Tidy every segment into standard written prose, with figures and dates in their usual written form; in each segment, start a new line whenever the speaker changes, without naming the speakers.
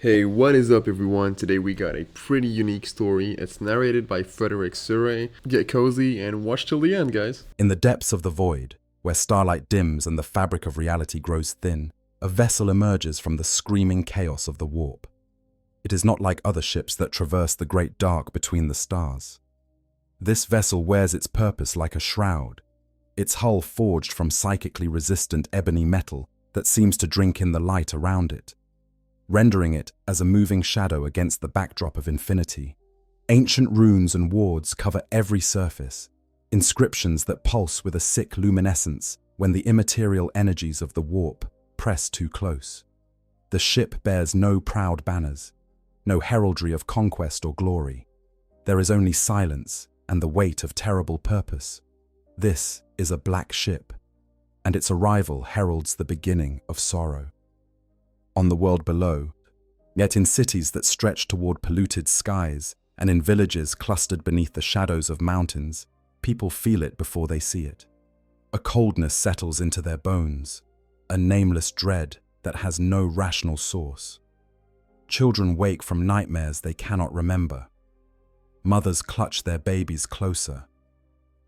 Hey, what is up, everyone? Today we got a pretty unique story. It's narrated by Frederick Surrey. Get cozy and watch till the end, guys.
In the depths of the void, where starlight dims and the fabric of reality grows thin, a vessel emerges from the screaming chaos of the warp. It is not like other ships that traverse the great dark between the stars. This vessel wears its purpose like a shroud, its hull forged from psychically resistant ebony metal that seems to drink in the light around it, rendering it as a moving shadow against the backdrop of infinity. Ancient runes and wards cover every surface, inscriptions that pulse with a sick luminescence when the immaterial energies of the warp press too close. The ship bears no proud banners, no heraldry of conquest or glory. There is only silence and the weight of terrible purpose. This is a black ship, and its arrival heralds the beginning of sorrow. On the world below, yet in cities that stretch toward polluted skies and in villages clustered beneath the shadows of mountains, people feel it before they see it. A coldness settles into their bones, a nameless dread that has no rational source. Children wake from nightmares they cannot remember. Mothers clutch their babies closer,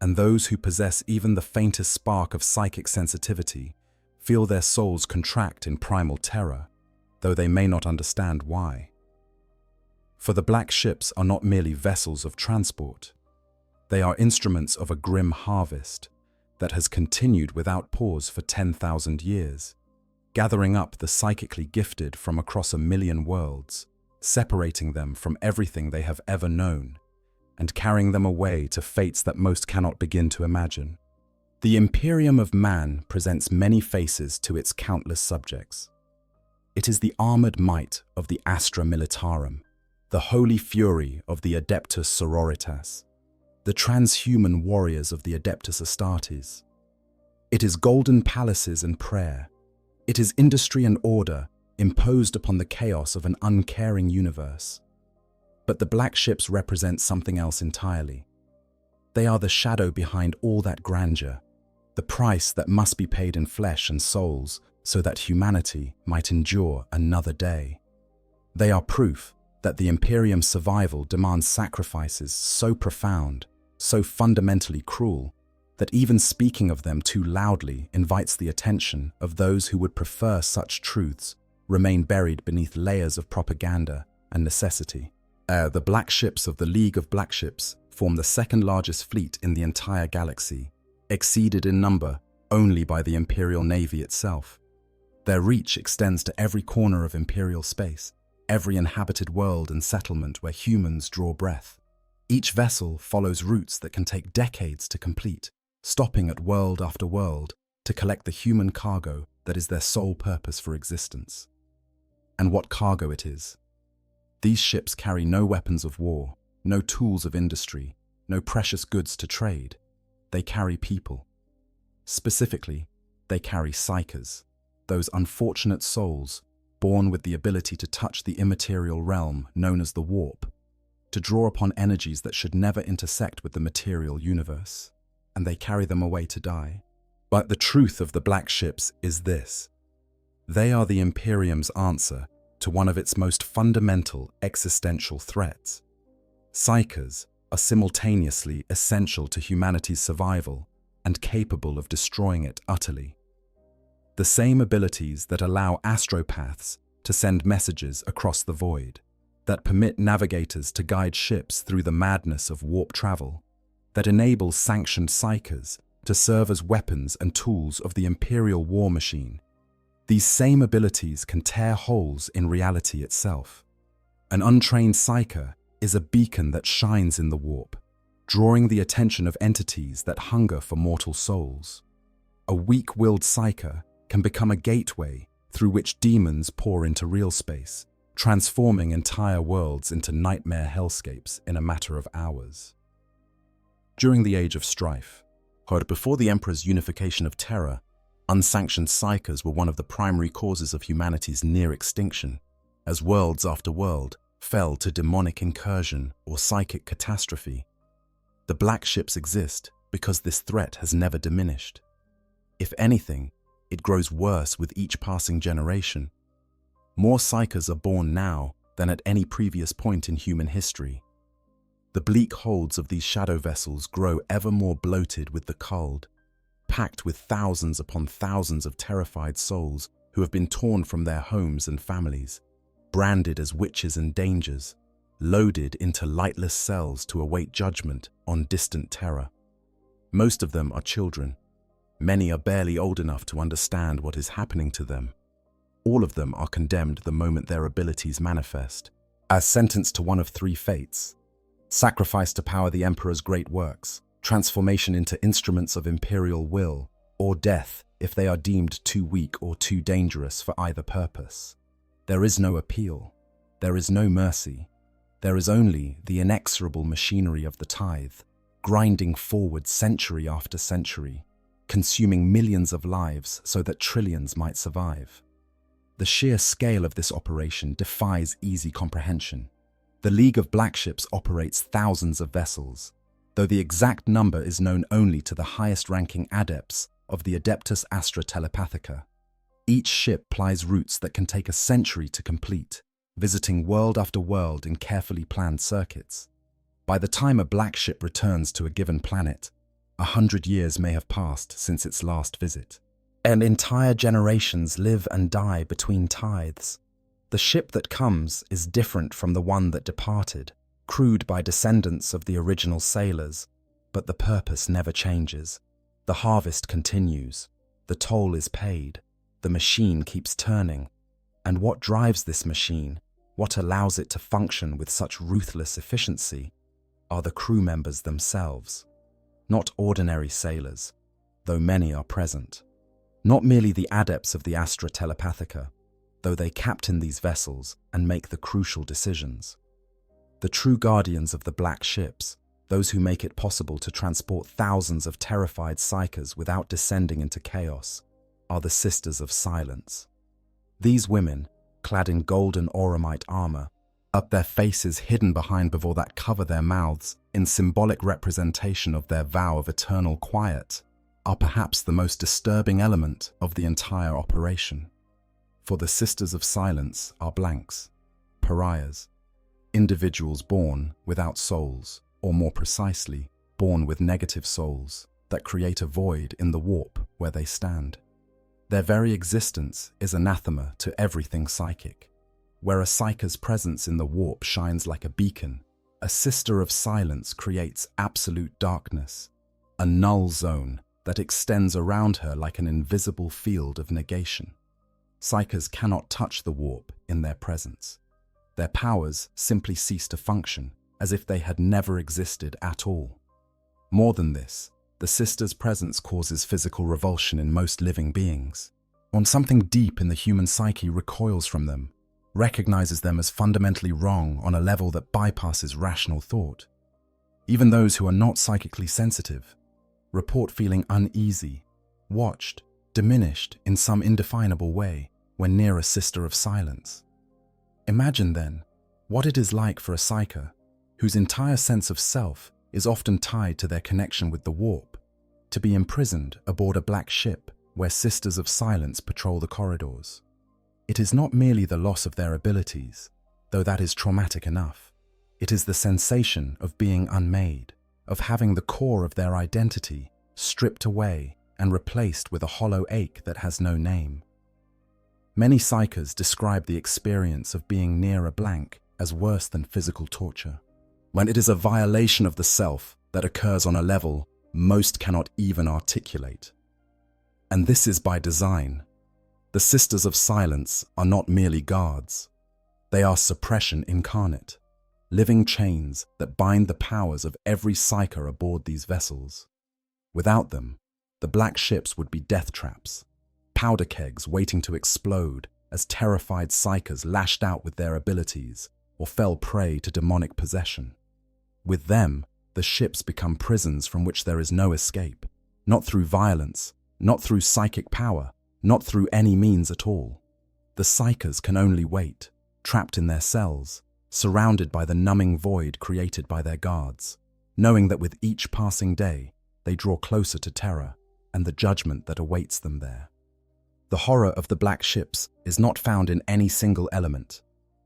and those who possess even the faintest spark of psychic sensitivity feel their souls contract in primal terror, though they may not understand why. For the black ships are not merely vessels of transport. They are instruments of a grim harvest that has continued without pause for 10,000 years, gathering up the psychically gifted from across 1,000,000 worlds, separating them from everything they have ever known, and carrying them away to fates that most cannot begin to imagine. The Imperium of man presents many faces to its countless subjects. It is the armored might of the Astra Militarum, the holy fury of the Adeptus Sororitas, the transhuman warriors of the Adeptus Astartes. It is golden palaces and prayer. It is industry and order imposed upon the chaos of an uncaring universe. But the black ships represent something else entirely. They are the shadow behind all that grandeur, the price that must be paid in flesh and souls so that humanity might endure another day. They are proof that the Imperium's survival demands sacrifices so profound, so fundamentally cruel, that even speaking of them too loudly invites the attention of those who would prefer such truths remain buried beneath layers of propaganda and necessity. The black ships of the League of Black Ships form the second largest fleet in the entire galaxy, exceeded in number only by the Imperial Navy itself. Their reach extends to every corner of Imperial space, every inhabited world and settlement where humans draw breath. Each vessel follows routes that can take decades to complete, stopping at world after world to collect the human cargo that is their sole purpose for existence. And what cargo it is! These ships carry no weapons of war, no tools of industry, no precious goods to trade. They carry people. Specifically, they carry psychers, those unfortunate souls born with the ability to touch the immaterial realm known as the warp, to draw upon energies that should never intersect with the material universe, and they carry them away to die. But the truth of the black ships is this: they are the Imperium's answer to one of its most fundamental existential threats. Psychers are simultaneously essential to humanity's survival and capable of destroying it utterly. The same abilities that allow astropaths to send messages across the void, that permit navigators to guide ships through the madness of warp travel, that enable sanctioned psychers to serve as weapons and tools of the imperial war machine. These same abilities can tear holes in reality itself. An untrained psyker is a beacon that shines in the warp, drawing the attention of entities that hunger for mortal souls. A weak-willed psyker can become a gateway through which demons pour into real space, transforming entire worlds into nightmare hellscapes in a matter of hours. During the Age of Strife, before the Emperor's unification of terror, unsanctioned psychers were one of the primary causes of humanity's near extinction, as worlds after world fell to demonic incursion or psychic catastrophe. The black ships exist because this threat has never diminished. If anything, it grows worse with each passing generation. More psychers are born now than at any previous point in human history. The bleak holds of these shadow vessels grow ever more bloated with the cold, packed with thousands upon thousands of terrified souls who have been torn from their homes and families, branded as witches and dangers, loaded into lightless cells to await judgment on distant terror. Most of them are children. Many are barely old enough to understand what is happening to them. All of them are condemned the moment their abilities manifest, as sentenced to one of three fates: sacrifice to power the Emperor's great works, transformation into instruments of imperial will, or death if they are deemed too weak or too dangerous for either purpose. There is no appeal. There is no mercy. There is only the inexorable machinery of the tithe, grinding forward century after century, consuming millions of lives so that trillions might survive. The sheer scale of this operation defies easy comprehension. The League of Black Ships operates thousands of vessels, though the exact number is known only to the highest-ranking adepts of the Adeptus Astra Telepathica. Each ship plies routes that can take a century to complete, visiting world after world in carefully planned circuits. By the time a black ship returns to a given planet, 100 years may have passed since its last visit. And entire generations live and die between tithes. The ship that comes is different from the one that departed, crewed by descendants of the original sailors, but the purpose never changes. The harvest continues, the toll is paid, the machine keeps turning. And what drives this machine, what allows it to function with such ruthless efficiency, are the crew members themselves. Not ordinary sailors, though many are present. Not merely the adepts of the Astra Telepathica, though they captain these vessels and make the crucial decisions. The true guardians of the black ships, those who make it possible to transport thousands of terrified psychers without descending into chaos, are the Sisters of Silence. These women, clad in golden auramite armor, up their faces hidden behind before that cover their mouths in symbolic representation of their vow of eternal quiet, are perhaps the most disturbing element of the entire operation. For the Sisters of Silence are blanks, pariahs, individuals born without souls, or more precisely, born with negative souls that create a void in the warp where they stand. Their very existence is anathema to everything psychic. Where a psyker's presence in the warp shines like a beacon, a Sister of Silence creates absolute darkness, a null zone that extends around her like an invisible field of negation. Psychers cannot touch the warp in their presence. Their powers simply cease to function, as if they had never existed at all. More than this, the Sister's presence causes physical revulsion in most living beings. When something deep in the human psyche recoils from them, recognizes them as fundamentally wrong on a level that bypasses rational thought. Even those who are not psychically sensitive report feeling uneasy, watched, diminished in some indefinable way when near a Sister of Silence. Imagine then what it is like for a psyker whose entire sense of self is often tied to their connection with the warp, to be imprisoned aboard a black ship where Sisters of Silence patrol the corridors. It is not merely the loss of their abilities, though that is traumatic enough. It is the sensation of being unmade, of having the core of their identity stripped away and replaced with a hollow ache that has no name. Many psychers describe the experience of being near a blank as worse than physical torture, when it is a violation of the self that occurs on a level most cannot even articulate. And this is by design. The Sisters of Silence are not merely guards. They are suppression incarnate, living chains that bind the powers of every psyker aboard these vessels. Without them, the black ships would be death traps, powder kegs waiting to explode as terrified psychers lashed out with their abilities or fell prey to demonic possession. With them, the ships become prisons from which there is no escape, not through violence, not through psychic power, not through any means at all. The psychers can only wait, trapped in their cells, surrounded by the numbing void created by their guards, knowing that with each passing day, they draw closer to terror and the judgment that awaits them there. The horror of the black ships is not found in any single element.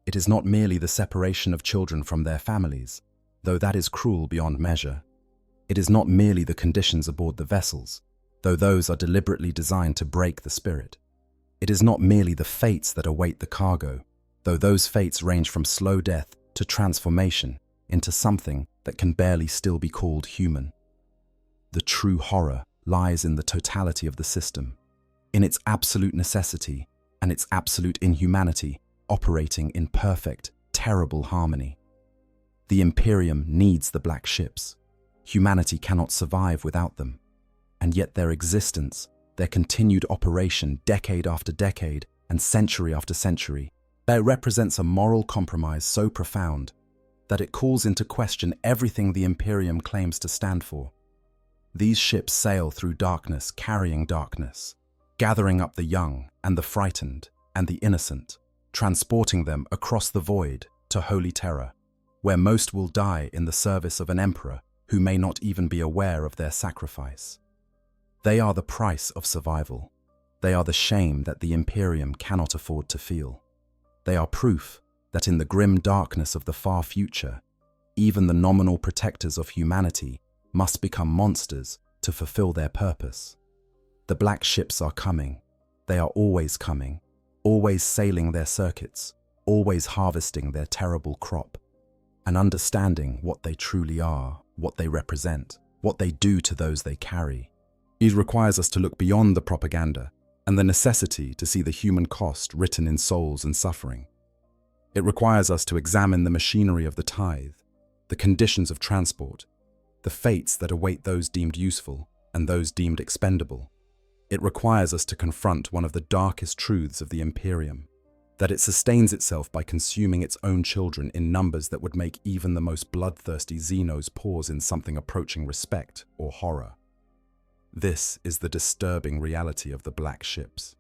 It is not merely the separation of children from their families, though that is cruel beyond measure. It is not merely the conditions aboard the vessels, though those are deliberately designed to break the spirit. It is not merely the fates that await the cargo, though those fates range from slow death to transformation into something that can barely still be called human. The true horror lies in the totality of the system, in its absolute necessity and its absolute inhumanity operating in perfect, terrible harmony. The Imperium needs the black ships. Humanity cannot survive without them. And yet their existence, their continued operation decade after decade and century after century, there represents a moral compromise so profound that it calls into question everything the Imperium claims to stand for. These ships sail through darkness, carrying darkness, gathering up the young and the frightened and the innocent, transporting them across the void to holy terror, where most will die in the service of an emperor who may not even be aware of their sacrifice. They are the price of survival. They are the shame that the Imperium cannot afford to feel. They are proof that in the grim darkness of the far future, even the nominal protectors of humanity must become monsters to fulfill their purpose. The black ships are coming. They are always coming, always sailing their circuits, always harvesting their terrible crop, and understanding what they truly are, what they represent, what they do to those they carry. It requires us to look beyond the propaganda and the necessity to see the human cost written in souls and suffering. It requires us to examine the machinery of the tithe, the conditions of transport, the fates that await those deemed useful and those deemed expendable. It requires us to confront one of the darkest truths of the Imperium, that it sustains itself by consuming its own children in numbers that would make even the most bloodthirsty Xenos pause in something approaching respect or horror. This is the disturbing reality of the black ships,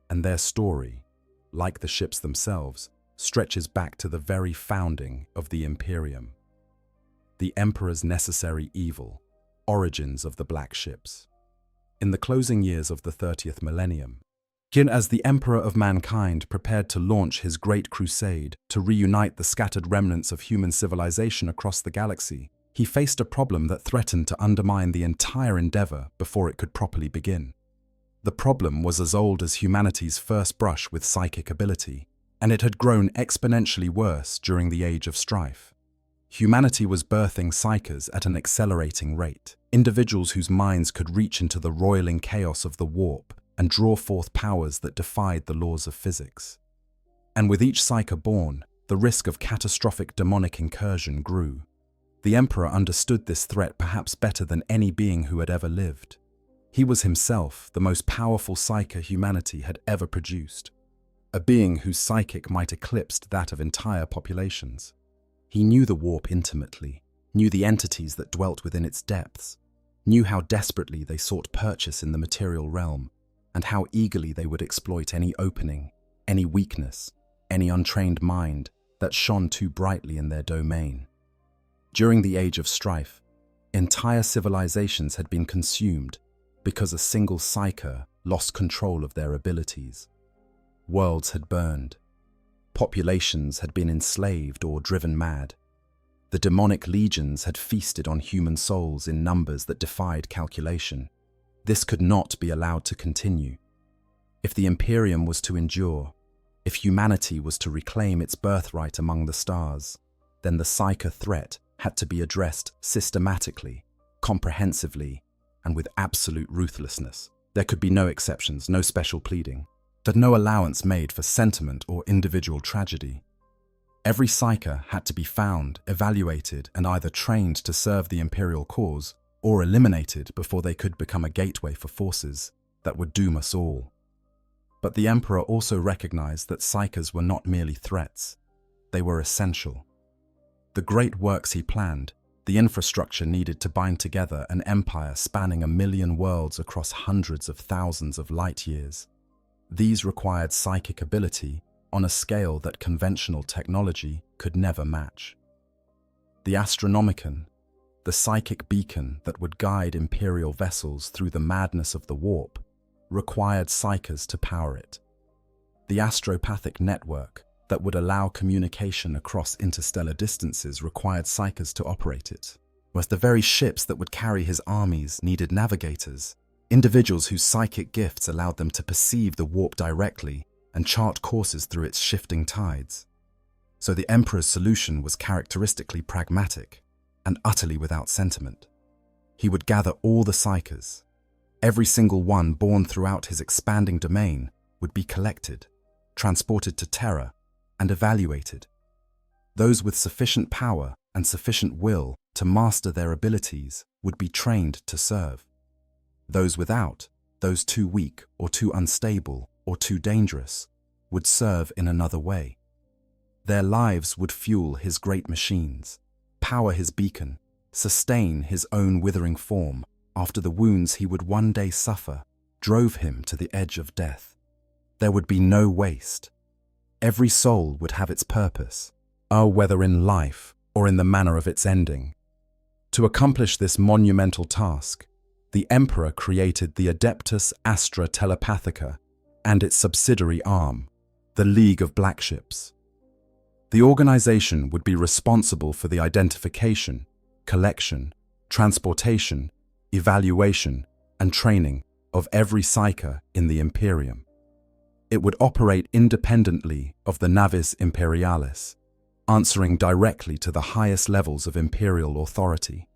and their story, like the ships themselves, stretches back to the very founding of the Imperium. The Emperor's necessary evil, origins of the black ships. In the closing years of the 30th millennium, as the Emperor of mankind prepared to launch his great crusade to reunite the scattered remnants of human civilization across the galaxy, he faced a problem that threatened to undermine the entire endeavor before it could properly begin. The problem was as old as humanity's first brush with psychic ability, and it had grown exponentially worse during the Age of Strife. Humanity was birthing psychers at an accelerating rate, individuals whose minds could reach into the roiling chaos of the warp and draw forth powers that defied the laws of physics. And with each psyker born, the risk of catastrophic demonic incursion grew. The Emperor understood this threat perhaps better than any being who had ever lived. He was himself the most powerful psyker humanity had ever produced, a being whose psychic might eclipse that of entire populations. He knew the warp intimately, knew the entities that dwelt within its depths, knew how desperately they sought purchase in the material realm, and how eagerly they would exploit any opening, any weakness, any untrained mind that shone too brightly in their domain. During the Age of Strife, entire civilizations had been consumed because a single psyker lost control of their abilities. Worlds had burned. Populations had been enslaved or driven mad. The demonic legions had feasted on human souls in numbers that defied calculation. This could not be allowed to continue. If the Imperium was to endure, if humanity was to reclaim its birthright among the stars, then the psyker threat had to be addressed systematically, comprehensively, and with absolute ruthlessness. There could be no exceptions, no special pleading, but no allowance made for sentiment or individual tragedy. Every psyker had to be found, evaluated, and either trained to serve the imperial cause or eliminated before they could become a gateway for forces that would doom us all. But the Emperor also recognized that psykers were not merely threats, they were essential. The great works he planned, the infrastructure needed to bind together an empire spanning 1 million worlds across hundreds of thousands of light years. These required psychic ability on a scale that conventional technology could never match. The Astronomicon, the psychic beacon that would guide imperial vessels through the madness of the warp, required psychers to power it. The astropathic network that would allow communication across interstellar distances required psychers to operate it, whereas the very ships that would carry his armies needed navigators, individuals whose psychic gifts allowed them to perceive the warp directly and chart courses through its shifting tides. So the Emperor's solution was characteristically pragmatic and utterly without sentiment. He would gather all the psychers. Every single one born throughout his expanding domain would be collected, transported to Terra, and evaluated. Those with sufficient power and sufficient will to master their abilities would be trained to serve. Those without, those too weak or too unstable or too dangerous, would serve in another way. Their lives would fuel his great machines, power his beacon, sustain his own withering form after the wounds he would one day suffer drove him to the edge of death. There would be no waste. Every soul would have its purpose, whether in life or in the manner of its ending. To accomplish this monumental task, the Emperor created the Adeptus Astra Telepathica and its subsidiary arm, the League of Black Ships. The organization would be responsible for the identification, collection, transportation, evaluation, and training of every psyker in the Imperium. It would operate independently of the Navis Imperialis, answering directly to the highest levels of imperial authority,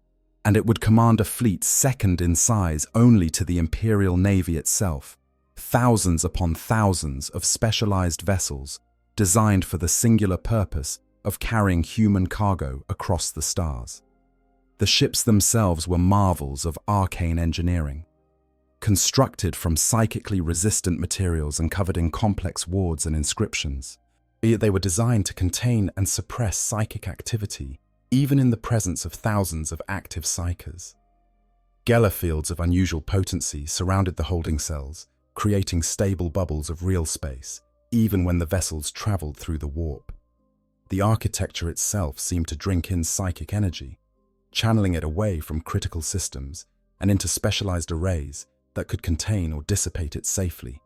and it would command a fleet second in size only to the Imperial Navy itself, thousands upon thousands of specialized vessels designed for the singular purpose of carrying human cargo across the stars. The ships themselves were marvels of arcane engineering, constructed from psychically resistant materials and covered in complex wards and inscriptions. They were designed to contain and suppress psychic activity, even in the presence of thousands of active psychers. Geller fields of unusual potency surrounded the holding cells, creating stable bubbles of real space, even when the vessels traveled through the warp. The architecture itself seemed to drink in psychic energy, channeling it away from critical systems and into specialized arrays that could contain or dissipate it safely.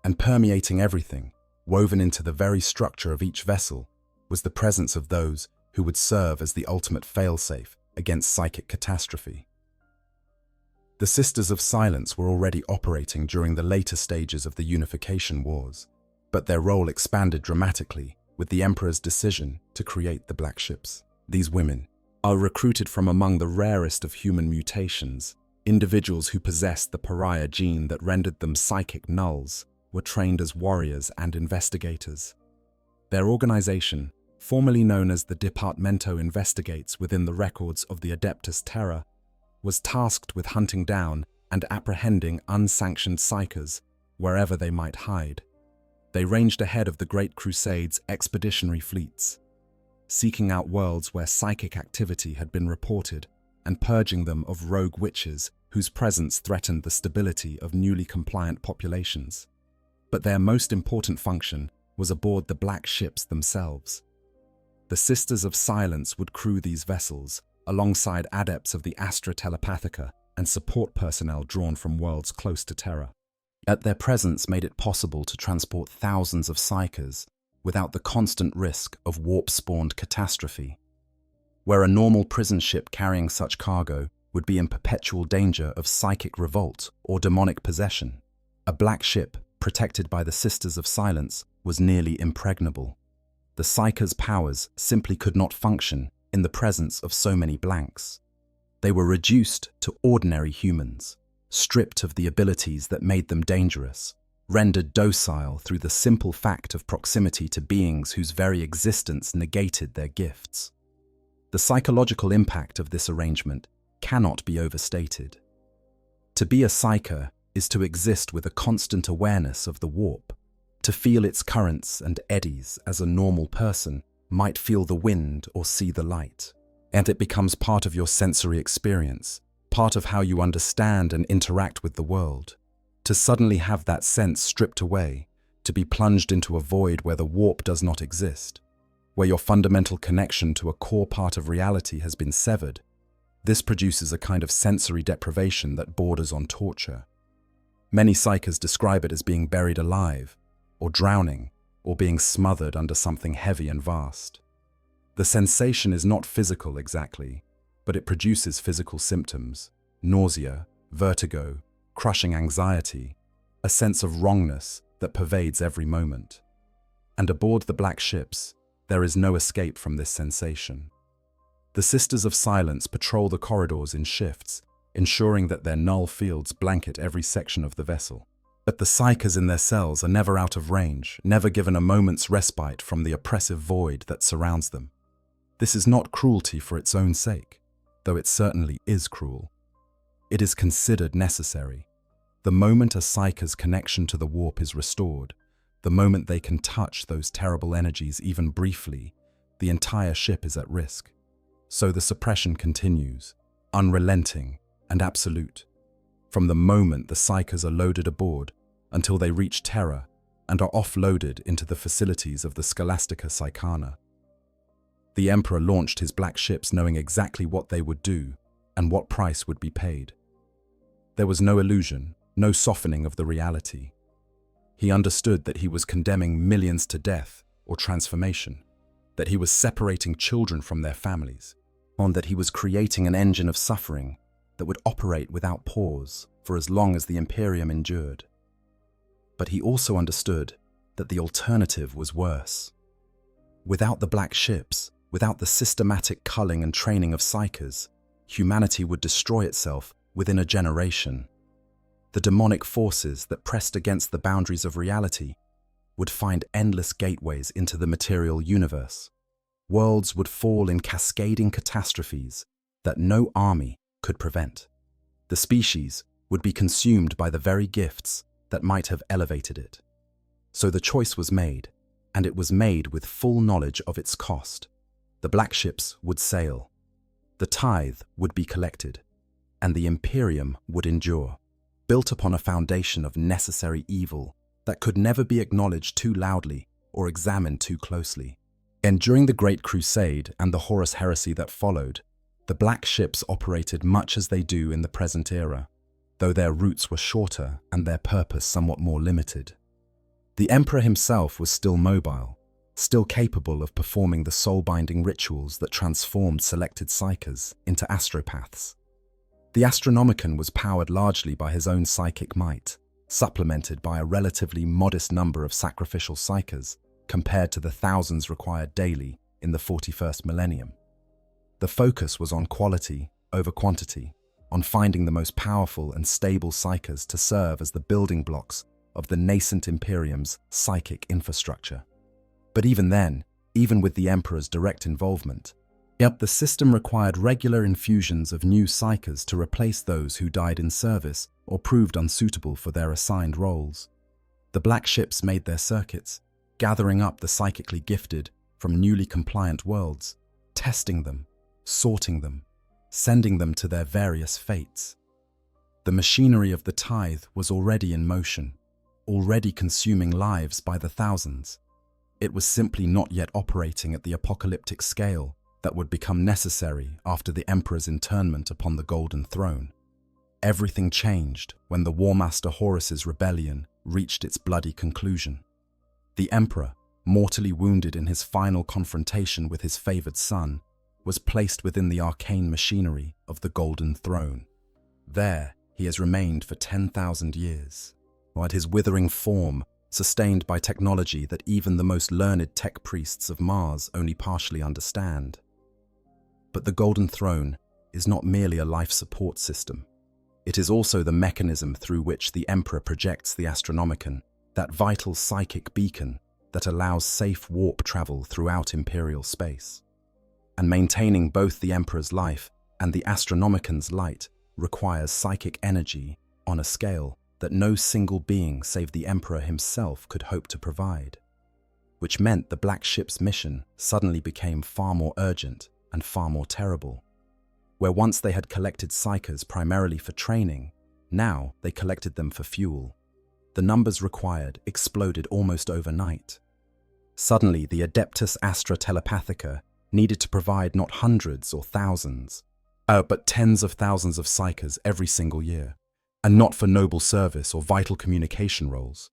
And permeating everything, woven into the very structure of each vessel, was the presence of those who would serve as the ultimate failsafe against psychic catastrophe. The Sisters of Silence were already operating during the later stages of the Unification Wars, but their role expanded dramatically with the Emperor's decision to create the Black Ships. These women are recruited from among the rarest of human mutations. Individuals who possessed the pariah gene that rendered them psychic nulls were trained as warriors and investigators. Their organization, formerly known as the Departamento Investigates within the records of the Adeptus Terra, was tasked with hunting down and apprehending unsanctioned psychers wherever they might hide. They ranged ahead of the Great Crusade's expeditionary fleets, seeking out worlds where psychic activity had been reported and purging them of rogue witches whose presence threatened the stability of newly compliant populations. But their most important function was aboard the Black Ships themselves. The Sisters of Silence would crew these vessels alongside adepts of the Astra Telepathica and support personnel drawn from worlds close to Terra. Their presence made it possible to transport thousands of psychers without the constant risk of warp-spawned catastrophe. Where a normal prison ship carrying such cargo would be in perpetual danger of psychic revolt or demonic possession, a Black Ship, protected by the Sisters of Silence, was nearly impregnable. The psychers' powers simply could not function in the presence of so many blanks. They were reduced to ordinary humans, stripped of the abilities that made them dangerous, rendered docile through the simple fact of proximity to beings whose very existence negated their gifts. The psychological impact of this arrangement cannot be overstated. To be a psyker is to exist with a constant awareness of the warp, to feel its currents and eddies as a normal person might feel the wind or see the light, and it becomes part of your sensory experience, part of how you understand and interact with the world. To suddenly have that sense stripped away, to be plunged into a void where the warp does not exist, where your fundamental connection to a core part of reality has been severed, this produces a kind of sensory deprivation that borders on torture. Many psychers describe it as being buried alive, or drowning, or being smothered under something heavy and vast. The sensation is not physical exactly, but it produces physical symptoms: nausea, vertigo, crushing anxiety, a sense of wrongness that pervades every moment. And aboard the black ships, there is no escape from this sensation. The Sisters of Silence patrol the corridors in shifts, ensuring that their null fields blanket every section of the vessel. But the psychers in their cells are never out of range, never given a moment's respite from the oppressive void that surrounds them. This is not cruelty for its own sake, though it certainly is cruel. It is considered necessary. The moment a psycher's connection to the warp is restored, the moment they can touch those terrible energies even briefly, the entire ship is at risk. So the suppression continues, unrelenting and absolute, from the moment the psychers are loaded aboard until they reach Terra and are offloaded into the facilities of the Scholastica Psychana. The Emperor launched his black ships knowing exactly what they would do and what price would be paid. There was no illusion, no softening of the reality. He understood that he was condemning millions to death or transformation, that he was separating children from their families, and that he was creating an engine of suffering that would operate without pause for as long as the Imperium endured. But he also understood that the alternative was worse. Without the black ships, without the systematic culling and training of psychers, humanity would destroy itself within a generation. The demonic forces that pressed against the boundaries of reality would find endless gateways into the material universe. Worlds would fall in cascading catastrophes that no army could prevent. The species would be consumed by the very gifts that might have elevated it. So the choice was made, and it was made with full knowledge of its cost. The black ships would sail, the tithe would be collected, and the Imperium would endure, built upon a foundation of necessary evil that could never be acknowledged too loudly or examined too closely. And during the Great Crusade and the Horus Heresy that followed, the black ships operated much as they do in the present era, though their routes were shorter and their purpose somewhat more limited. The Emperor himself was still mobile, still capable of performing the soul-binding rituals that transformed selected psychers into astropaths. The Astronomicon was powered largely by his own psychic might, supplemented by a relatively modest number of sacrificial psychers compared to the thousands required daily in the 41st millennium. The focus was on quality over quantity, on finding the most powerful and stable psychers to serve as the building blocks of the nascent Imperium's psychic infrastructure. But even then, even with the Emperor's direct involvement, the system required regular infusions of new psychers to replace those who died in service or proved unsuitable for their assigned roles. The black ships made their circuits, gathering up the psychically gifted from newly compliant worlds, testing them, sorting them, sending them to their various fates. The machinery of the tithe was already in motion, already consuming lives by the thousands. It was simply not yet operating at the apocalyptic scale that would become necessary after the Emperor's internment upon the Golden Throne. Everything changed when the War Master Horus's rebellion reached its bloody conclusion. The Emperor, mortally wounded in his final confrontation with his favored son, was placed within the arcane machinery of the Golden Throne. There he has remained for 10,000 years, while his withering form, sustained by technology that even the most learned tech priests of Mars only partially understand. But the Golden Throne is not merely a life support system. It is also the mechanism through which the Emperor projects the Astronomicon, that vital psychic beacon that allows safe warp travel throughout Imperial space. And maintaining both the Emperor's life and the Astronomicon's light requires psychic energy on a scale that no single being save the Emperor himself could hope to provide, which meant the black ship's mission suddenly became far more urgent and far more terrible. Where once they had collected psychers primarily for training, now they collected them for fuel. The numbers required exploded almost overnight. Suddenly, the Adeptus Astra Telepathica needed to provide not hundreds or thousands, but tens of thousands of psychers every single year. and not for noble service or vital communication roles,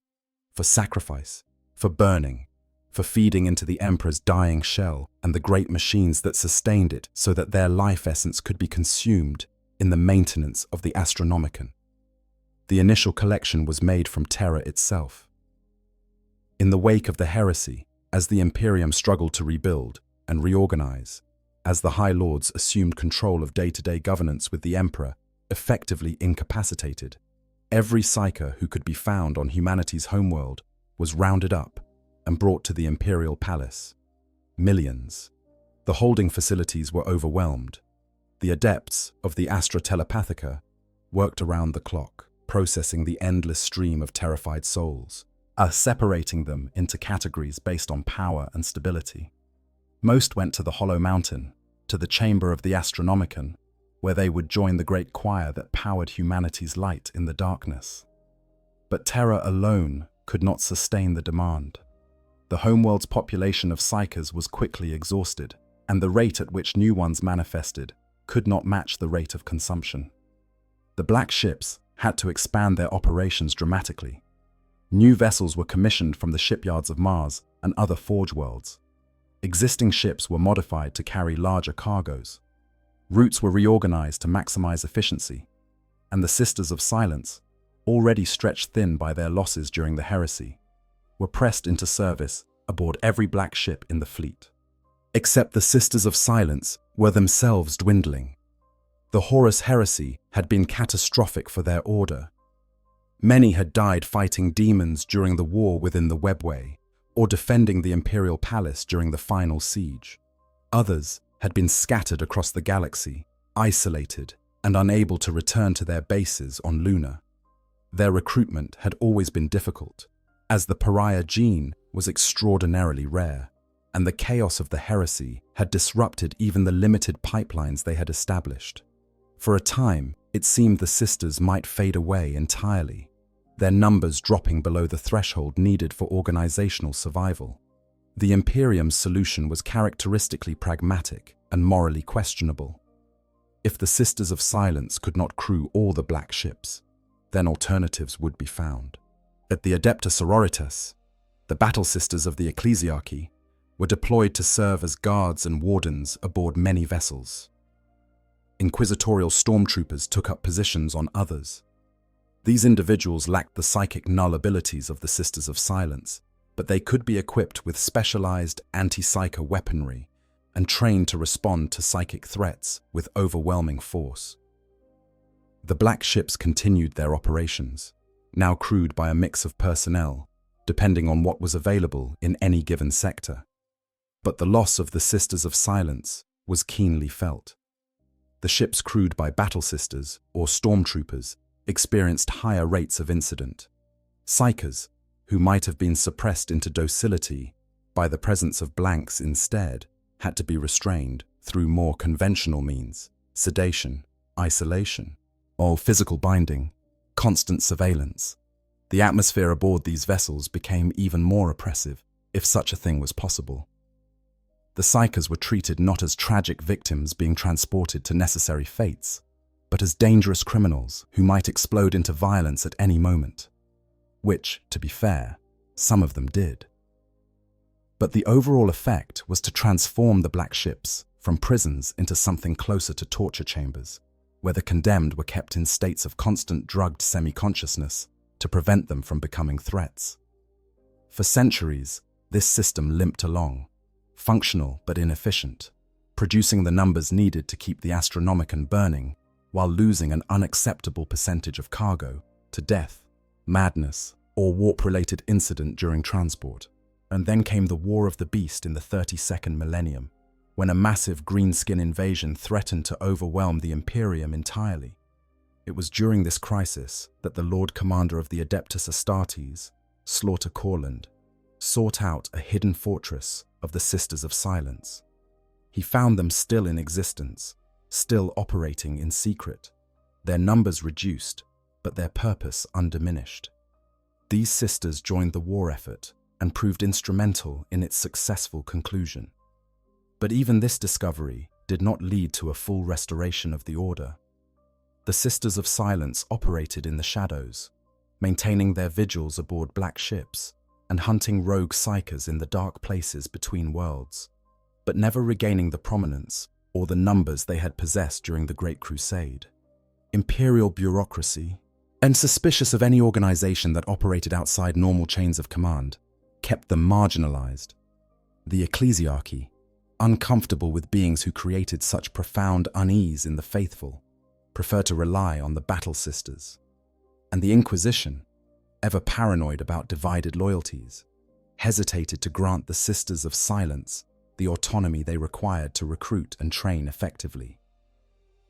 for sacrifice, for burning, for feeding into the Emperor's dying shell and the great machines that sustained it so that their life essence could be consumed in the maintenance of the Astronomicon. The initial collection was made from Terra itself. In the wake of the heresy, as the Imperium struggled to rebuild and reorganize, as the High Lords assumed control of day-to-day governance with the Emperor effectively incapacitated, every psyker who could be found on humanity's homeworld was rounded up and brought to the Imperial Palace. Millions. The holding facilities were overwhelmed. The adepts of the Astra Telepathica worked around the clock, processing the endless stream of terrified souls, separating them into categories based on power and stability. Most went to the Hollow Mountain, to the chamber of the Astronomicon, where they would join the great choir that powered humanity's light in the darkness. But Terra alone could not sustain the demand. The homeworld's population of psykers was quickly exhausted, and the rate at which new ones manifested could not match the rate of consumption. The black ships had to expand their operations dramatically. New vessels were commissioned from the shipyards of Mars and other forge worlds. Existing ships were modified to carry larger cargoes. Routes were reorganized to maximize efficiency, and the Sisters of Silence, already stretched thin by their losses during the heresy, were pressed into service aboard every black ship in the fleet. Except the Sisters of Silence were themselves dwindling. The Horus heresy had been catastrophic for their order. Many had died fighting demons during the war within the Webway, or defending the Imperial Palace during the final siege. Others had been scattered across the galaxy, isolated and unable to return to their bases on Luna. Their recruitment had always been difficult, as the pariah gene was extraordinarily rare, and the chaos of the heresy had disrupted even the limited pipelines they had established. For a time, it seemed the Sisters might fade away entirely, their numbers dropping below the threshold needed for organizational survival. The Imperium's solution was characteristically pragmatic and morally questionable. If the Sisters of Silence could not crew all the black ships, then alternatives would be found. At the Adepta Sororitas, the battle sisters of the ecclesiarchy were deployed to serve as guards and wardens aboard many vessels. Inquisitorial stormtroopers took up positions on others. These individuals lacked the psychic null abilities of the Sisters of Silence, but they could be equipped with specialized anti-psyker weaponry and trained to respond to psychic threats with overwhelming force. The black ships continued their operations, now crewed by a mix of personnel, depending on what was available in any given sector. But the loss of the Sisters of Silence was keenly felt. The ships crewed by battle sisters or stormtroopers experienced higher rates of incident. Psykers, who might have been suppressed into docility by the presence of blanks instead, had to be restrained through more conventional means: sedation, isolation, or physical binding, constant surveillance. The atmosphere aboard these vessels became even more oppressive, if such a thing was possible. The psykers were treated not as tragic victims being transported to necessary fates, but as dangerous criminals who might explode into violence at any moment. Which, to be fair, some of them did. But the overall effect was to transform the black ships from prisons into something closer to torture chambers, where the condemned were kept in states of constant drugged semi-consciousness to prevent them from becoming threats. For centuries, this system limped along, functional but inefficient, producing the numbers needed to keep the Astronomicon burning while losing an unacceptable percentage of cargo to death, madness, or warp-related incident during transport. And then came the War of the Beast in the 32nd millennium, when a massive greenskin invasion threatened to overwhelm the Imperium entirely. It was during this crisis that the Lord Commander of the Adeptus Astartes, Slaughter Corland, sought out a hidden fortress of the Sisters of Silence. He found them still in existence, still operating in secret, their numbers reduced, but their purpose undiminished. These sisters joined the war effort and proved instrumental in its successful conclusion. But even this discovery did not lead to a full restoration of the order. the Sisters of Silence operated in the shadows, maintaining their vigils aboard black ships and hunting rogue psykers in the dark places between worlds, but never regaining the prominence or the numbers they had possessed during the Great Crusade. Imperial bureaucracy, and suspicious of any organization that operated outside normal chains of command, kept them marginalized. The ecclesiarchy, uncomfortable with beings who created such profound unease in the faithful, preferred to rely on the battle sisters. And the Inquisition, ever paranoid about divided loyalties, hesitated to grant the Sisters of Silence the autonomy they required to recruit and train effectively.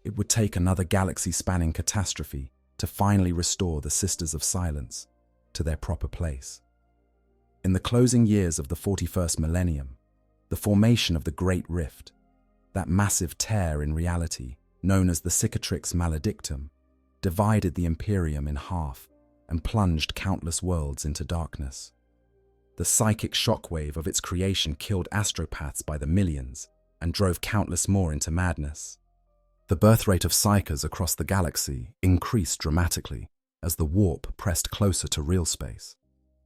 It would take another galaxy-spanning catastrophe to finally restore the Sisters of Silence to their proper place. In the closing years of the 41st millennium, the formation of the Great Rift, that massive tear in reality known as the Cicatrix Maledictum, divided the Imperium in half and plunged countless worlds into darkness. The psychic shockwave of its creation killed astropaths by the millions and drove countless more into madness. The birth rate of psykers across the galaxy increased dramatically as the warp pressed closer to real space,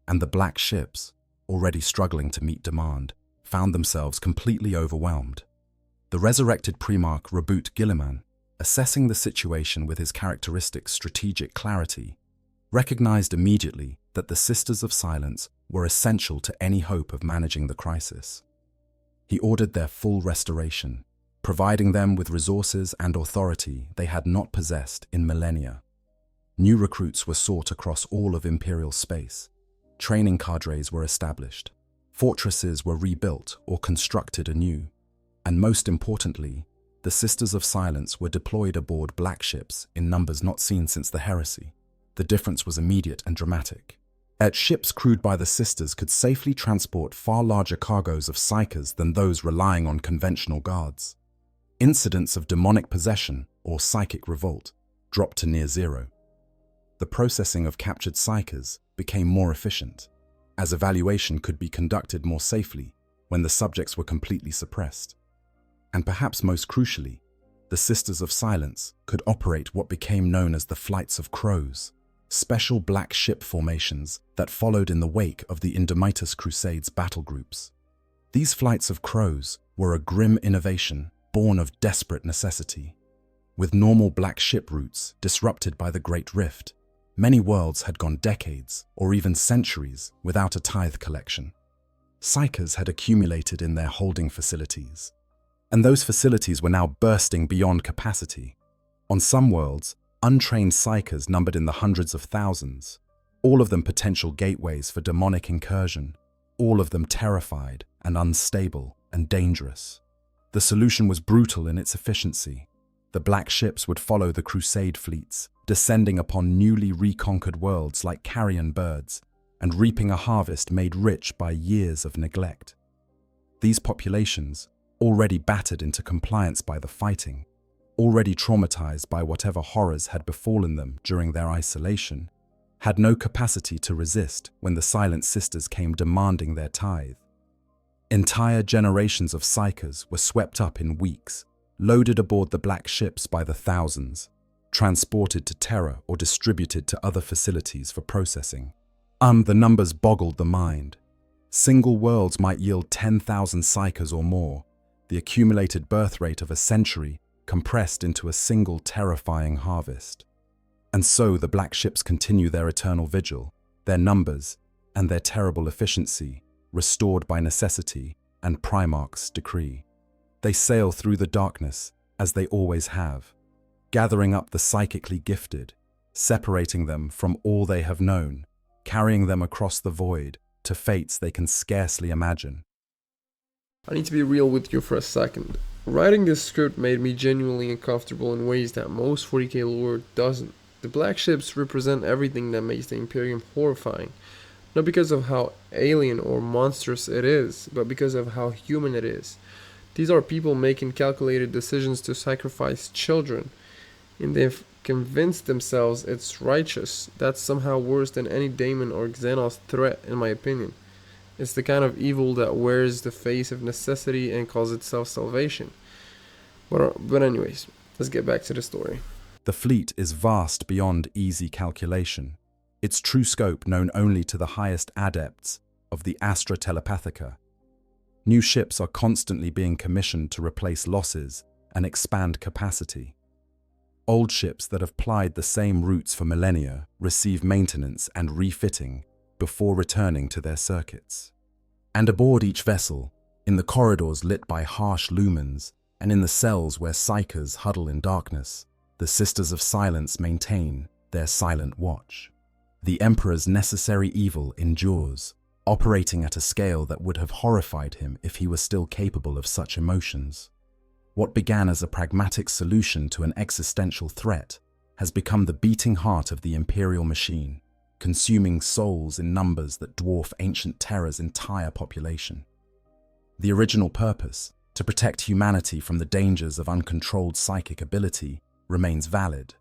and the black ships, already struggling to meet demand, found themselves completely overwhelmed. The resurrected Primarch Reboot Guilliman, assessing the situation with his characteristic strategic clarity, recognized immediately that the Sisters of Silence were essential to any hope of managing the crisis. He ordered their full restoration, providing them with resources and authority they had not possessed in millennia. New recruits were sought across all of Imperial space. Training cadres were established. Fortresses were rebuilt or constructed anew. And most importantly, the Sisters of Silence were deployed aboard black ships in numbers not seen since the heresy. The difference was immediate and dramatic. Ships crewed by the Sisters could safely transport far larger cargoes of psykers than those relying on conventional guards. Incidents of demonic possession or psychic revolt dropped to near zero. The processing of captured psykers became more efficient, as evaluation could be conducted more safely when the subjects were completely suppressed. And perhaps most crucially, the Sisters of Silence could operate what became known as the Flights of Crows, special black ship formations that followed in the wake of the Indomitus Crusades battle groups. These Flights of Crows were a grim innovation born of desperate necessity. With normal black ship routes disrupted by the Great Rift, many worlds had gone decades or even centuries without a tithe collection. Psykers had accumulated in their holding facilities, and those facilities were now bursting beyond capacity. On some worlds, untrained psykers numbered in the hundreds of thousands, all of them potential gateways for demonic incursion, all of them terrified and unstable and dangerous. The solution was brutal in its efficiency. The black ships would follow the Crusade fleets, descending upon newly reconquered worlds like carrion birds and reaping a harvest made rich by years of neglect. These populations, already battered into compliance by the fighting, already traumatized by whatever horrors had befallen them during their isolation, had no capacity to resist when the Silent Sisters came demanding their tithe. Entire generations of psykers were swept up in weeks, loaded aboard the black ships by the thousands, transported to Terra or distributed to other facilities for processing. The numbers boggled the mind. Single worlds might yield 10,000 psykers or more, the accumulated birth rate of a century compressed into a single terrifying harvest. And so the black ships continue their eternal vigil, their numbers and their terrible efficiency restored by necessity and Primarch's decree. They sail through the darkness as they always have, gathering up the psychically gifted, separating them from all they have known, carrying them across the void to fates they can scarcely imagine.
I need to be real with you for a second. Writing this script made me genuinely uncomfortable in ways that most 40k lore doesn't. The black ships represent everything that makes the Imperium horrifying. Not because of how alien or monstrous it is, but because of how human it is. These are people making calculated decisions to sacrifice children, and they've convinced themselves it's righteous. That's somehow worse than any daemon or Xenos threat, in my opinion. It's the kind of evil that wears the face of necessity and calls itself salvation. But anyways, let's get back to the story.
The fleet is vast beyond easy calculation, its true scope known only to the highest adepts of the Astra Telepathica. New ships are constantly being commissioned to replace losses and expand capacity. Old ships that have plied the same routes for millennia receive maintenance and refitting before returning to their circuits. And aboard each vessel, in the corridors lit by harsh lumens, and in the cells where psychers huddle in darkness, the Sisters of Silence maintain their silent watch. The Emperor's necessary evil endures, operating at a scale that would have horrified him if he were still capable of such emotions. What began as a pragmatic solution to an existential threat has become the beating heart of the Imperial machine, consuming souls in numbers that dwarf ancient Terra's entire population. The original purpose, to protect humanity from the dangers of uncontrolled psychic ability, remains valid.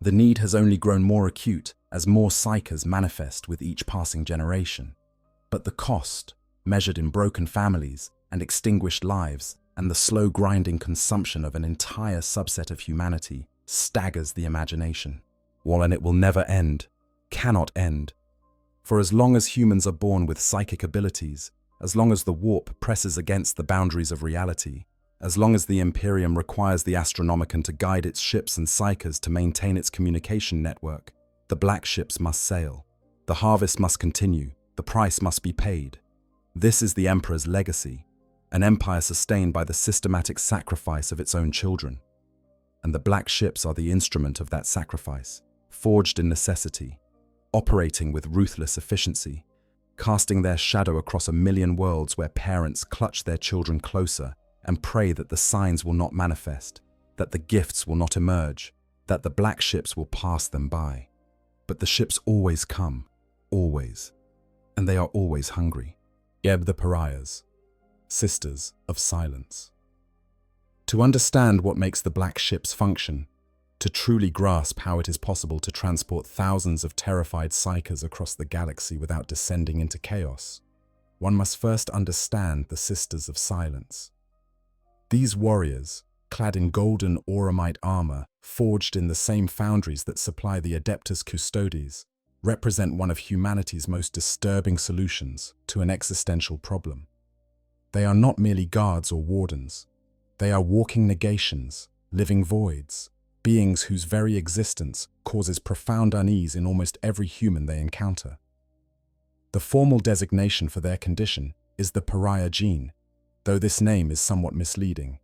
The need has only grown more acute as more psychers manifest with each passing generation. But the cost, measured in broken families and extinguished lives, and the slow grinding consumption of an entire subset of humanity, staggers the imagination. And it will never end, cannot end. For as long as humans are born with psychic abilities, as long as the warp presses against the boundaries of reality, as long as the Imperium requires the Astronomicon to guide its ships and psychers to maintain its communication network, the black ships must sail. The harvest must continue. The price must be paid. This is the Emperor's legacy, an empire sustained by the systematic sacrifice of its own children. And the black ships are the instrument of that sacrifice, forged in necessity, operating with ruthless efficiency, casting their shadow across a million worlds where parents clutch their children closer and pray that the signs will not manifest, that the gifts will not emerge, that the black ships will pass them by. But the ships always come, always, and they are always hungry. The pariahs, Sisters of Silence. To understand what makes the black ships function, to truly grasp how it is possible to transport thousands of terrified psychers across the galaxy without descending into chaos, one must first understand the Sisters of Silence. These warriors, clad in golden auramite armor, forged in the same foundries that supply the Adeptus Custodes, represent one of humanity's most disturbing solutions to an existential problem. They are not merely guards or wardens. They are walking negations, living voids, beings whose very existence causes profound unease in almost every human they encounter. The formal designation for their condition is the pariah gene, though this name is somewhat misleading.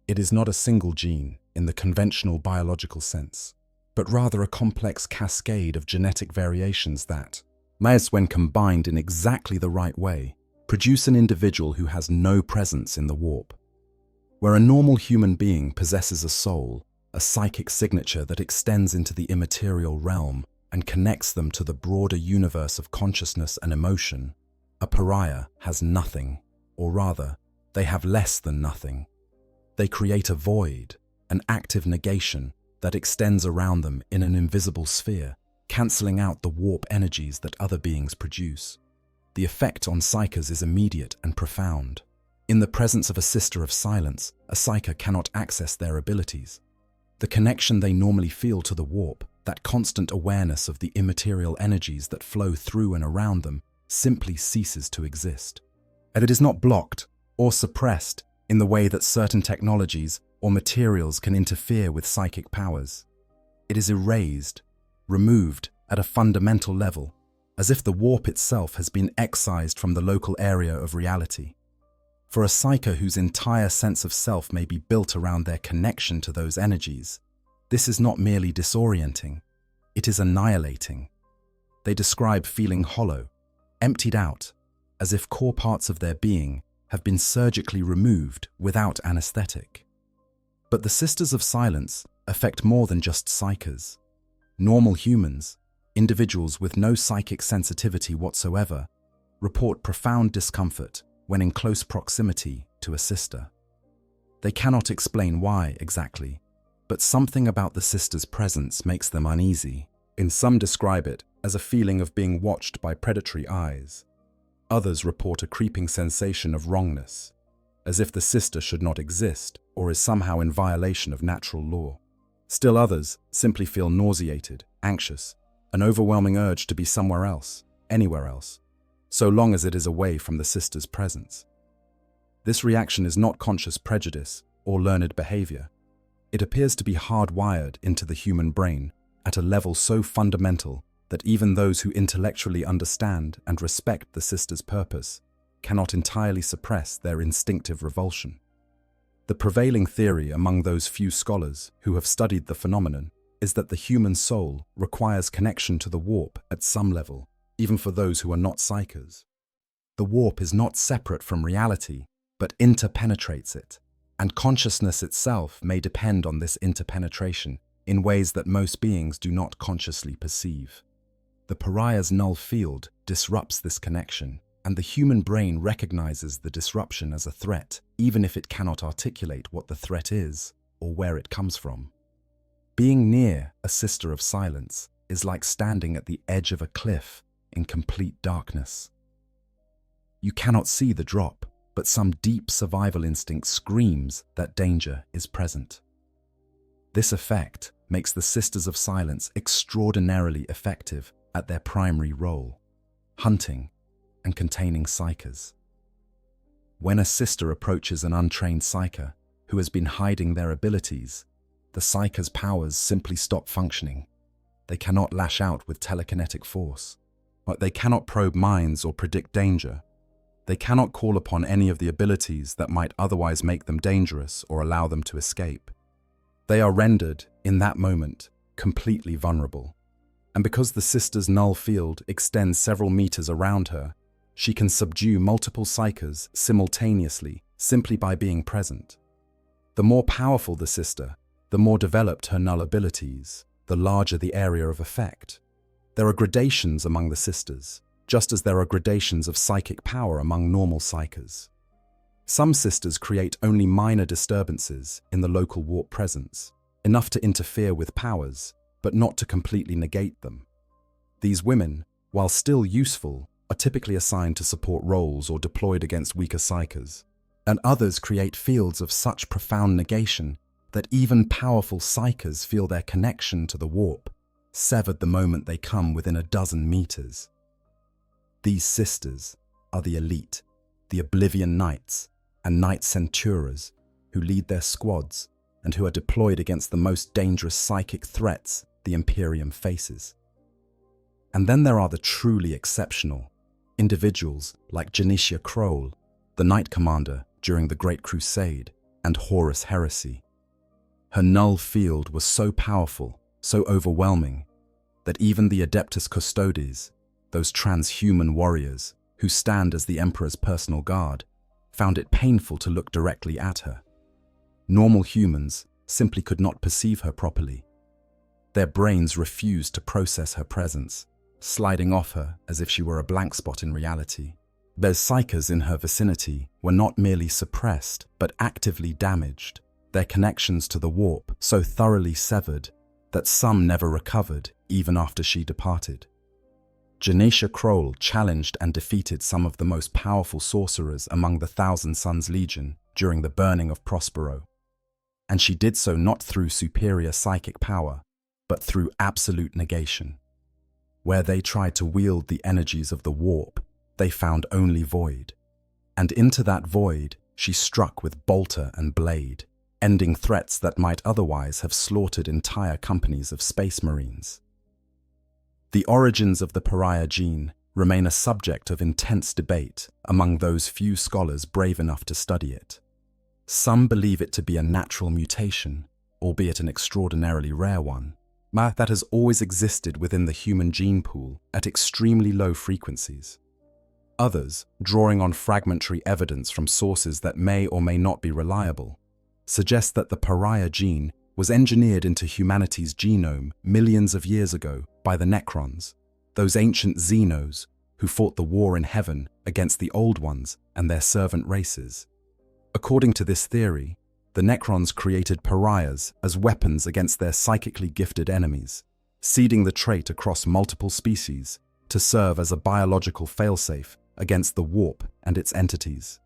It is not a single gene in the conventional biological sense, but rather a complex cascade of genetic variations that, when combined in exactly the right way, produce an individual who has no presence in the warp. Where a normal human being possesses a soul, a psychic signature that extends into the immaterial realm and connects them to the broader universe of consciousness and emotion, a pariah has nothing, or rather, they have less than nothing. They create a void, an active negation that extends around them in an invisible sphere, cancelling out the warp energies that other beings produce. The effect on psychers is immediate and profound. In the presence of a Sister of Silence, a psycher cannot access their abilities. The connection they normally feel to the warp, that constant awareness of the immaterial energies that flow through and around them, simply ceases to exist. And it is not blocked or suppressed in the way that certain technologies or materials can interfere with psychic powers. It is erased, removed at a fundamental level, as if the warp itself has been excised from the local area of reality. For a psyker whose entire sense of self may be built around their connection to those energies, this is not merely disorienting, it is annihilating. They describe feeling hollow, emptied out, as if core parts of their being have been surgically removed without anesthetic. But the Sisters of Silence affect more than just psychers. Normal humans, individuals with no psychic sensitivity whatsoever, report profound discomfort when in close proximity to a sister. They cannot explain why exactly, but something about the sister's presence makes them uneasy. And some describe it as a feeling of being watched by predatory eyes. Others report a creeping sensation of wrongness, as if the sister should not exist or is somehow in violation of natural law. Still others simply feel nauseated, anxious, an overwhelming urge to be somewhere else, anywhere else, so long as it is away from the sister's presence. This reaction is not conscious prejudice or learned behavior. It appears to be hardwired into the human brain at a level so fundamental that even those who intellectually understand and respect the sister's purpose cannot entirely suppress their instinctive revulsion. The prevailing theory among those few scholars who have studied the phenomenon is that the human soul requires connection to the warp at some level, even for those who are not psychers. The warp is not separate from reality, but interpenetrates it, and consciousness itself may depend on this interpenetration in ways that most beings do not consciously perceive. The pariah's null field disrupts this connection, and the human brain recognizes the disruption as a threat, even if it cannot articulate what the threat is or where it comes from. Being near a sister of silence is like standing at the edge of a cliff in complete darkness. You cannot see the drop, but some deep survival instinct screams that danger is present. This effect makes the Sisters of Silence extraordinarily effective at their primary role, hunting and containing psychers. When a sister approaches an untrained psyker who has been hiding their abilities, the psyker's powers simply stop functioning. They cannot lash out with telekinetic force, but they cannot probe minds or predict danger. They cannot call upon any of the abilities that might otherwise make them dangerous or allow them to escape. They are rendered, in that moment, completely vulnerable. And because the sister's null field extends several meters around her, she can subdue multiple psychers simultaneously simply by being present. The more powerful the sister, the more developed her null abilities, the larger the area of effect. There are gradations among the sisters, just as there are gradations of psychic power among normal psychers. Some sisters create only minor disturbances in the local warp presence, enough to interfere with powers, but not to completely negate them. These women, while still useful, are typically assigned to support roles or deployed against weaker psychers, and others create fields of such profound negation that even powerful psychers feel their connection to the warp severed the moment they come within a dozen meters. These sisters are the elite, the Oblivion Knights and Knight Centuras who lead their squads and who are deployed against the most dangerous psychic threats the Imperium faces. And then there are the truly exceptional individuals like Janicia Kroll, the Knight Commander during the Great Crusade, and Horus Heresy. Her null field was so powerful, so overwhelming, that even the Adeptus Custodes, those transhuman warriors who stand as the Emperor's personal guard, found it painful to look directly at her. Normal humans simply could not perceive her properly. Their brains refused to process her presence, sliding off her as if she were a blank spot in reality. Their psychers in her vicinity were not merely suppressed, but actively damaged, their connections to the warp so thoroughly severed that some never recovered even after she departed. Janicia Kroll challenged and defeated some of the most powerful sorcerers among the Thousand Sons Legion during the burning of Prospero, and she did so not through superior psychic power, but through absolute negation. Where they tried to wield the energies of the warp, they found only void, and into that void she struck with bolter and blade, ending threats that might otherwise have slaughtered entire companies of space marines. The origins of the pariah gene remain a subject of intense debate among those few scholars brave enough to study it. Some believe it to be a natural mutation, albeit an extraordinarily rare one, that has always existed within the human gene pool at extremely low frequencies. Others, drawing on fragmentary evidence from sources that may or may not be reliable, suggest that the pariah gene was engineered into humanity's genome millions of years ago by the Necrons, those ancient Xenos who fought the war in heaven against the Old Ones and their servant races. According to this theory, the Necrons created pariahs as weapons against their psychically gifted enemies, seeding the trait across multiple species to serve as a biological failsafe against the warp and its entities.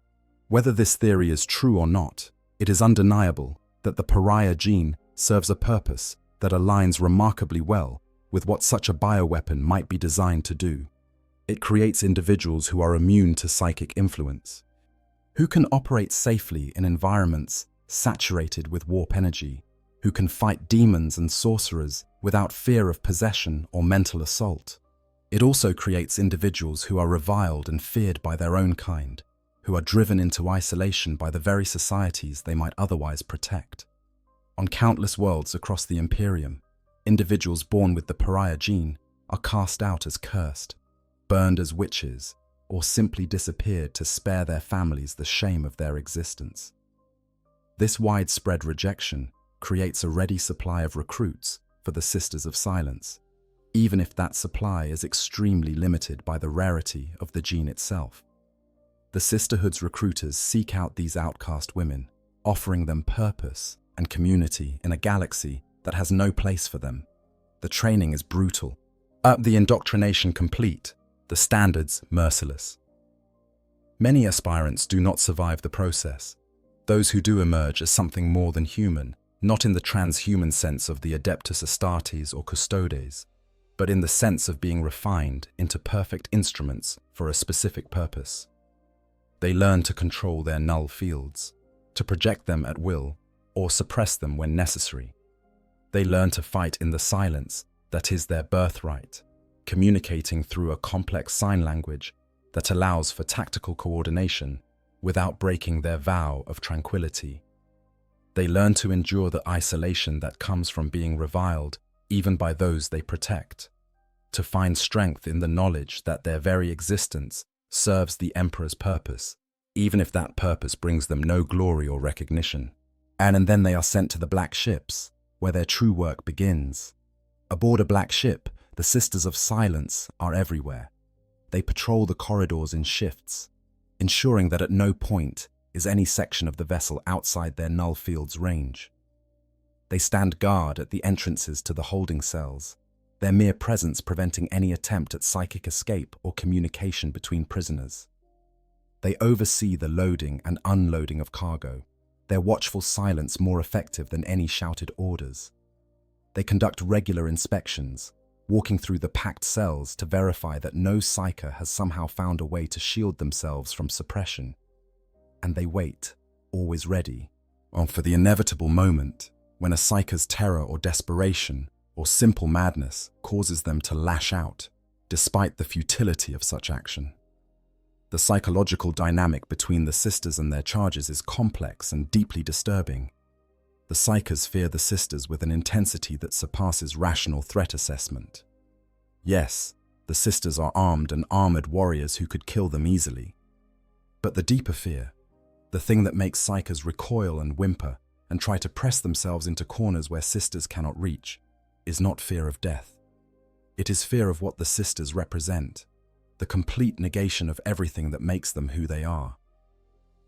Whether this theory is true or not, it is undeniable that the pariah gene serves a purpose that aligns remarkably well with what such a bioweapon might be designed to do. It creates individuals who are immune to psychic influence, who can operate safely in environments saturated with warp energy, who can fight demons and sorcerers without fear of possession or mental assault. It also creates individuals who are reviled and feared by their own kind, who are driven into isolation by the very societies they might otherwise protect. On countless worlds across the Imperium, individuals born with the pariah gene are cast out as cursed, burned as witches, or simply disappeared to spare their families the shame of their existence. This widespread rejection creates a ready supply of recruits for the Sisters of Silence, even if that supply is extremely limited by the rarity of the gene itself. The Sisterhood's recruiters seek out these outcast women, offering them purpose and community in a galaxy that has no place for them. The training is brutal, the indoctrination complete, the standards merciless. Many aspirants do not survive the process. Those who do emerge as something more than human, not in the transhuman sense of the Adeptus Astartes or Custodes, but in the sense of being refined into perfect instruments for a specific purpose. They learn to control their null fields, to project them at will, or suppress them when necessary. They learn to fight in the silence that is their birthright, communicating through a complex sign language that allows for tactical coordination without breaking their vow of tranquility. They learn to endure the isolation that comes from being reviled even by those they protect, to find strength in the knowledge that their very existence serves the Emperor's purpose, even if that purpose brings them no glory or recognition. And then they are sent to the black ships, where their true work begins. Aboard a black ship, the Sisters of Silence are everywhere. They patrol the corridors in shifts, ensuring that at no point is any section of the vessel outside their null field's range. They stand guard at the entrances to the holding cells, their mere presence preventing any attempt at psychic escape or communication between prisoners. They oversee the loading and unloading of cargo, their watchful silence more effective than any shouted orders. They conduct regular inspections, walking through the packed cells to verify that no psyker has somehow found a way to shield themselves from suppression. And they wait, always ready, for the inevitable moment when a psyker's terror or desperation or simple madness causes them to lash out, despite the futility of such action. The psychological dynamic between the Sisters and their charges is complex and deeply disturbing. The psykers fear the Sisters with an intensity that surpasses rational threat assessment. Yes, the Sisters are armed and armored warriors who could kill them easily. But the deeper fear, the thing that makes psykers recoil and whimper and try to press themselves into corners where Sisters cannot reach, is not fear of death. It is fear of what the Sisters represent, the complete negation of everything that makes them who they are.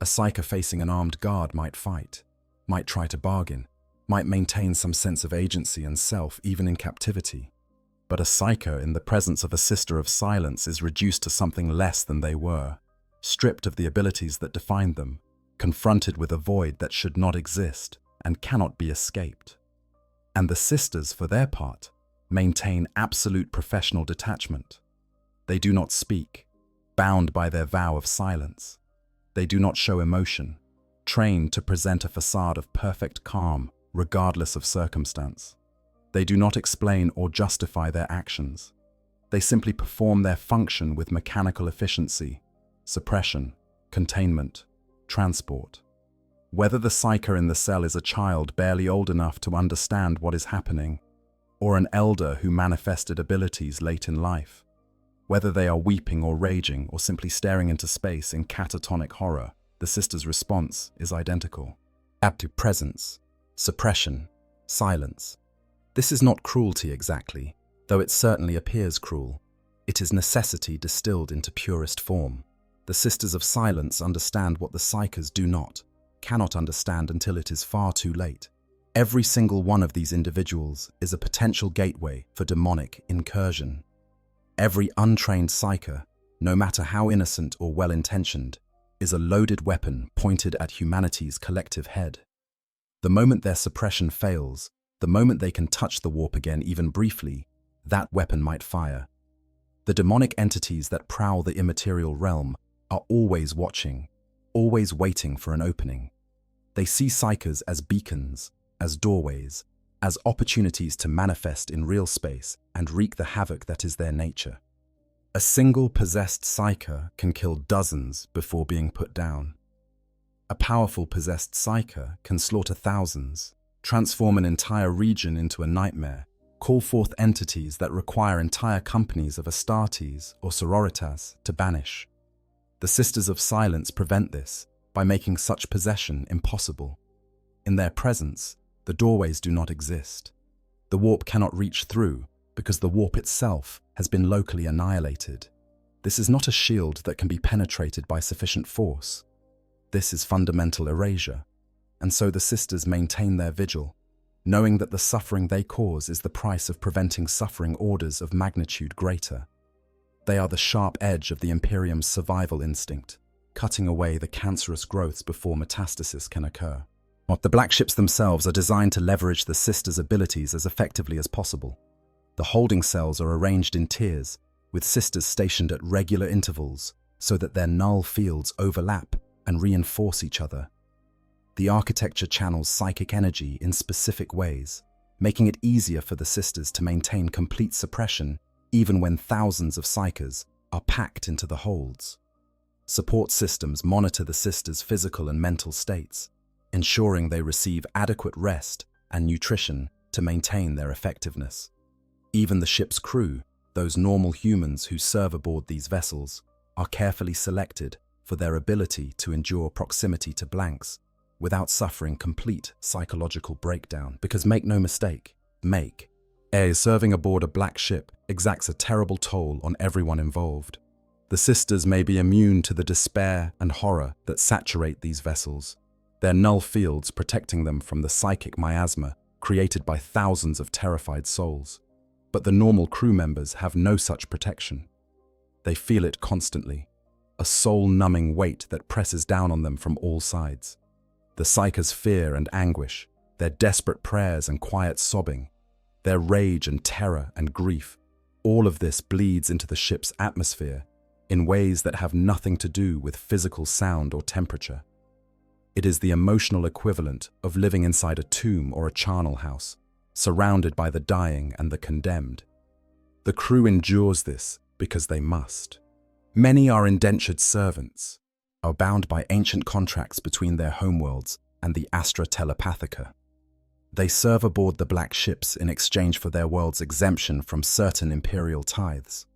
A psyker facing an armed guard might fight, might try to bargain, might maintain some sense of agency and self even in captivity. But a psyker in the presence of a Sister of Silence is reduced to something less than they were, stripped of the abilities that defined them, confronted with a void that should not exist and cannot be escaped. And the Sisters, for their part, maintain absolute professional detachment. They do not speak, bound by their vow of silence. They do not show emotion, trained to present a facade of perfect calm, regardless of circumstance. They do not explain or justify their actions. They simply perform their function with mechanical efficiency, suppression, containment, transport. Whether the psyker in the cell is a child barely old enough to understand what is happening, or an elder who manifested abilities late in life, whether they are weeping or raging or simply staring into space in catatonic horror, the Sisters' response is identical. Apt to presence, suppression, silence. This is not cruelty exactly, though it certainly appears cruel. It is necessity distilled into purest form. The Sisters of Silence understand what the psykers do not, cannot understand until it is far too late. Every single one of these individuals is a potential gateway for demonic incursion. Every untrained psyker, no matter how innocent or well-intentioned, is a loaded weapon pointed at humanity's collective head. The moment their suppression fails, The moment they can touch the warp again, even briefly, that weapon might fire. The demonic entities that prowl the immaterial realm are always watching, always waiting for an opening. They see psychers as beacons, as doorways, as opportunities to manifest in real space and wreak the havoc that is their nature. A single possessed psyker can kill dozens before being put down. A powerful possessed psyker can slaughter thousands, transform an entire region into a nightmare, call forth entities that require entire companies of Astartes or Sororitas to banish. The Sisters of Silence prevent this by making such possession impossible. In their presence, the doorways do not exist. The warp cannot reach through because the warp itself has been locally annihilated. This is not a shield that can be penetrated by sufficient force. This is fundamental erasure, and so the Sisters maintain their vigil, knowing that the suffering they cause is the price of preventing suffering orders of magnitude greater. They are the sharp edge of the Imperium's survival instinct, cutting away the cancerous growths before metastasis can occur. The black ships themselves are designed to leverage the Sisters' abilities as effectively as possible. The holding cells are arranged in tiers, with Sisters stationed at regular intervals so that their null fields overlap and reinforce each other. The architecture channels psychic energy in specific ways, making it easier for the Sisters to maintain complete suppression even when thousands of psychers are packed into the holds. Support systems monitor the Sisters' physical and mental states, ensuring they receive adequate rest and nutrition to maintain their effectiveness. Even the ship's crew, those normal humans who serve aboard these vessels, are carefully selected for their ability to endure proximity to blanks without suffering complete psychological breakdown. Because make no mistake, serving aboard a black ship exacts a terrible toll on everyone involved. The Sisters may be immune to the despair and horror that saturate these vessels, their null fields protecting them from the psychic miasma created by thousands of terrified souls. But the normal crew members have no such protection. They feel it constantly, a soul-numbing weight that presses down on them from all sides. The psychers' fear and anguish, their desperate prayers and quiet sobbing, their rage and terror and grief, all of this bleeds into the ship's atmosphere in ways that have nothing to do with physical sound or temperature. It is the emotional equivalent of living inside a tomb or a charnel house, surrounded by the dying and the condemned. The crew endures this because they must. Many are indentured servants, are bound by ancient contracts between their homeworlds and the Astra Telepathica. They serve aboard the black ships in exchange for their world's exemption from certain imperial tithes.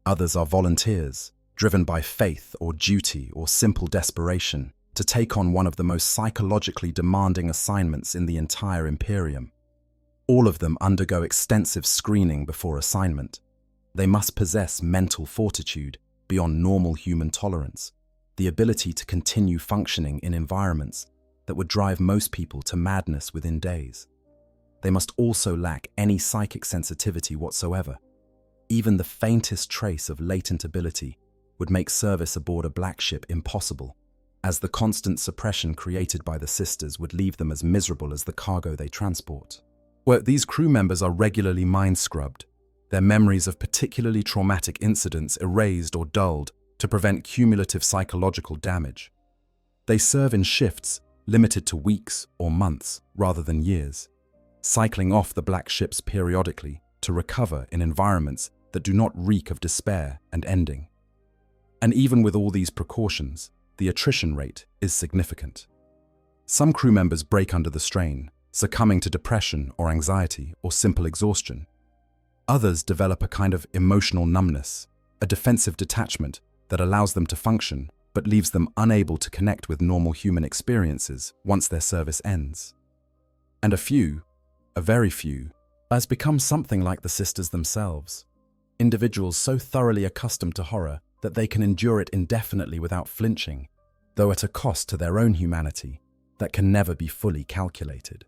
Others are volunteers, driven by faith or duty or simple desperation, to take on one of the most psychologically demanding assignments in the entire Imperium. All of them undergo extensive screening before assignment. They must possess mental fortitude beyond normal human tolerance, the ability to continue functioning in environments that would drive most people to madness within days. They must also lack any psychic sensitivity whatsoever. Even the faintest trace of latent ability would make service aboard a black ship impossible, as the constant suppression created by the Sisters would leave them as miserable as the cargo they transport. These crew members are regularly mind-scrubbed, their memories of particularly traumatic incidents erased or dulled to prevent cumulative psychological damage. They serve in shifts limited to weeks or months rather than years, cycling off the black ships periodically to recover in environments that do not reek of despair and ending. And even with all these precautions, the attrition rate is significant. Some crew members break under the strain, succumbing to depression or anxiety or simple exhaustion. Others develop a kind of emotional numbness, a defensive detachment that allows them to function but leaves them unable to connect with normal human experiences once their service ends. And a very few, has become something like the Sisters themselves, individuals so thoroughly accustomed to horror that they can endure it indefinitely without flinching, though at a cost to their own humanity that can never be fully calculated.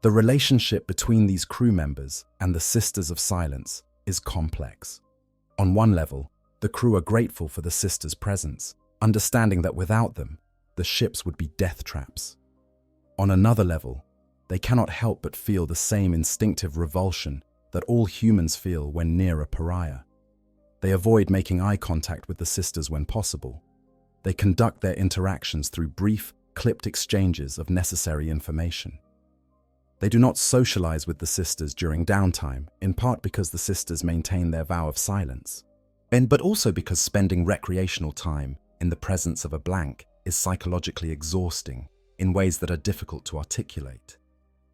The relationship between these crew members and the Sisters of Silence is complex. On one level, the crew are grateful for the Sisters' presence, understanding that without them, the ships would be death traps. On another level, they cannot help but feel the same instinctive revulsion that all humans feel when near a pariah. They avoid making eye contact with the sisters when possible. They conduct their interactions through brief, clipped exchanges of necessary information. They do not socialize with the sisters during downtime, in part because the sisters maintain their vow of silence, but also because spending recreational time in the presence of a blank is psychologically exhausting in ways that are difficult to articulate.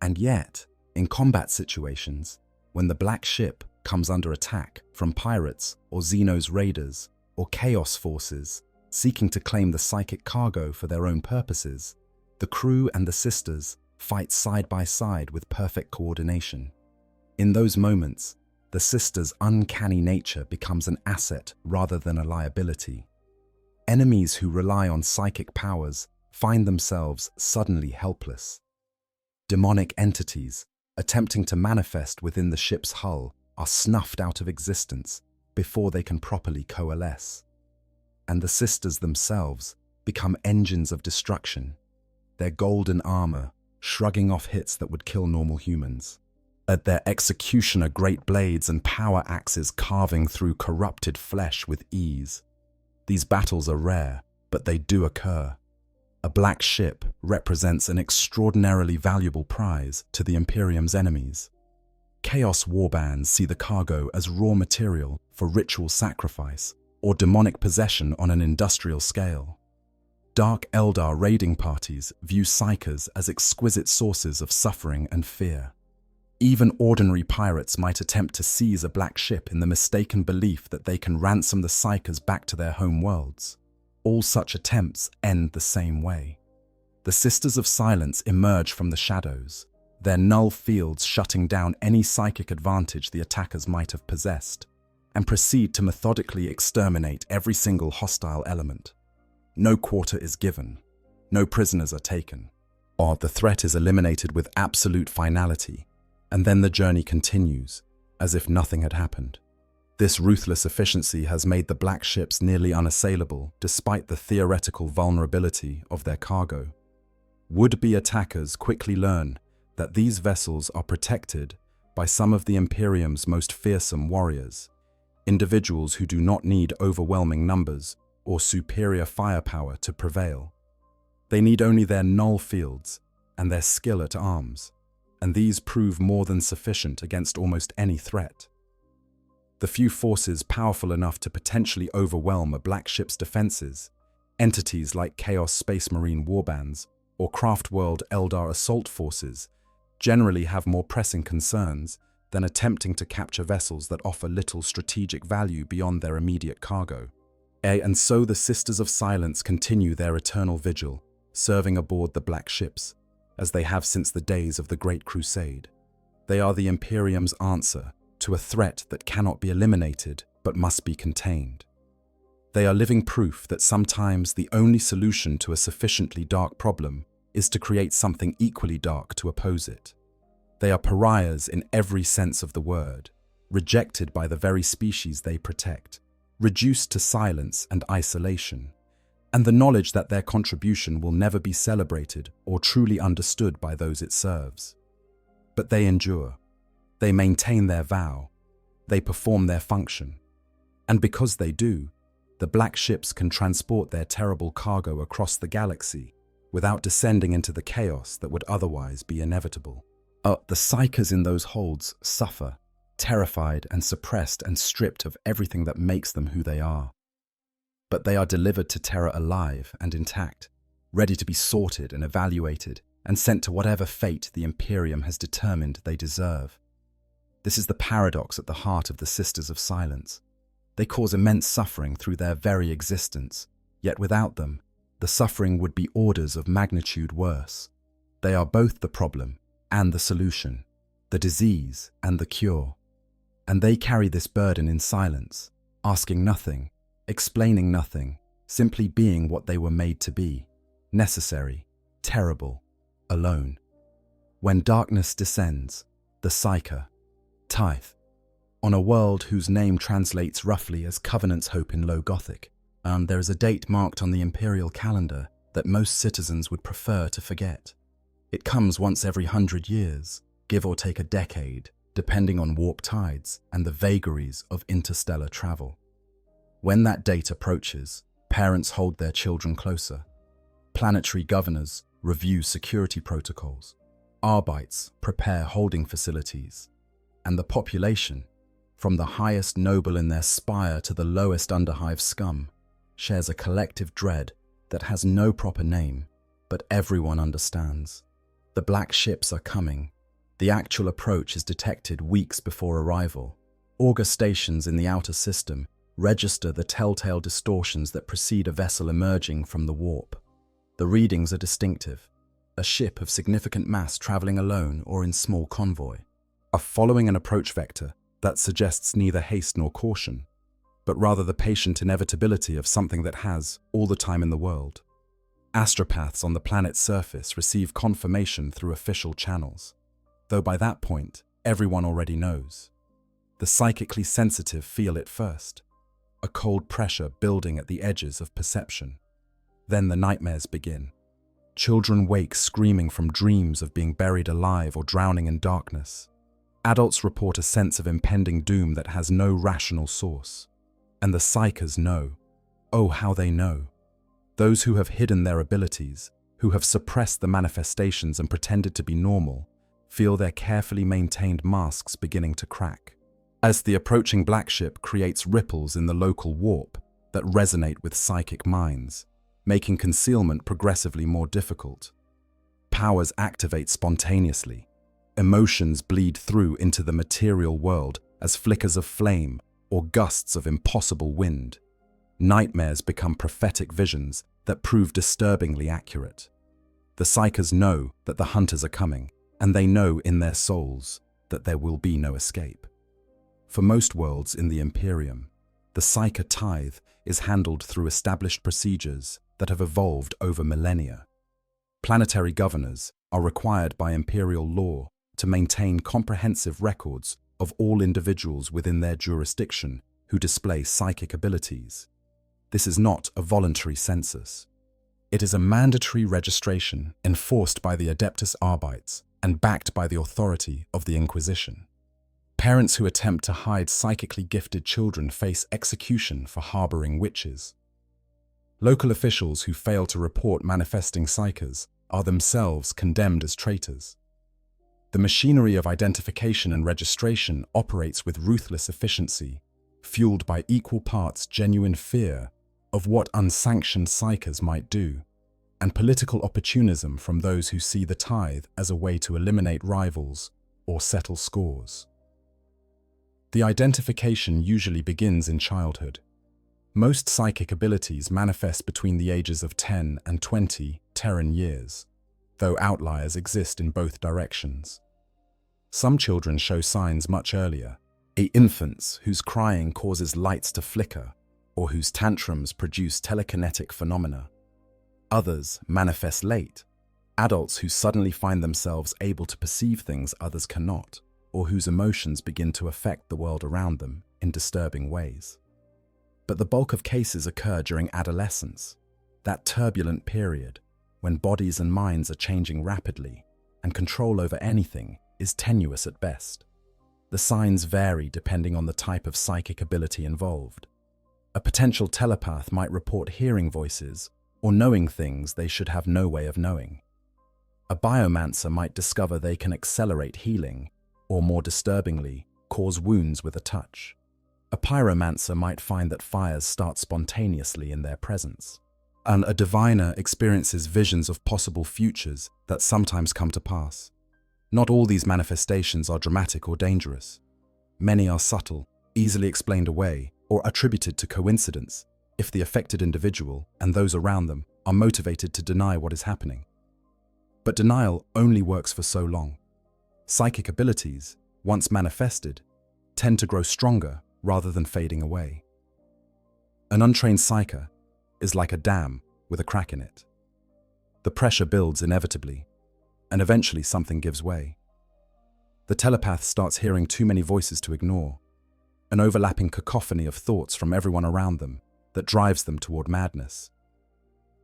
And yet, in combat situations, when the black ship comes under attack from pirates or Xenos raiders or chaos forces seeking to claim the psychic cargo for their own purposes, the crew and the sisters fight side by side with perfect coordination. In those moments, the sisters' uncanny nature becomes an asset rather than a liability. Enemies who rely on psychic powers find themselves suddenly helpless. Demonic entities attempting to manifest within the ship's hull are snuffed out of existence before they can properly coalesce. And the sisters themselves become engines of destruction, their golden armor shrugging off hits that would kill normal humans. At their executioner great blades and power axes carving through corrupted flesh with ease. These battles are rare, but they do occur. A black ship represents an extraordinarily valuable prize to the Imperium's enemies. Chaos warbands see the cargo as raw material for ritual sacrifice or demonic possession on an industrial scale. Dark Eldar raiding parties view psykers as exquisite sources of suffering and fear. Even ordinary pirates might attempt to seize a black ship in the mistaken belief that they can ransom the psykers back to their home worlds. All such attempts end the same way. The Sisters of Silence emerge from the shadows, their null fields shutting down any psychic advantage the attackers might have possessed, and proceed to methodically exterminate every single hostile element. No quarter is given, no prisoners are taken, or the threat is eliminated with absolute finality, and then the journey continues, as if nothing had happened. This ruthless efficiency has made the black ships nearly unassailable despite the theoretical vulnerability of their cargo. Would-be attackers quickly learn that these vessels are protected by some of the Imperium's most fearsome warriors, individuals who do not need overwhelming numbers or superior firepower to prevail. They need only their null fields and their skill at arms, and these prove more than sufficient against almost any threat. The few forces powerful enough to potentially overwhelm a black ship's defenses, entities like Chaos Space Marine warbands or Craftworld Eldar assault forces, generally have more pressing concerns than attempting to capture vessels that offer little strategic value beyond their immediate cargo. And so the Sisters of Silence continue their eternal vigil, serving aboard the black ships, as they have since the days of the Great Crusade. They are the Imperium's answer to a threat that cannot be eliminated but must be contained. They are living proof that sometimes the only solution to a sufficiently dark problem is to create something equally dark to oppose it. They are pariahs in every sense of the word, rejected by the very species they protect, reduced to silence and isolation, and the knowledge that their contribution will never be celebrated or truly understood by those it serves. But they endure. They maintain their vow. They perform their function. And because they do, the black ships can transport their terrible cargo across the galaxy without descending into the chaos that would otherwise be inevitable. The psykers in those holds suffer, terrified and suppressed and stripped of everything that makes them who they are. But they are delivered to Terra alive and intact, ready to be sorted and evaluated and sent to whatever fate the Imperium has determined they deserve. This is the paradox at the heart of the Sisters of Silence. They cause immense suffering through their very existence, yet without them, the suffering would be orders of magnitude worse. They are both the problem and the solution, the disease and the cure. And they carry this burden in silence, asking nothing, explaining nothing, simply being what they were made to be, necessary, terrible, alone. When darkness descends, the psyker, tithe, on a world whose name translates roughly as Covenant's Hope in Low Gothic, there is a date marked on the imperial calendar that most citizens would prefer to forget. It comes once every 100 years, give or take a decade, depending on warp tides and the vagaries of interstellar travel. When that date approaches, parents hold their children closer. Planetary governors review security protocols. Arbites prepare holding facilities. And the population, from the highest noble in their spire to the lowest underhive scum, shares a collective dread that has no proper name, but everyone understands. The black ships are coming. The actual approach is detected weeks before arrival. Auger stations in the outer system register the telltale distortions that precede a vessel emerging from the warp. The readings are distinctive. A ship of significant mass traveling alone or in small convoy, are following an approach vector that suggests neither haste nor caution, but rather the patient inevitability of something that has all the time in the world. Astropaths on the planet's surface receive confirmation through official channels, though by that point, everyone already knows. The psychically sensitive feel it first, a cold pressure building at the edges of perception. Then the nightmares begin. Children wake screaming from dreams of being buried alive or drowning in darkness. Adults report a sense of impending doom that has no rational source. And the psychers know. Oh, how they know. Those who have hidden their abilities, who have suppressed the manifestations and pretended to be normal, feel their carefully maintained masks beginning to crack. As the approaching black ship creates ripples in the local warp that resonate with psychic minds, making concealment progressively more difficult. Powers activate spontaneously. Emotions bleed through into the material world as flickers of flame or gusts of impossible wind. Nightmares become prophetic visions that prove disturbingly accurate. The psychers know that the hunters are coming, and they know in their souls that there will be no escape. For most worlds in the Imperium, the psyker tithe is handled through established procedures that have evolved over millennia. Planetary governors are required by imperial law to maintain comprehensive records of all individuals within their jurisdiction who display psychic abilities. This is not a voluntary census. It is a mandatory registration enforced by the Adeptus Arbites and backed by the authority of the Inquisition. Parents who attempt to hide psychically gifted children face execution for harboring witches. Local officials who fail to report manifesting psychers are themselves condemned as traitors. The machinery of identification and registration operates with ruthless efficiency, fueled by equal parts genuine fear of what unsanctioned psychers might do, and political opportunism from those who see the tithe as a way to eliminate rivals or settle scores. The identification usually begins in childhood. Most psychic abilities manifest between the ages of 10 and 20 Terran years, though outliers exist in both directions. Some children show signs much earlier, infants whose crying causes lights to flicker or whose tantrums produce telekinetic phenomena. Others manifest late, adults who suddenly find themselves able to perceive things others cannot, or whose emotions begin to affect the world around them in disturbing ways. But the bulk of cases occur during adolescence, that turbulent period when bodies and minds are changing rapidly and control over anything is tenuous at best. The signs vary depending on the type of psychic ability involved. A potential telepath might report hearing voices or knowing things they should have no way of knowing. A biomancer might discover they can accelerate healing or, more disturbingly, cause wounds with a touch. A pyromancer might find that fires start spontaneously in their presence. And a diviner experiences visions of possible futures that sometimes come to pass. Not all these manifestations are dramatic or dangerous. Many are subtle, easily explained away, or attributed to coincidence if the affected individual and those around them are motivated to deny what is happening. But denial only works for so long. Psychic abilities, once manifested, tend to grow stronger rather than fading away. An untrained psyker is like a dam with a crack in it. The pressure builds inevitably, and eventually something gives way. The telepath starts hearing too many voices to ignore, an overlapping cacophony of thoughts from everyone around them that drives them toward madness.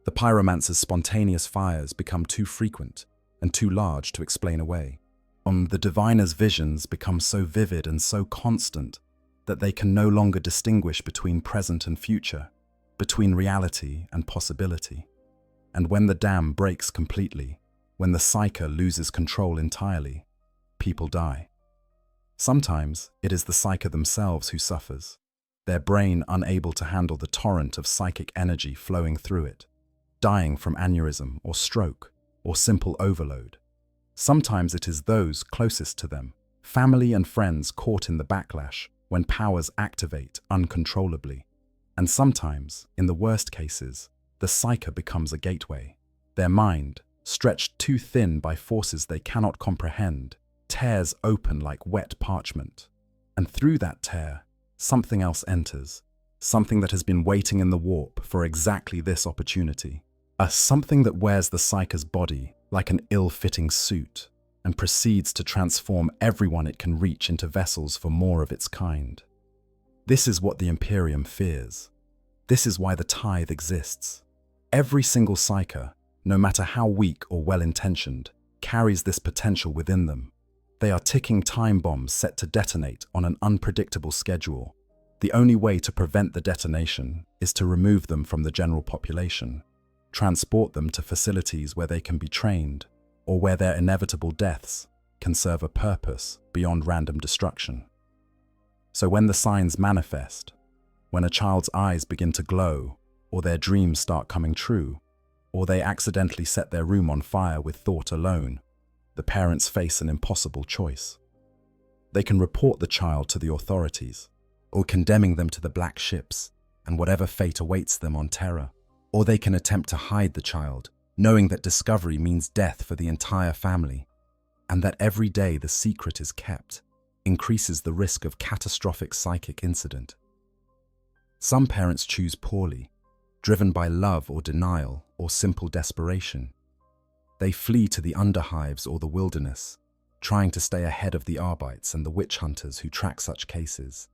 The pyromancer's spontaneous fires become too frequent, and too large to explain away. The diviner's visions become so vivid and so constant that they can no longer distinguish between present and future, between reality and possibility. And when the dam breaks completely, when the psyche loses control entirely, people die. Sometimes it is the psyche themselves who suffers, their brain unable to handle the torrent of psychic energy flowing through it, dying from aneurysm or stroke or simple overload. Sometimes it is those closest to them, family and friends caught in the backlash when powers activate uncontrollably. And sometimes, in the worst cases, the psyche becomes a gateway. Their mind, stretched too thin by forces they cannot comprehend, tears open like wet parchment. And through that tear, something else enters, something that has been waiting in the warp for exactly this opportunity. A something that wears the psyche's body like an ill-fitting suit and proceeds to transform everyone it can reach into vessels for more of its kind. This is what the Imperium fears. This is why the tithe exists. Every single psyche, no matter how weak or well-intentioned, carries this potential within them. They are ticking time bombs set to detonate on an unpredictable schedule. The only way to prevent the detonation is to remove them from the general population, transport them to facilities where they can be trained, or where their inevitable deaths can serve a purpose beyond random destruction. So when the signs manifest, when a child's eyes begin to glow, or their dreams start coming true, or they accidentally set their room on fire with thought alone, the parents face an impossible choice. They can report the child to the authorities, or condemning them to the black ships and whatever fate awaits them on Terra. Or they can attempt to hide the child, knowing that discovery means death for the entire family, and that every day the secret is kept increases the risk of catastrophic psychic incident. Some parents choose poorly, driven by love or denial or simple desperation. They flee to the underhives or the wilderness, trying to stay ahead of the Arbites and the witch hunters who track such cases.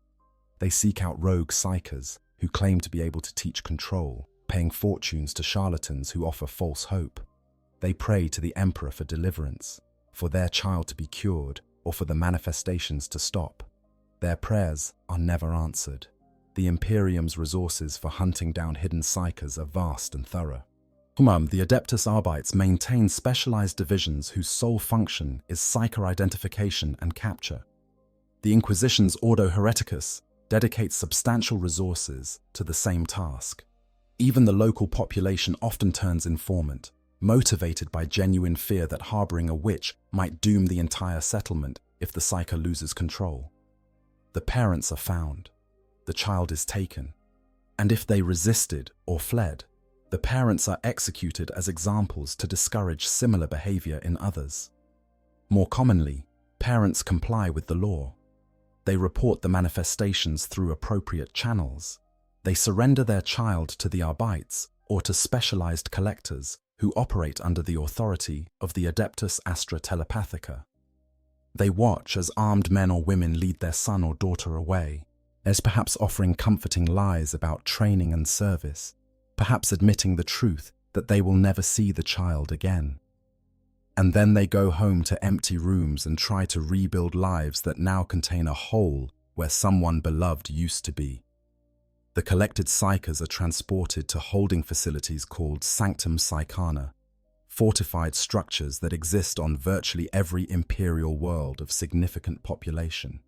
They seek out rogue psychers who claim to be able to teach control, paying fortunes to charlatans who offer false hope. They pray to the emperor for deliverance, for their child to be cured, or for the manifestations to stop. Their prayers are never answered. The Imperium's resources for hunting down hidden psychers are vast and thorough. The Adeptus Arbites maintain specialized divisions whose sole function is psycher identification and capture. The Inquisition's Ordo Hereticus dedicates substantial resources to the same task. Even the local population often turns informant, motivated by genuine fear that harboring a witch might doom the entire settlement if the psyche loses control. The parents are found, the child is taken, and if they resisted or fled, the parents are executed as examples to discourage similar behavior in others. More commonly, parents comply with the law. They report the manifestations through appropriate channels. They surrender their child to the Arbites or to specialized collectors who operate under the authority of the Adeptus Astra Telepathica. They watch as armed men or women lead their son or daughter away, as perhaps offering comforting lies about training and service, perhaps admitting the truth that they will never see the child again. And then they go home to empty rooms and try to rebuild lives that now contain a hole where someone beloved used to be. The collected psychers are transported to holding facilities called Sanctum Psychana, fortified structures that exist on virtually every imperial world of significant population.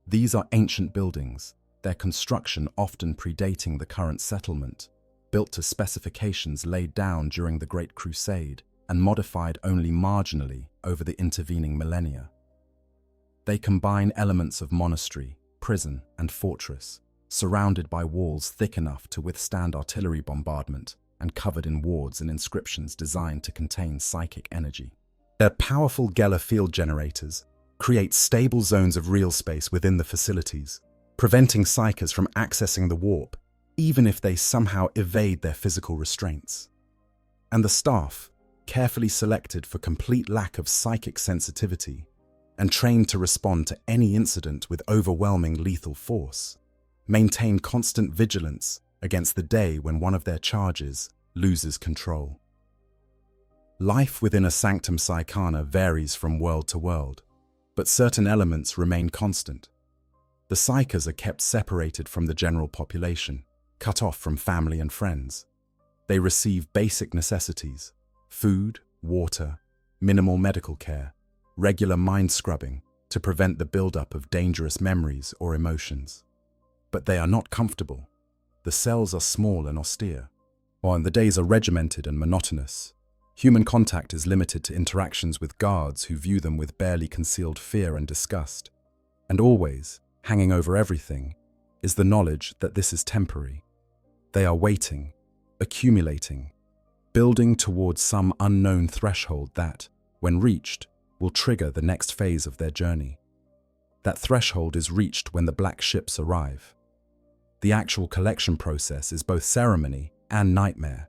These are ancient buildings, their construction often predating the current settlement, built to specifications laid down during the Great Crusade and modified only marginally over the intervening millennia. They combine elements of monastery, prison, and fortress, surrounded by walls thick enough to withstand artillery bombardment and covered in wards and inscriptions designed to contain psychic energy. Their powerful Geller field generators create stable zones of real space within the facilities, preventing psychers from accessing the warp, even if they somehow evade their physical restraints. And the staff, carefully selected for complete lack of psychic sensitivity and trained to respond to any incident with overwhelming lethal force, maintain constant vigilance against the day when one of their charges loses control. Life within a sanctum Psychana varies from world to world, but certain elements remain constant. The Psychers are kept separated from the general population, cut off from family and friends. They receive basic necessities: food, water, minimal medical care, regular mind scrubbing to prevent the buildup of dangerous memories or emotions. But they are not comfortable. The cells are small and austere, while the days are regimented and monotonous. Human contact is limited to interactions with guards who view them with barely concealed fear and disgust. And always, hanging over everything, is the knowledge that this is temporary. They are waiting, accumulating, building towards some unknown threshold that, when reached, will trigger the next phase of their journey. That threshold is reached when the black ships arrive. The actual collection process is both ceremony and nightmare.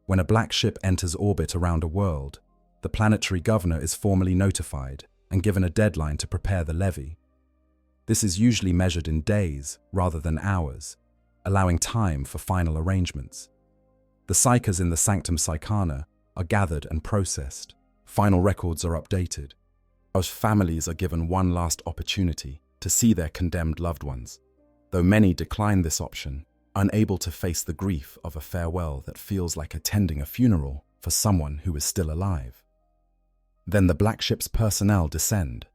When a black ship enters orbit around a world, the planetary governor is formally notified and given a deadline to prepare the levy. This is usually measured in days rather than hours, allowing time for final arrangements. The Psychers in the Sanctum Psychana are gathered and processed. Final records are updated. As families are given one last opportunity to see their condemned loved ones, though many decline this option, unable to face the grief of a farewell that feels like attending a funeral for someone who is still alive. Then the black ship's personnel descend.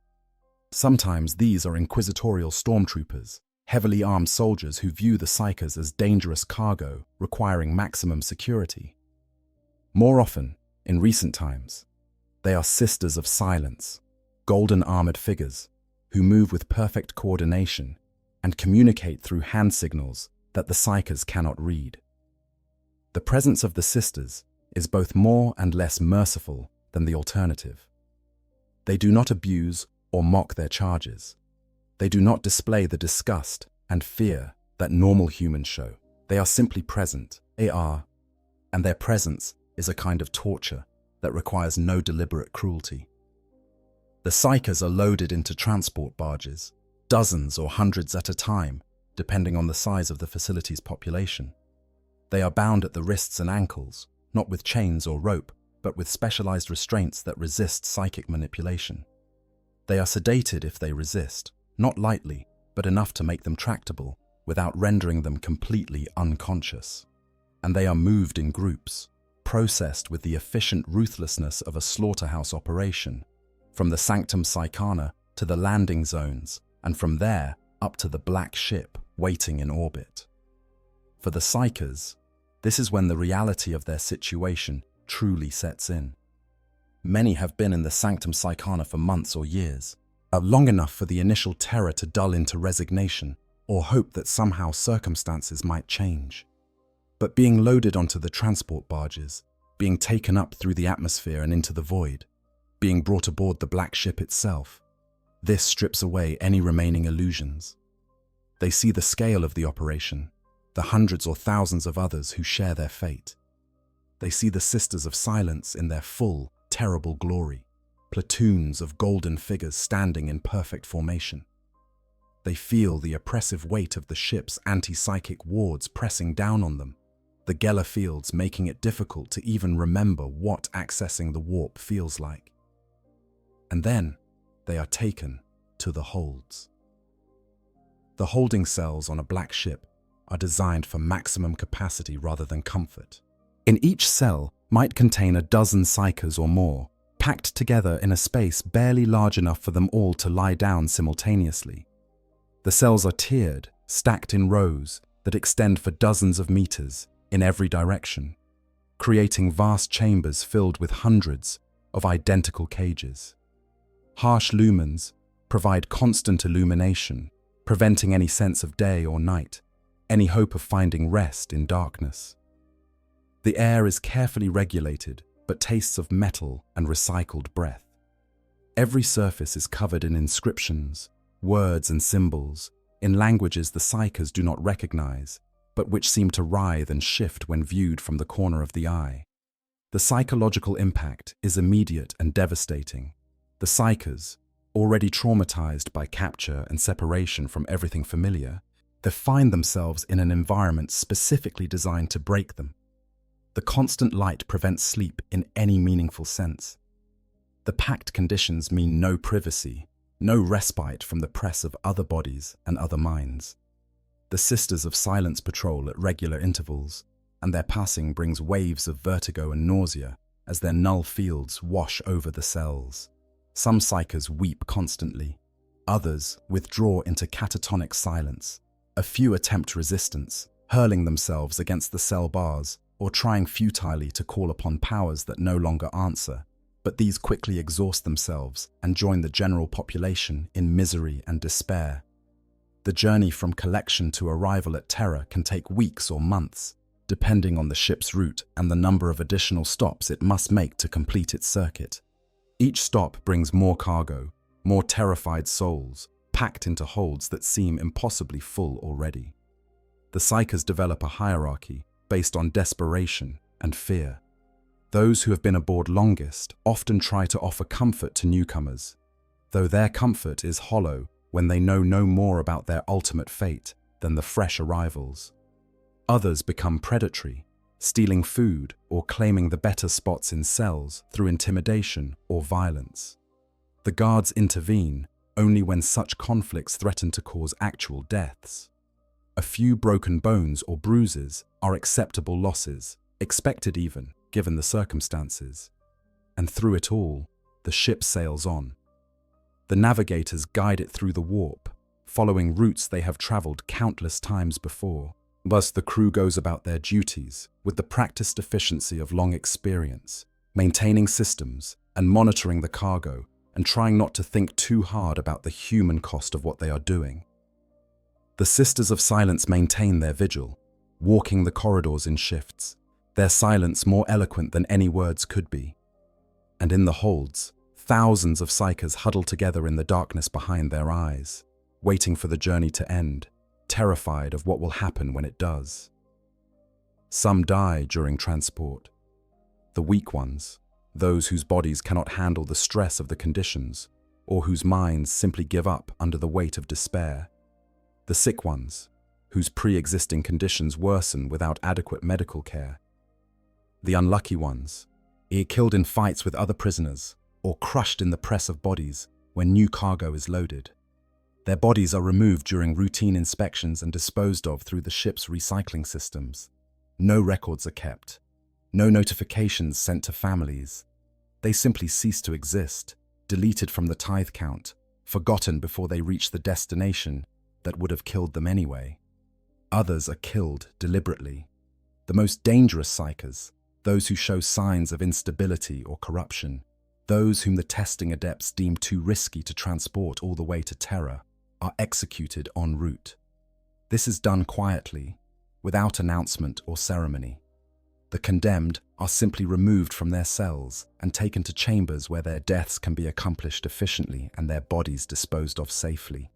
Sometimes these are inquisitorial stormtroopers, heavily armed soldiers who view the Psychers as dangerous cargo requiring maximum security. More often, in recent times, they are Sisters of Silence, golden armored figures who move with perfect coordination and communicate through hand signals that the Psychers cannot read. The presence of the Sisters is both more and less merciful than the alternative. They do not abuse or mock their charges. They do not display the disgust and fear that normal humans show. They are simply present. And their presence is a kind of torture that requires no deliberate cruelty. The Psychers are loaded into transport barges, dozens or hundreds at a time, depending on the size of the facility's population. They are bound at the wrists and ankles, not with chains or rope, but with specialized restraints that resist psychic manipulation. They are sedated if they resist, not lightly, but enough to make them tractable, without rendering them completely unconscious. And they are moved in groups, processed with the efficient ruthlessness of a slaughterhouse operation, from the Sanctum Psychana to the landing zones, and from there up to the black ship waiting in orbit. For the Psychers, this is when the reality of their situation truly sets in. Many have been in the Sanctum Psychana for months or years, long enough for the initial terror to dull into resignation or hope that somehow circumstances might change. But being loaded onto the transport barges, being taken up through the atmosphere and into the void, being brought aboard the black ship itself, this strips away any remaining illusions. They see the scale of the operation, the hundreds or thousands of others who share their fate. They see the Sisters of Silence in their full, terrible glory, platoons of golden figures standing in perfect formation. They feel the oppressive weight of the ship's anti-psychic wards pressing down on them, the Geller fields making it difficult to even remember what accessing the warp feels like. And then they are taken to the holds. The holding cells on a black ship are designed for maximum capacity rather than comfort. In each cell might contain a dozen Psychers or more, packed together in a space barely large enough for them all to lie down simultaneously. The cells are tiered, stacked in rows that extend for dozens of meters in every direction, creating vast chambers filled with hundreds of identical cages. Harsh lumens provide constant illumination, preventing any sense of day or night, any hope of finding rest in darkness. The air is carefully regulated, but tastes of metal and recycled breath. Every surface is covered in inscriptions, words and symbols, in languages the Psychers do not recognize, but which seem to writhe and shift when viewed from the corner of the eye. The psychological impact is immediate and devastating. The Psychers, already traumatized by capture and separation from everything familiar, they find themselves in an environment specifically designed to break them. The constant light prevents sleep in any meaningful sense. The packed conditions mean no privacy, no respite from the press of other bodies and other minds. The Sisters of Silence patrol at regular intervals, and their passing brings waves of vertigo and nausea as their null fields wash over the cells. Some psychers weep constantly. Others withdraw into catatonic silence. A few attempt resistance, hurling themselves against the cell bars or trying futilely to call upon powers that no longer answer. But these quickly exhaust themselves and join the general population in misery and despair. The journey from collection to arrival at Terra can take weeks or months, depending on the ship's route and the number of additional stops it must make to complete its circuit. Each stop brings more cargo, more terrified souls, packed into holds that seem impossibly full already. The psychers develop a hierarchy based on desperation and fear. Those who have been aboard longest often try to offer comfort to newcomers, though their comfort is hollow when they know no more about their ultimate fate than the fresh arrivals. Others become predatory, stealing food or claiming the better spots in cells through intimidation or violence. The guards intervene only when such conflicts threaten to cause actual deaths. A few broken bones or bruises are acceptable losses, expected even, given the circumstances. And through it all, the ship sails on. The navigators guide it through the warp, following routes they have traveled countless times before. Thus the crew goes about their duties with the practiced efficiency of long experience, maintaining systems and monitoring the cargo and trying not to think too hard about the human cost of what they are doing. The Sisters of Silence maintain their vigil, walking the corridors in shifts, their silence more eloquent than any words could be. And in the holds, thousands of psychers huddle together in the darkness behind their eyes, waiting for the journey to end, terrified of what will happen when it does. Some die during transport. The weak ones, those whose bodies cannot handle the stress of the conditions, or whose minds simply give up under the weight of despair. The sick ones, whose pre-existing conditions worsen without adequate medical care. The unlucky ones, either killed in fights with other prisoners or crushed in the press of bodies when new cargo is loaded. Their bodies are removed during routine inspections and disposed of through the ship's recycling systems. No records are kept, no notifications sent to families. They simply cease to exist, deleted from the tithe count, forgotten before they reach the destination that would have killed them anyway. Others are killed deliberately. The most dangerous psychers, those who show signs of instability or corruption, those whom the testing adepts deem too risky to transport all the way to Terra, are executed en route. This is done quietly, without announcement or ceremony. The condemned are simply removed from their cells and taken to chambers where their deaths can be accomplished efficiently and their bodies disposed of safely.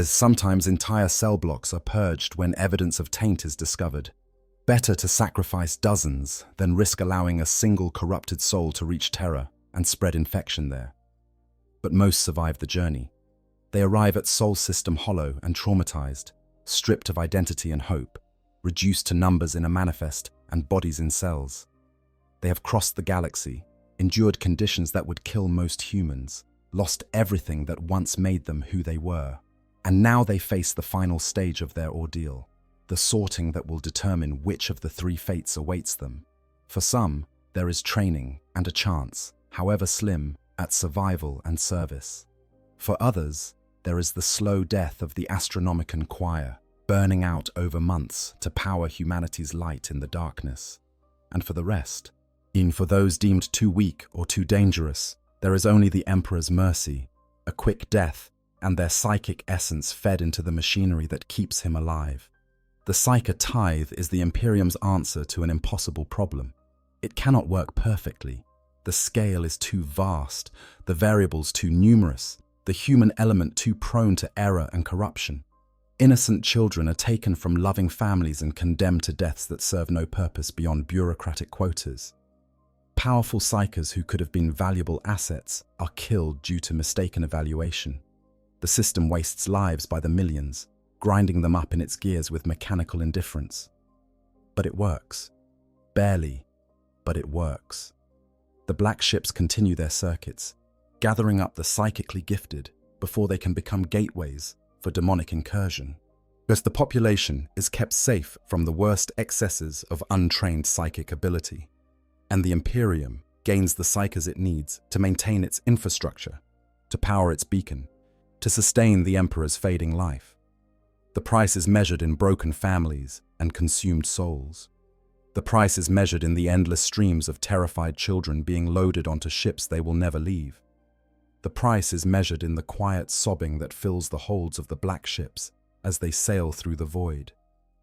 Sometimes entire cell blocks are purged when evidence of taint is discovered. Better to sacrifice dozens than risk allowing a single corrupted soul to reach Terra and spread infection there. But most survive the journey. They arrive at Sol System hollow and traumatized, stripped of identity and hope, reduced to numbers in a manifest and bodies in cells. They have crossed the galaxy, endured conditions that would kill most humans, lost everything that once made them who they were. And now they face the final stage of their ordeal, the sorting that will determine which of the three fates awaits them. For some, there is training and a chance, however slim, at survival and service. For others, there is the slow death of the Astronomicon choir, burning out over months to power humanity's light in the darkness. And for the rest, even for those deemed too weak or too dangerous, there is only the Emperor's mercy, a quick death, and their psychic essence fed into the machinery that keeps him alive. The psyker tithe is the Imperium's answer to an impossible problem. It cannot work perfectly. The scale is too vast, the variables too numerous, the human element too prone to error and corruption. Innocent children are taken from loving families and condemned to deaths that serve no purpose beyond bureaucratic quotas. Powerful psychers who could have been valuable assets are killed due to mistaken evaluation. The system wastes lives by the millions, grinding them up in its gears with mechanical indifference. But it works. Barely, but it works. The black ships continue their circuits, gathering up the psychically gifted before they can become gateways for demonic incursion. Because the population is kept safe from the worst excesses of untrained psychic ability, and the Imperium gains the psychers it needs to maintain its infrastructure, to power its beacon, to sustain the Emperor's fading life. The price is measured in broken families and consumed souls. The price is measured in the endless streams of terrified children being loaded onto ships they will never leave. The price is measured in the quiet sobbing that fills the holds of the black ships as they sail through the void,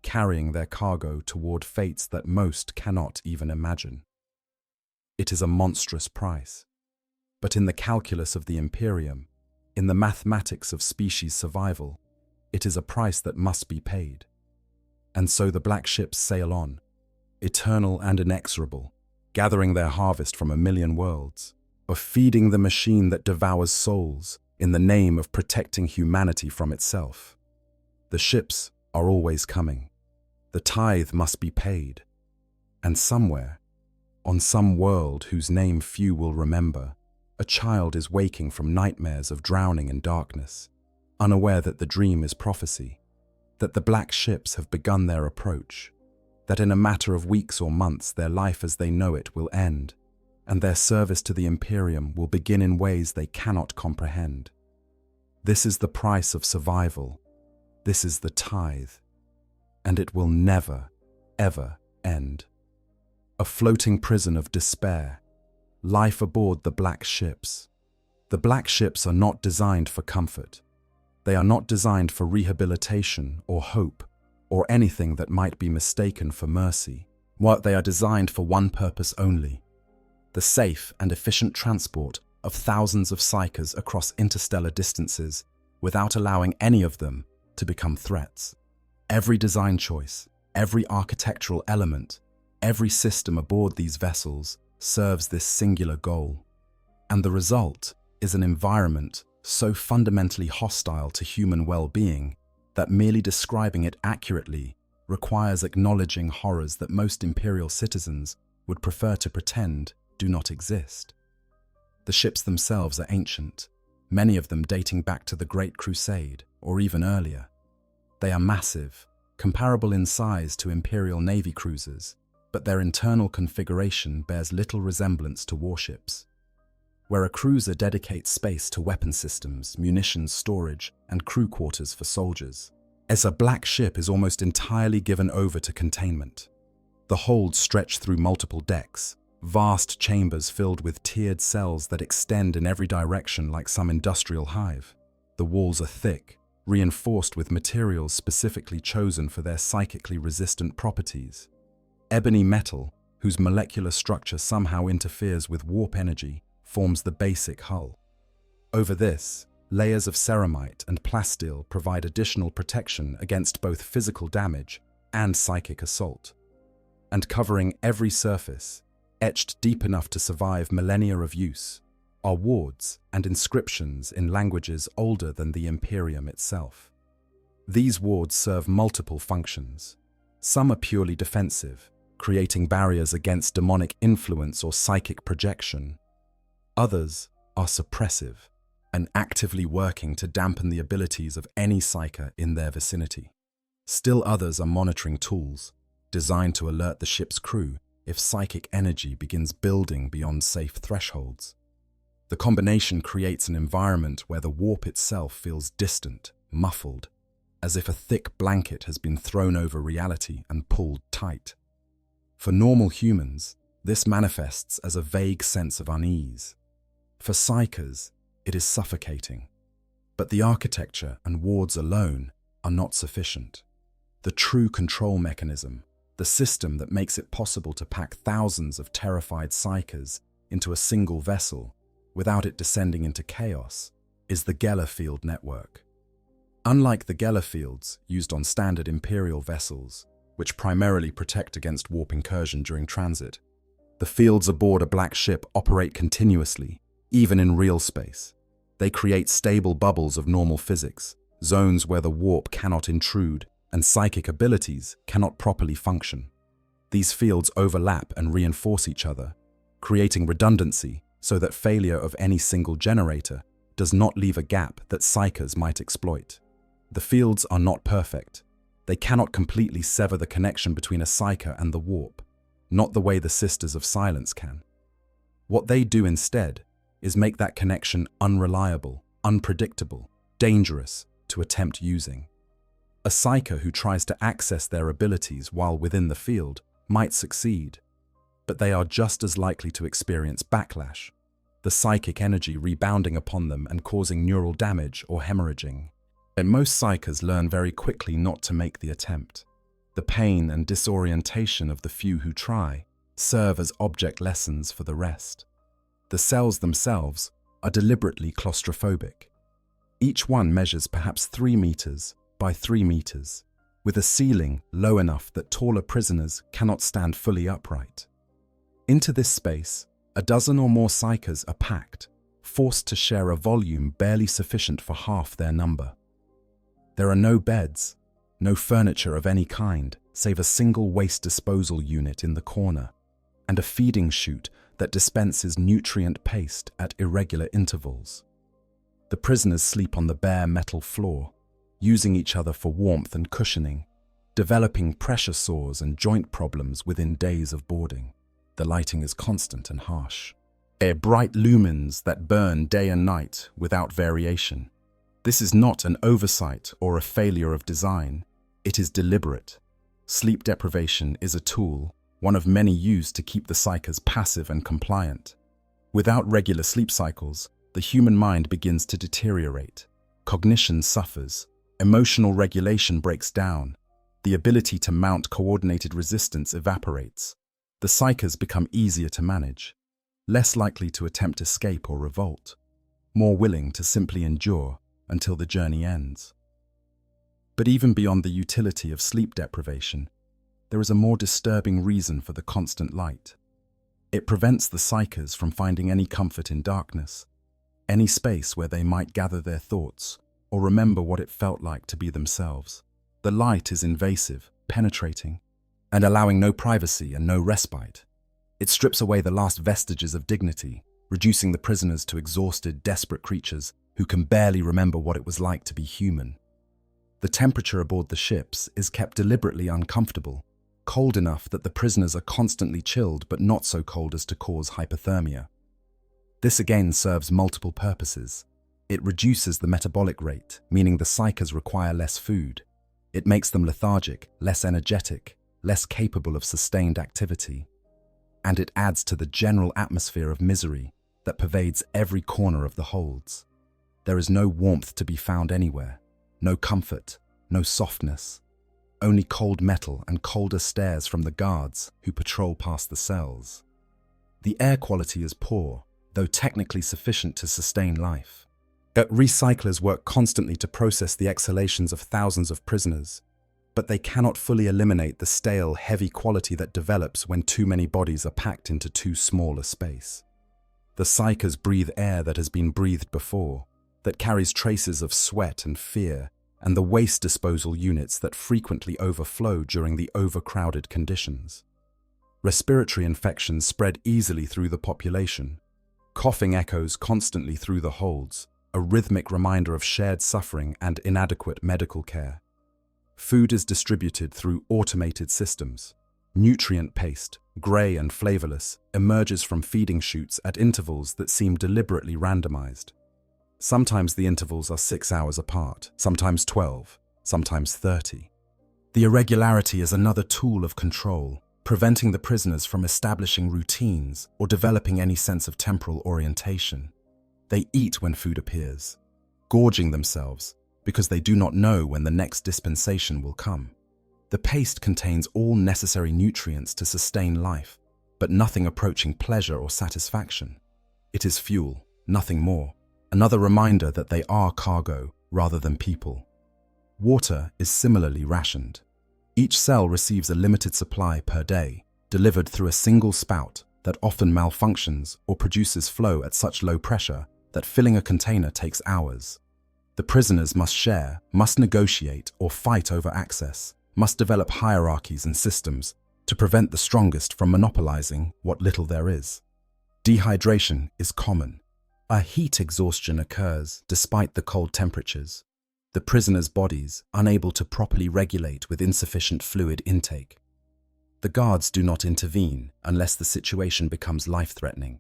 carrying their cargo toward fates that most cannot even imagine. It is a monstrous price, but in the calculus of the Imperium, in the mathematics of species survival, it is a price that must be paid. And so the black ships sail on, eternal and inexorable, gathering their harvest from a million worlds, of feeding the machine that devours souls in the name of protecting humanity from itself. The ships are always coming. The tithe must be paid. And somewhere, on some world whose name few will remember, a child is waking from nightmares of drowning in darkness, unaware that the dream is prophecy, that the black ships have begun their approach, that in a matter of weeks or months their life as they know it will end, and their service to the Imperium will begin in ways they cannot comprehend. This is the price of survival. This is the tithe. And it will never, ever end. A floating prison of despair. Life aboard the black ships. The black ships are not designed for comfort. They are not designed for rehabilitation or hope or anything that might be mistaken for mercy. What they are designed for one purpose only: the safe and efficient transport of thousands of psychers across interstellar distances without allowing any of them to become threats. Every design choice, every architectural element, every system aboard these vessels serves this singular goal. And the result is an environment so fundamentally hostile to human well-being that merely describing it accurately requires acknowledging horrors that most imperial citizens would prefer to pretend do not exist. The ships themselves are ancient, many of them dating back to the Great Crusade or even earlier. They are massive, comparable in size to Imperial Navy cruisers, but their internal configuration bears little resemblance to warships. Where a cruiser dedicates space to weapon systems, munitions storage, and crew quarters for soldiers, as a black ship is almost entirely given over to containment. The holds stretch through multiple decks, vast chambers filled with tiered cells that extend in every direction like some industrial hive. The walls are thick, reinforced with materials specifically chosen for their psychically resistant properties. Ebony metal, whose molecular structure somehow interferes with warp energy, forms the basic hull. Over this, layers of ceramite and plasteel provide additional protection against both physical damage and psychic assault. And covering every surface, etched deep enough to survive millennia of use, are wards and inscriptions in languages older than the Imperium itself. These wards serve multiple functions. Some are purely defensive, creating barriers against demonic influence or psychic projection. Others are suppressive and actively working to dampen the abilities of any psyker in their vicinity. Still others are monitoring tools, designed to alert the ship's crew if psychic energy begins building beyond safe thresholds. The combination creates an environment where the warp itself feels distant, muffled, as if a thick blanket has been thrown over reality and pulled tight. For normal humans, this manifests as a vague sense of unease. For psychers, it is suffocating. But the architecture and wards alone are not sufficient. The true control mechanism, the system that makes it possible to pack thousands of terrified psychers into a single vessel without it descending into chaos, is the Geller field network. Unlike the Geller fields used on standard Imperial vessels, which primarily protect against warp incursion during transit, the fields aboard a black ship operate continuously, even in real space. They create stable bubbles of normal physics, zones where the warp cannot intrude and psychic abilities cannot properly function. These fields overlap and reinforce each other, creating redundancy so that failure of any single generator does not leave a gap that psychers might exploit. The fields are not perfect. They cannot completely sever the connection between a psyker and the warp, not the way the Sisters of Silence can. What they do instead is make that connection unreliable, unpredictable, dangerous to attempt using. A psyker who tries to access their abilities while within the field might succeed, but they are just as likely to experience backlash, the psychic energy rebounding upon them and causing neural damage or hemorrhaging. And most psychers learn very quickly not to make the attempt. The pain and disorientation of the few who try serve as object lessons for the rest. The cells themselves are deliberately claustrophobic. Each one measures perhaps 3 meters by 3 meters, with a ceiling low enough that taller prisoners cannot stand fully upright. Into this space, a dozen or more psychers are packed, forced to share a volume barely sufficient for half their number. There are no beds, no furniture of any kind, save a single waste disposal unit in the corner, and a feeding chute that dispenses nutrient paste at irregular intervals. The prisoners sleep on the bare metal floor, using each other for warmth and cushioning, developing pressure sores and joint problems within days of boarding. The lighting is constant and harsh. They're bright lumens that burn day and night without variation. This is not an oversight or a failure of design. It is deliberate. Sleep deprivation is a tool, one of many used to keep the psychers passive and compliant. Without regular sleep cycles, the human mind begins to deteriorate. Cognition suffers. Emotional regulation breaks down. The ability to mount coordinated resistance evaporates. The psychers become easier to manage, less likely to attempt escape or revolt, more willing to simply endure until the journey ends. But even beyond the utility of sleep deprivation, there is a more disturbing reason for the constant light. It prevents the psychers from finding any comfort in darkness, any space where they might gather their thoughts or remember what it felt like to be themselves. The light is invasive, penetrating, and allowing no privacy and no respite. It strips away the last vestiges of dignity, reducing the prisoners to exhausted, desperate creatures who can barely remember what it was like to be human. The temperature aboard the ships is kept deliberately uncomfortable, cold enough that the prisoners are constantly chilled but not so cold as to cause hypothermia. This again serves multiple purposes. It reduces the metabolic rate, meaning the psychers require less food. It makes them lethargic, less energetic, less capable of sustained activity. And it adds to the general atmosphere of misery that pervades every corner of the holds. There is no warmth to be found anywhere, no comfort, no softness, only cold metal and colder stares from the guards who patrol past the cells. The air quality is poor, though technically sufficient to sustain life. Recyclers work constantly to process the exhalations of thousands of prisoners, but they cannot fully eliminate the stale, heavy quality that develops when too many bodies are packed into too small a space. The psychers breathe air that has been breathed before, that carries traces of sweat and fear, and the waste disposal units that frequently overflow during the overcrowded conditions. Respiratory infections spread easily through the population. Coughing echoes constantly through the holds, a rhythmic reminder of shared suffering and inadequate medical care. Food is distributed through automated systems. Nutrient paste, grey and flavourless, emerges from feeding chutes at intervals that seem deliberately randomized. Sometimes the intervals are 6 hours apart, sometimes 12, sometimes 30. The irregularity is another tool of control, preventing the prisoners from establishing routines or developing any sense of temporal orientation. They eat when food appears, gorging themselves because they do not know when the next dispensation will come. The paste contains all necessary nutrients to sustain life, but nothing approaching pleasure or satisfaction. It is fuel, nothing more. Another reminder that they are cargo rather than people. Water is similarly rationed. Each cell receives a limited supply per day, delivered through a single spout that often malfunctions or produces flow at such low pressure that filling a container takes hours. The prisoners must share, must negotiate or fight over access, must develop hierarchies and systems, to prevent the strongest from monopolizing what little there is. Dehydration is common. A heat exhaustion occurs despite the cold temperatures, the prisoners' bodies unable to properly regulate with insufficient fluid intake. The guards do not intervene unless the situation becomes life-threatening.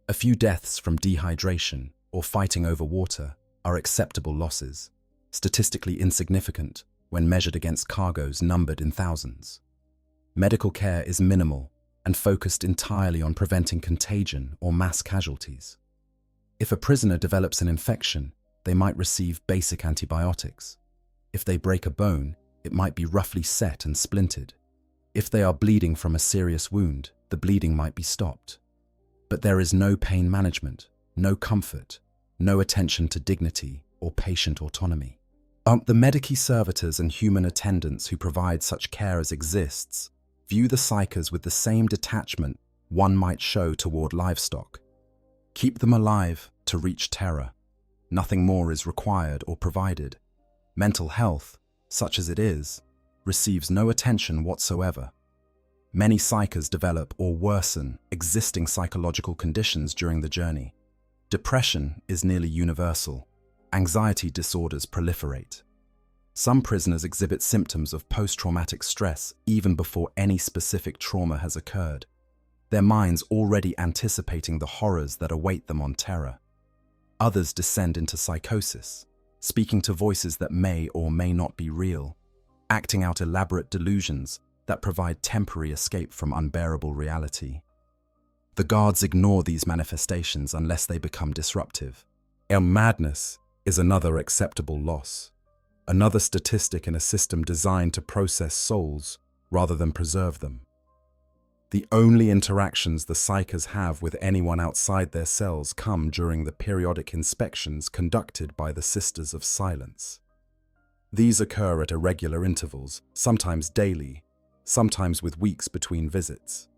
A few deaths from dehydration or fighting over water are acceptable losses, statistically insignificant when measured against cargoes numbered in thousands. Medical care is minimal and focused entirely on preventing contagion or mass casualties. If a prisoner develops an infection, they might receive basic antibiotics. If they break a bone, it might be roughly set and splintered. If they are bleeding from a serious wound, the bleeding might be stopped. But there is no pain management, no comfort, no attention to dignity or patient autonomy. The medici servitors and human attendants who provide such care as exists view the psychers with the same detachment one might show toward livestock. Keep them alive to reach terror. Nothing more is required or provided. Mental health, such as it is, receives no attention whatsoever. Many psychers develop or worsen existing psychological conditions during the journey. Depression is nearly universal. Anxiety disorders proliferate. Some prisoners exhibit symptoms of post-traumatic stress even before any specific trauma has occurred, their minds already anticipating the horrors that await them on terror. Others descend into psychosis, speaking to voices that may or may not be real, acting out elaborate delusions that provide temporary escape from unbearable reality. The guards ignore these manifestations unless they become disruptive. Madness is another acceptable loss, another statistic in a system designed to process souls rather than preserve them. The only interactions the psychers have with anyone outside their cells come during the periodic inspections conducted by the Sisters of Silence. These occur at irregular intervals, sometimes daily, sometimes with weeks between visits.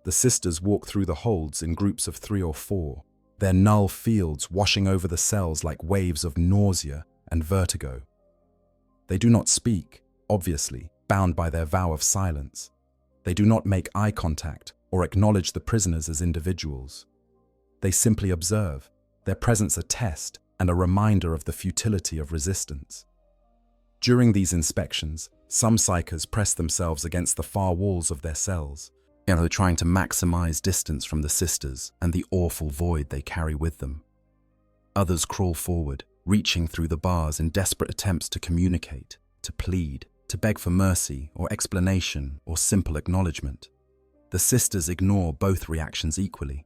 The sisters walk through the holds in groups of 3 or 4, their null fields washing over the cells like waves of nausea and vertigo. They do not speak, obviously, bound by their vow of silence. They do not make eye contact or acknowledge the prisoners as individuals. They simply observe, their presence a test and a reminder of the futility of resistance. During these inspections, some psychers press themselves against the far walls of their cells, trying to maximize distance from the sisters and the awful void they carry with them. Others crawl forward, reaching through the bars in desperate attempts to communicate, to plead, to beg for mercy or explanation or simple acknowledgement. The sisters ignore both reactions equally.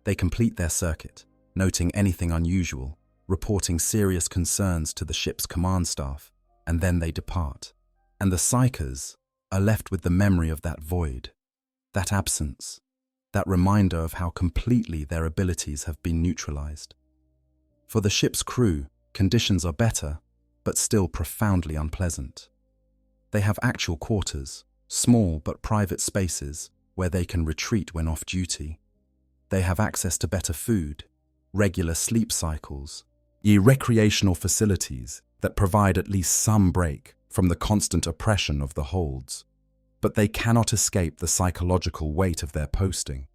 They complete their circuit, noting anything unusual, reporting serious concerns to the ship's command staff, and then they depart. And the psychers are left with the memory of that void, that absence, that reminder of how completely their abilities have been neutralized. For the ship's crew, conditions are better, but still profoundly unpleasant. They have actual quarters, small but private spaces where they can retreat when off duty. They have access to better food, regular sleep cycles, recreational facilities that provide at least some break from the constant oppression of the holds. But they cannot escape the psychological weight of their posting.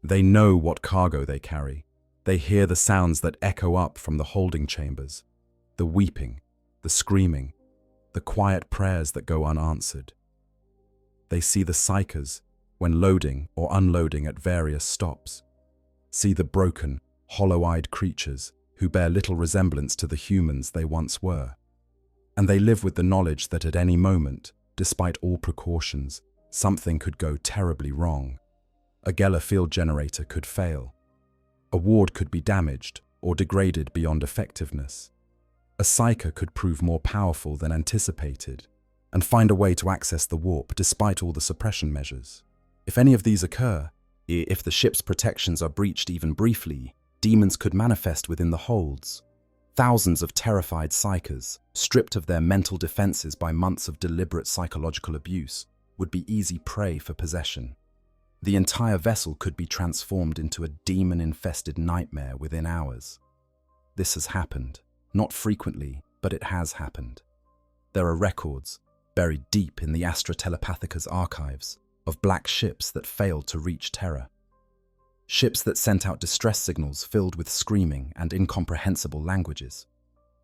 They know what cargo they carry. They hear the sounds that echo up from the holding chambers, the weeping, the screaming, the quiet prayers that go unanswered. They see the psychers when loading or unloading at various stops, see the broken, hollow-eyed creatures who bear little resemblance to the humans they once were. And they live with the knowledge that at any moment, despite all precautions, something could go terribly wrong. A Geller field generator could fail. A ward could be damaged or degraded beyond effectiveness. A psyker could prove more powerful than anticipated and find a way to access the warp despite all the suppression measures. If any of these occur, if the ship's protections are breached even briefly, demons could manifest within the holds. Thousands of terrified psychers, stripped of their mental defenses by months of deliberate psychological abuse, would be easy prey for possession. The entire vessel could be transformed into a demon-infested nightmare within hours. This has happened. Not frequently, but it has happened. There are records, buried deep in the Astra Telepathica's archives, of black ships that failed to reach Terra. Ships that sent out distress signals filled with screaming and incomprehensible languages.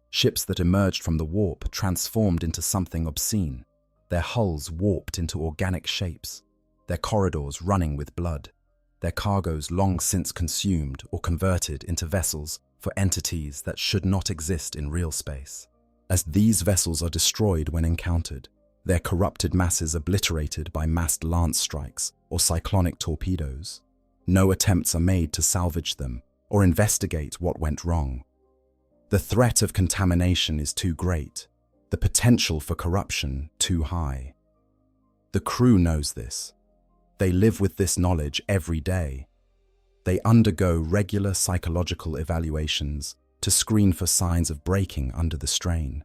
Ships that emerged from the warp transformed into something obscene, their hulls warped into organic shapes, their corridors running with blood, their cargoes long since consumed or converted into vessels for entities that should not exist in real space. As these vessels are destroyed when encountered, their corrupted masses obliterated by massed lance strikes or cyclonic torpedoes, no attempts are made to salvage them or investigate what went wrong. The threat of contamination is too great, the potential for corruption too high. The crew knows this. They live with this knowledge every day. They undergo regular psychological evaluations to screen for signs of breaking under the strain.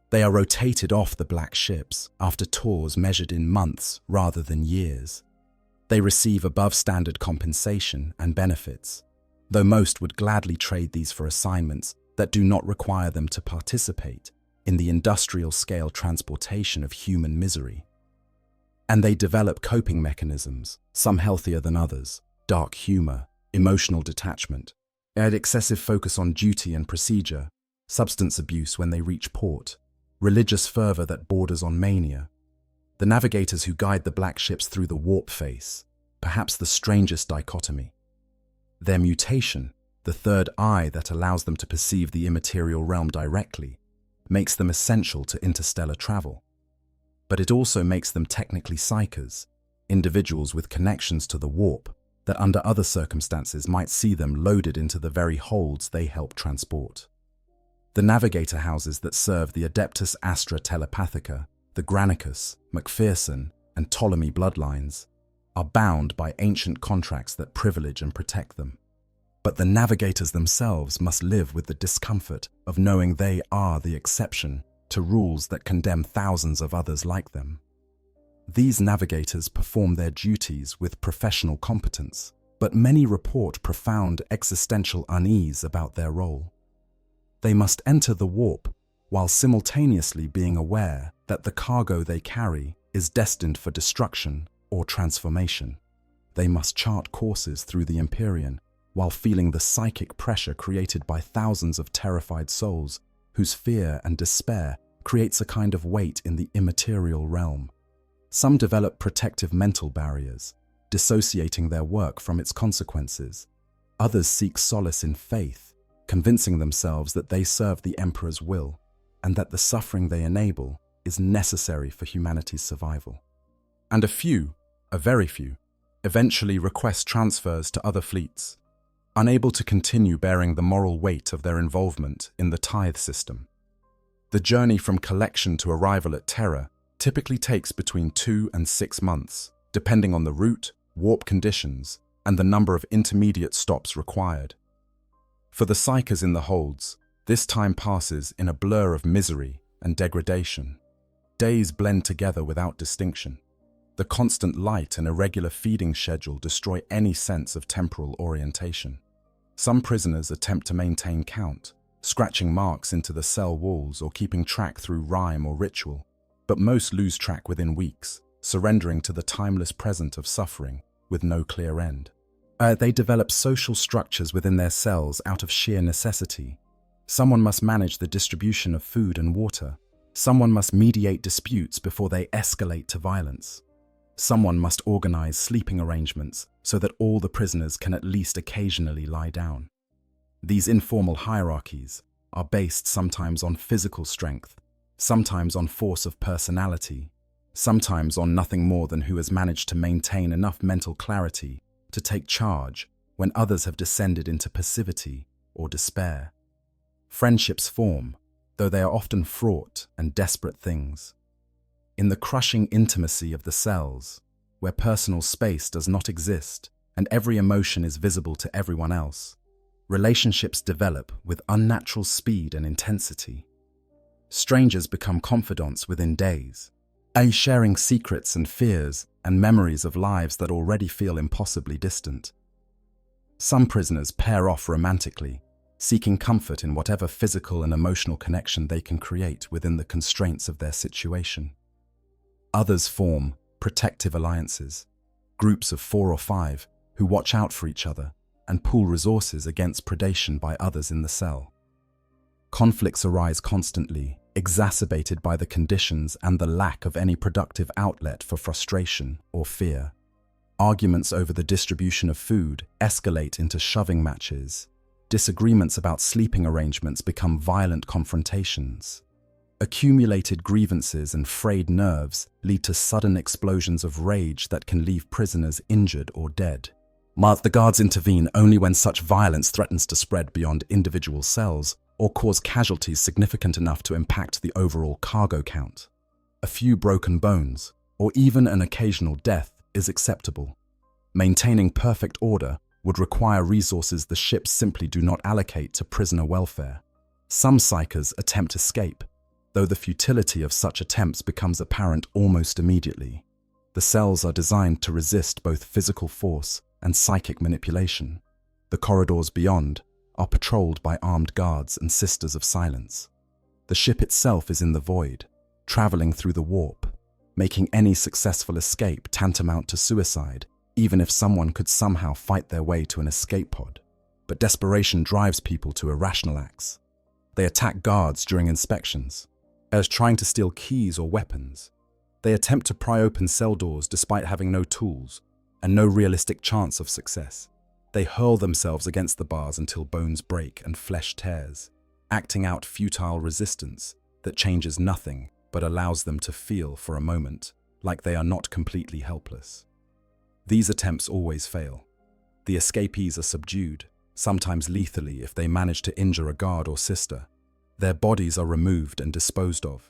They are rotated off the black ships after tours measured in months rather than years. They receive above-standard compensation and benefits, though most would gladly trade these for assignments that do not require them to participate in the industrial-scale transportation of human misery. And they develop coping mechanisms, some healthier than others: dark humor, emotional detachment, and excessive focus on duty and procedure, substance abuse when they reach port, religious fervor that borders on mania. The navigators who guide the black ships through the warp face, perhaps the strangest dichotomy. Their mutation, the third eye that allows them to perceive the immaterial realm directly, makes them essential to interstellar travel. But it also makes them technically psychers, individuals with connections to the warp that under other circumstances might see them loaded into the very holds they help transport. The navigator houses that serve the Adeptus Astra Telepathica, the Granicus, McPherson, and Ptolemy bloodlines, are bound by ancient contracts that privilege and protect them. But the navigators themselves must live with the discomfort of knowing they are the exception to rules that condemn thousands of others like them. These navigators perform their duties with professional competence, but many report profound existential unease about their role. They must enter the warp while simultaneously being aware that the cargo they carry is destined for destruction or transformation. They must chart courses through the Imperium while feeling the psychic pressure created by thousands of terrified souls whose fear and despair creates a kind of weight in the immaterial realm. Some develop protective mental barriers, dissociating their work from its consequences. Others seek solace in faith, convincing themselves that they serve the Emperor's will and that the suffering they enable is necessary for humanity's survival. And a very few, eventually request transfers to other fleets, unable to continue bearing the moral weight of their involvement in the tithe system. The journey from collection to arrival at Terra typically takes between 2 and 6 months, depending on the route, warp conditions, and the number of intermediate stops required. For the psychers in the holds, this time passes in a blur of misery and degradation. Days blend together without distinction. The constant light and irregular feeding schedule destroy any sense of temporal orientation. Some prisoners attempt to maintain count, scratching marks into the cell walls or keeping track through rhyme or ritual, but most lose track within weeks, surrendering to the timeless present of suffering with no clear end. They develop social structures within their cells out of sheer necessity. Someone must manage the distribution of food and water. Someone must mediate disputes before they escalate to violence. Someone must organize sleeping arrangements so that all the prisoners can at least occasionally lie down. These informal hierarchies are based sometimes on physical strength, sometimes on force of personality, sometimes on nothing more than who has managed to maintain enough mental clarity to take charge when others have descended into passivity or despair. Friendships form, though they are often fraught and desperate things. In the crushing intimacy of the cells, where personal space does not exist and every emotion is visible to everyone else, relationships develop with unnatural speed and intensity. Strangers become confidants within days, sharing secrets and fears and memories of lives that already feel impossibly distant. Some prisoners pair off romantically, seeking comfort in whatever physical and emotional connection they can create within the constraints of their situation. Others form protective alliances, groups of 4 or 5 who watch out for each other and pool resources against predation by others in the cell. Conflicts arise constantly, exacerbated by the conditions and the lack of any productive outlet for frustration or fear. Arguments over the distribution of food escalate into shoving matches. Disagreements about sleeping arrangements become violent confrontations. Accumulated grievances and frayed nerves lead to sudden explosions of rage that can leave prisoners injured or dead. The guards intervene only when such violence threatens to spread beyond individual cells or cause casualties significant enough to impact the overall cargo count. A few broken bones, or even an occasional death, is acceptable. Maintaining perfect order would require resources the ships simply do not allocate to prisoner welfare. Some psychers attempt escape, though the futility of such attempts becomes apparent almost immediately. The cells are designed to resist both physical force and psychic manipulation. The corridors beyond are patrolled by armed guards and Sisters of Silence. The ship itself is in the void, traveling through the warp, making any successful escape tantamount to suicide, even if someone could somehow fight their way to an escape pod. But desperation drives people to irrational acts. They attack guards during inspections, as trying to steal keys or weapons. They attempt to pry open cell doors despite having no tools and no realistic chance of success. They hurl themselves against the bars until bones break and flesh tears, acting out futile resistance that changes nothing but allows them to feel for a moment like they are not completely helpless. These attempts always fail. The escapees are subdued, sometimes lethally if they manage to injure a guard or sister. Their bodies are removed and disposed of.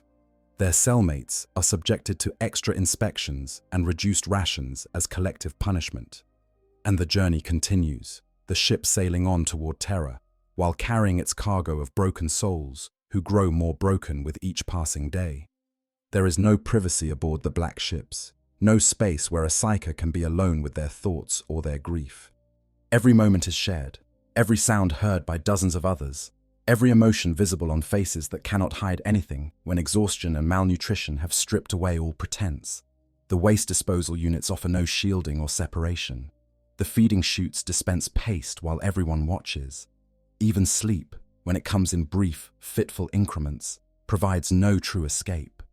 Their cellmates are subjected to extra inspections and reduced rations as collective punishment. And the journey continues, the ship sailing on toward Terra, while carrying its cargo of broken souls who grow more broken with each passing day. There is no privacy aboard the black ships, no space where a psyker can be alone with their thoughts or their grief. Every moment is shared, every sound heard by dozens of others, every emotion visible on faces that cannot hide anything when exhaustion and malnutrition have stripped away all pretense. The waste disposal units offer no shielding or separation. The feeding chutes dispense paste while everyone watches. Even sleep, when it comes in brief, fitful increments, provides no true escape.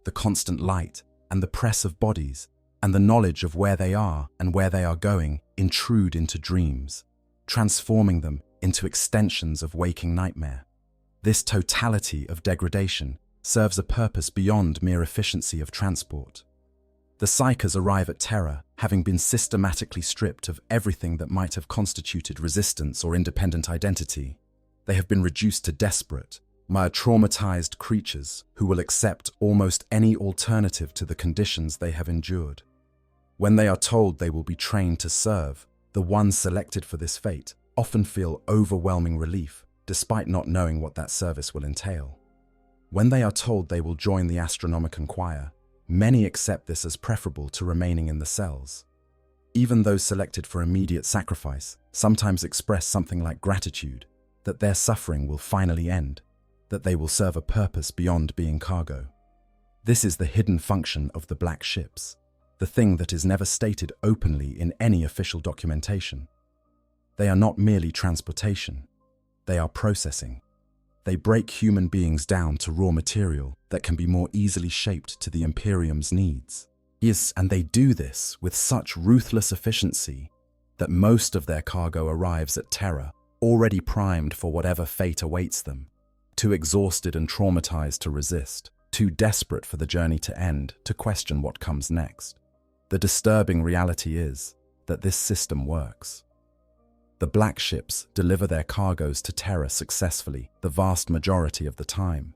The constant light and the press of bodies and the knowledge of where they are and where they are going intrude into dreams, transforming them into extensions of waking nightmare. This totality of degradation serves a purpose beyond mere efficiency of transport. The psychers arrive at Terra having been systematically stripped of everything that might have constituted resistance or independent identity. They have been reduced to desperate, traumatized creatures who will accept almost any alternative to the conditions they have endured. When they are told they will be trained to serve, the ones selected for this fate often feel overwhelming relief, despite not knowing what that service will entail. When they are told they will join the Astronomicon choir, many accept this as preferable to remaining in the cells. Even those selected for immediate sacrifice sometimes express something like gratitude, that their suffering will finally end, that they will serve a purpose beyond being cargo. This is the hidden function of the black ships, the thing that is never stated openly in any official documentation. They are not merely transportation, they are processing. They break human beings down to raw material that can be more easily shaped to the Imperium's needs. Yes, and they do this with such ruthless efficiency that most of their cargo arrives at Terra already primed for whatever fate awaits them, too exhausted and traumatized to resist, too desperate for the journey to end to question what comes next. The disturbing reality is that this system works. The black ships deliver their cargoes to Terra successfully the vast majority of the time.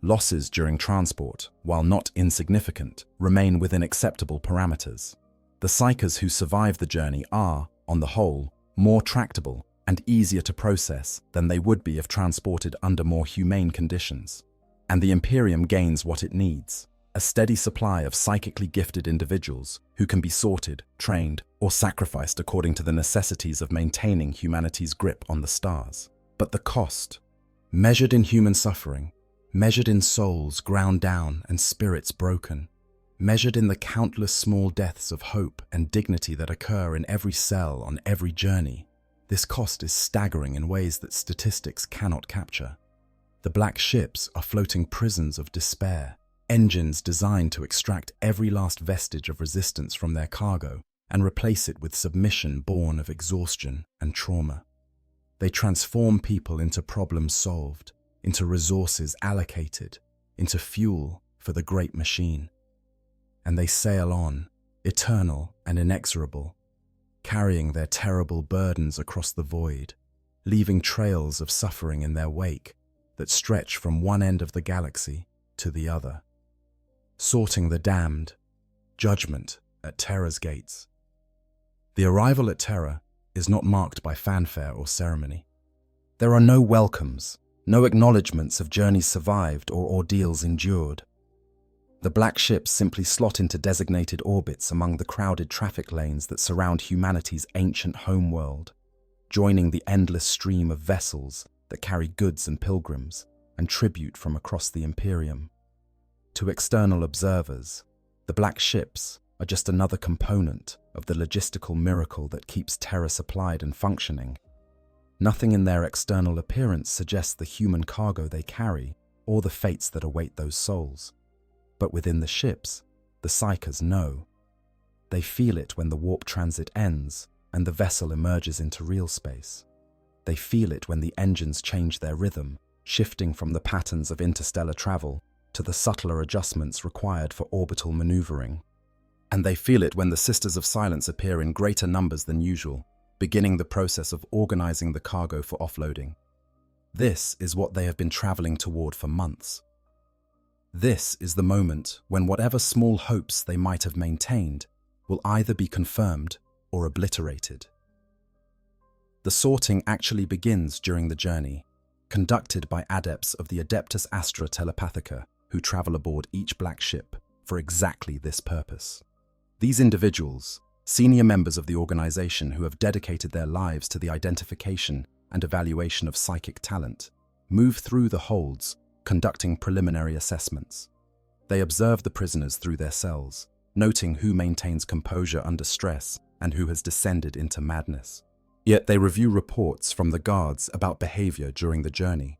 Losses during transport, while not insignificant, remain within acceptable parameters. The psychers who survive the journey are, on the whole, more tractable and easier to process than they would be if transported under more humane conditions. And the Imperium gains what it needs: a steady supply of psychically gifted individuals who can be sorted, trained, or sacrificed according to the necessities of maintaining humanity's grip on the stars. But the cost, measured in human suffering, measured in souls ground down and spirits broken, Measured in the countless small deaths of hope and dignity that occur in every cell on every journey, this cost is staggering in ways that statistics cannot capture. The black ships are floating prisons of despair, engines designed to extract every last vestige of resistance from their cargo and replace it with submission born of exhaustion and trauma. They transform people into problems solved, into resources allocated, into fuel for the great machine. And they sail on, eternal and inexorable, carrying their terrible burdens across the void, leaving trails of suffering in their wake that stretch from one end of the galaxy to the other. Sorting the damned, judgment at Terra's gates. The arrival at Terra is not marked by fanfare or ceremony. There are no welcomes, no acknowledgements of journeys survived or ordeals endured. The black ships simply slot into designated orbits among the crowded traffic lanes that surround humanity's ancient homeworld, joining the endless stream of vessels that carry goods and pilgrims and tribute from across the Imperium. To external observers, the black ships are just another component of the logistical miracle that keeps Terra supplied and functioning. Nothing in their external appearance suggests the human cargo they carry or the fates that await those souls. But within the ships, the psychers know. They feel it when the warp transit ends and the vessel emerges into real space. They feel it when the engines change their rhythm, shifting from the patterns of interstellar travel to the subtler adjustments required for orbital maneuvering. And they feel it when the Sisters of Silence appear in greater numbers than usual, beginning the process of organizing the cargo for offloading. This is what they have been traveling toward for months. This is the moment when whatever small hopes they might have maintained will either be confirmed or obliterated. The sorting actually begins during the journey, conducted by adepts of the Adeptus Astra Telepathica who travel aboard each black ship for exactly this purpose. These individuals, senior members of the organization who have dedicated their lives to the identification and evaluation of psychic talent, move through the holds, conducting preliminary assessments. They observe the prisoners through their cells, noting who maintains composure under stress and who has descended into madness. Yet they review reports from the guards about behavior during the journey.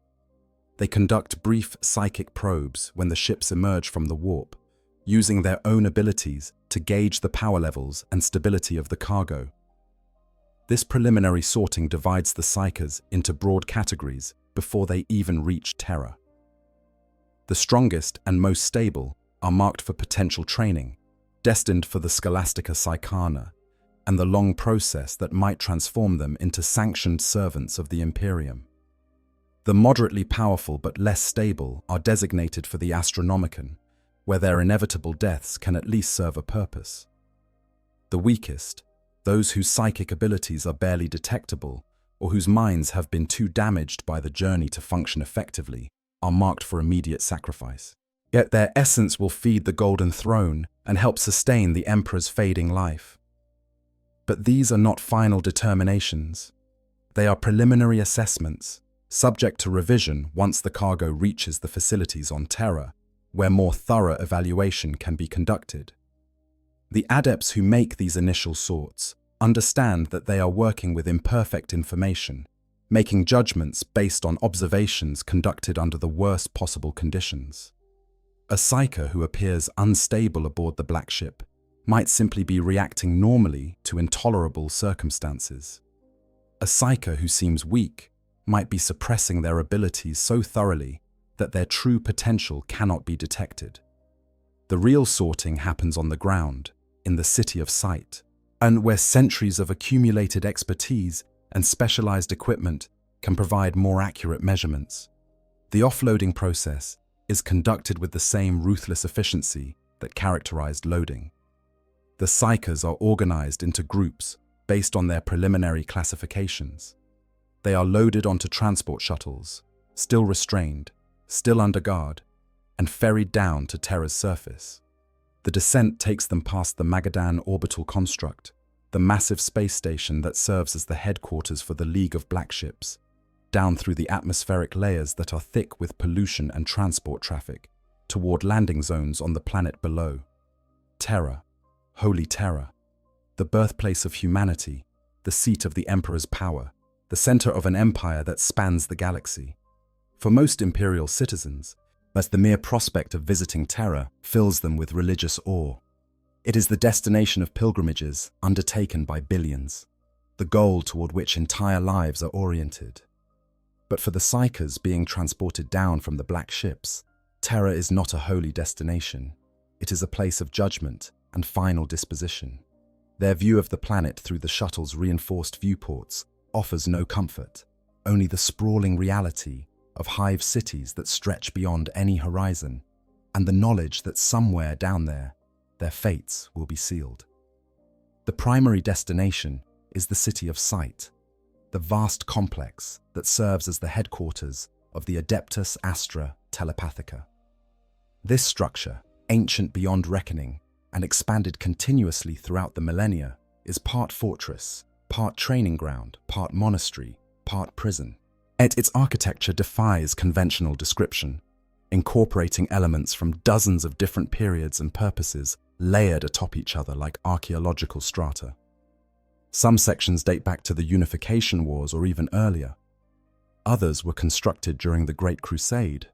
They conduct brief psychic probes when the ships emerge from the warp, using their own abilities to gauge the power levels and stability of the cargo. This preliminary sorting divides the psychers into broad categories before they even reach Terra. The strongest and most stable are marked for potential training, destined for the Scholastica Psychana, and the long process that might transform them into sanctioned servants of the Imperium. The moderately powerful but less stable are designated for the Astronomicon, where their inevitable deaths can at least serve a purpose. The weakest, those whose psychic abilities are barely detectable or whose minds have been too damaged by the journey to function effectively, are marked for immediate sacrifice. Yet their essence will feed the Golden Throne and help sustain the Emperor's fading life. But these are not final determinations. They are preliminary assessments, subject to revision once the cargo reaches the facilities on Terra, where more thorough evaluation can be conducted. The adepts who make these initial sorts understand that they are working with imperfect information, making judgments based on observations conducted under the worst possible conditions. A psyker who appears unstable aboard the black ship might simply be reacting normally to intolerable circumstances. A psyker who seems weak might be suppressing their abilities so thoroughly that their true potential cannot be detected. The real sorting happens on the ground, in the City of Sight, and where centuries of accumulated expertise and specialized equipment can provide more accurate measurements. The offloading process is conducted with the same ruthless efficiency that characterized loading. The psychers are organized into groups based on their preliminary classifications. They are loaded onto transport shuttles, still restrained, still under guard, and ferried down to Terra's surface. The descent takes them past the Magadan orbital construct, the massive space station that serves as the headquarters for the League of Black Ships, down through the atmospheric layers that are thick with pollution and transport traffic, toward landing zones on the planet below. Terra, Holy Terra, the birthplace of humanity, the seat of the Emperor's power, the center of an empire that spans the galaxy. For most Imperial citizens, but the mere prospect of visiting Terra fills them with religious awe. It is the destination of pilgrimages undertaken by billions, the goal toward which entire lives are oriented. But for the Psykers being transported down from the Black Ships, Terra is not a holy destination. It is a place of judgment and final disposition. Their view of the planet through the shuttle's reinforced viewports offers no comfort, only the sprawling reality of hive cities that stretch beyond any horizon, and the knowledge that somewhere down there, their fates will be sealed. The primary destination is the city of Sight, the vast complex that serves as the headquarters of the Adeptus Astra Telepathica. This structure, ancient beyond reckoning and expanded continuously throughout the millennia, is part fortress, part training ground, part monastery, part prison. Yet its architecture defies conventional description, incorporating elements from dozens of different periods and purposes layered atop each other like archaeological strata. Some sections date back to the Unification Wars or even earlier. Others were constructed during the Great Crusade.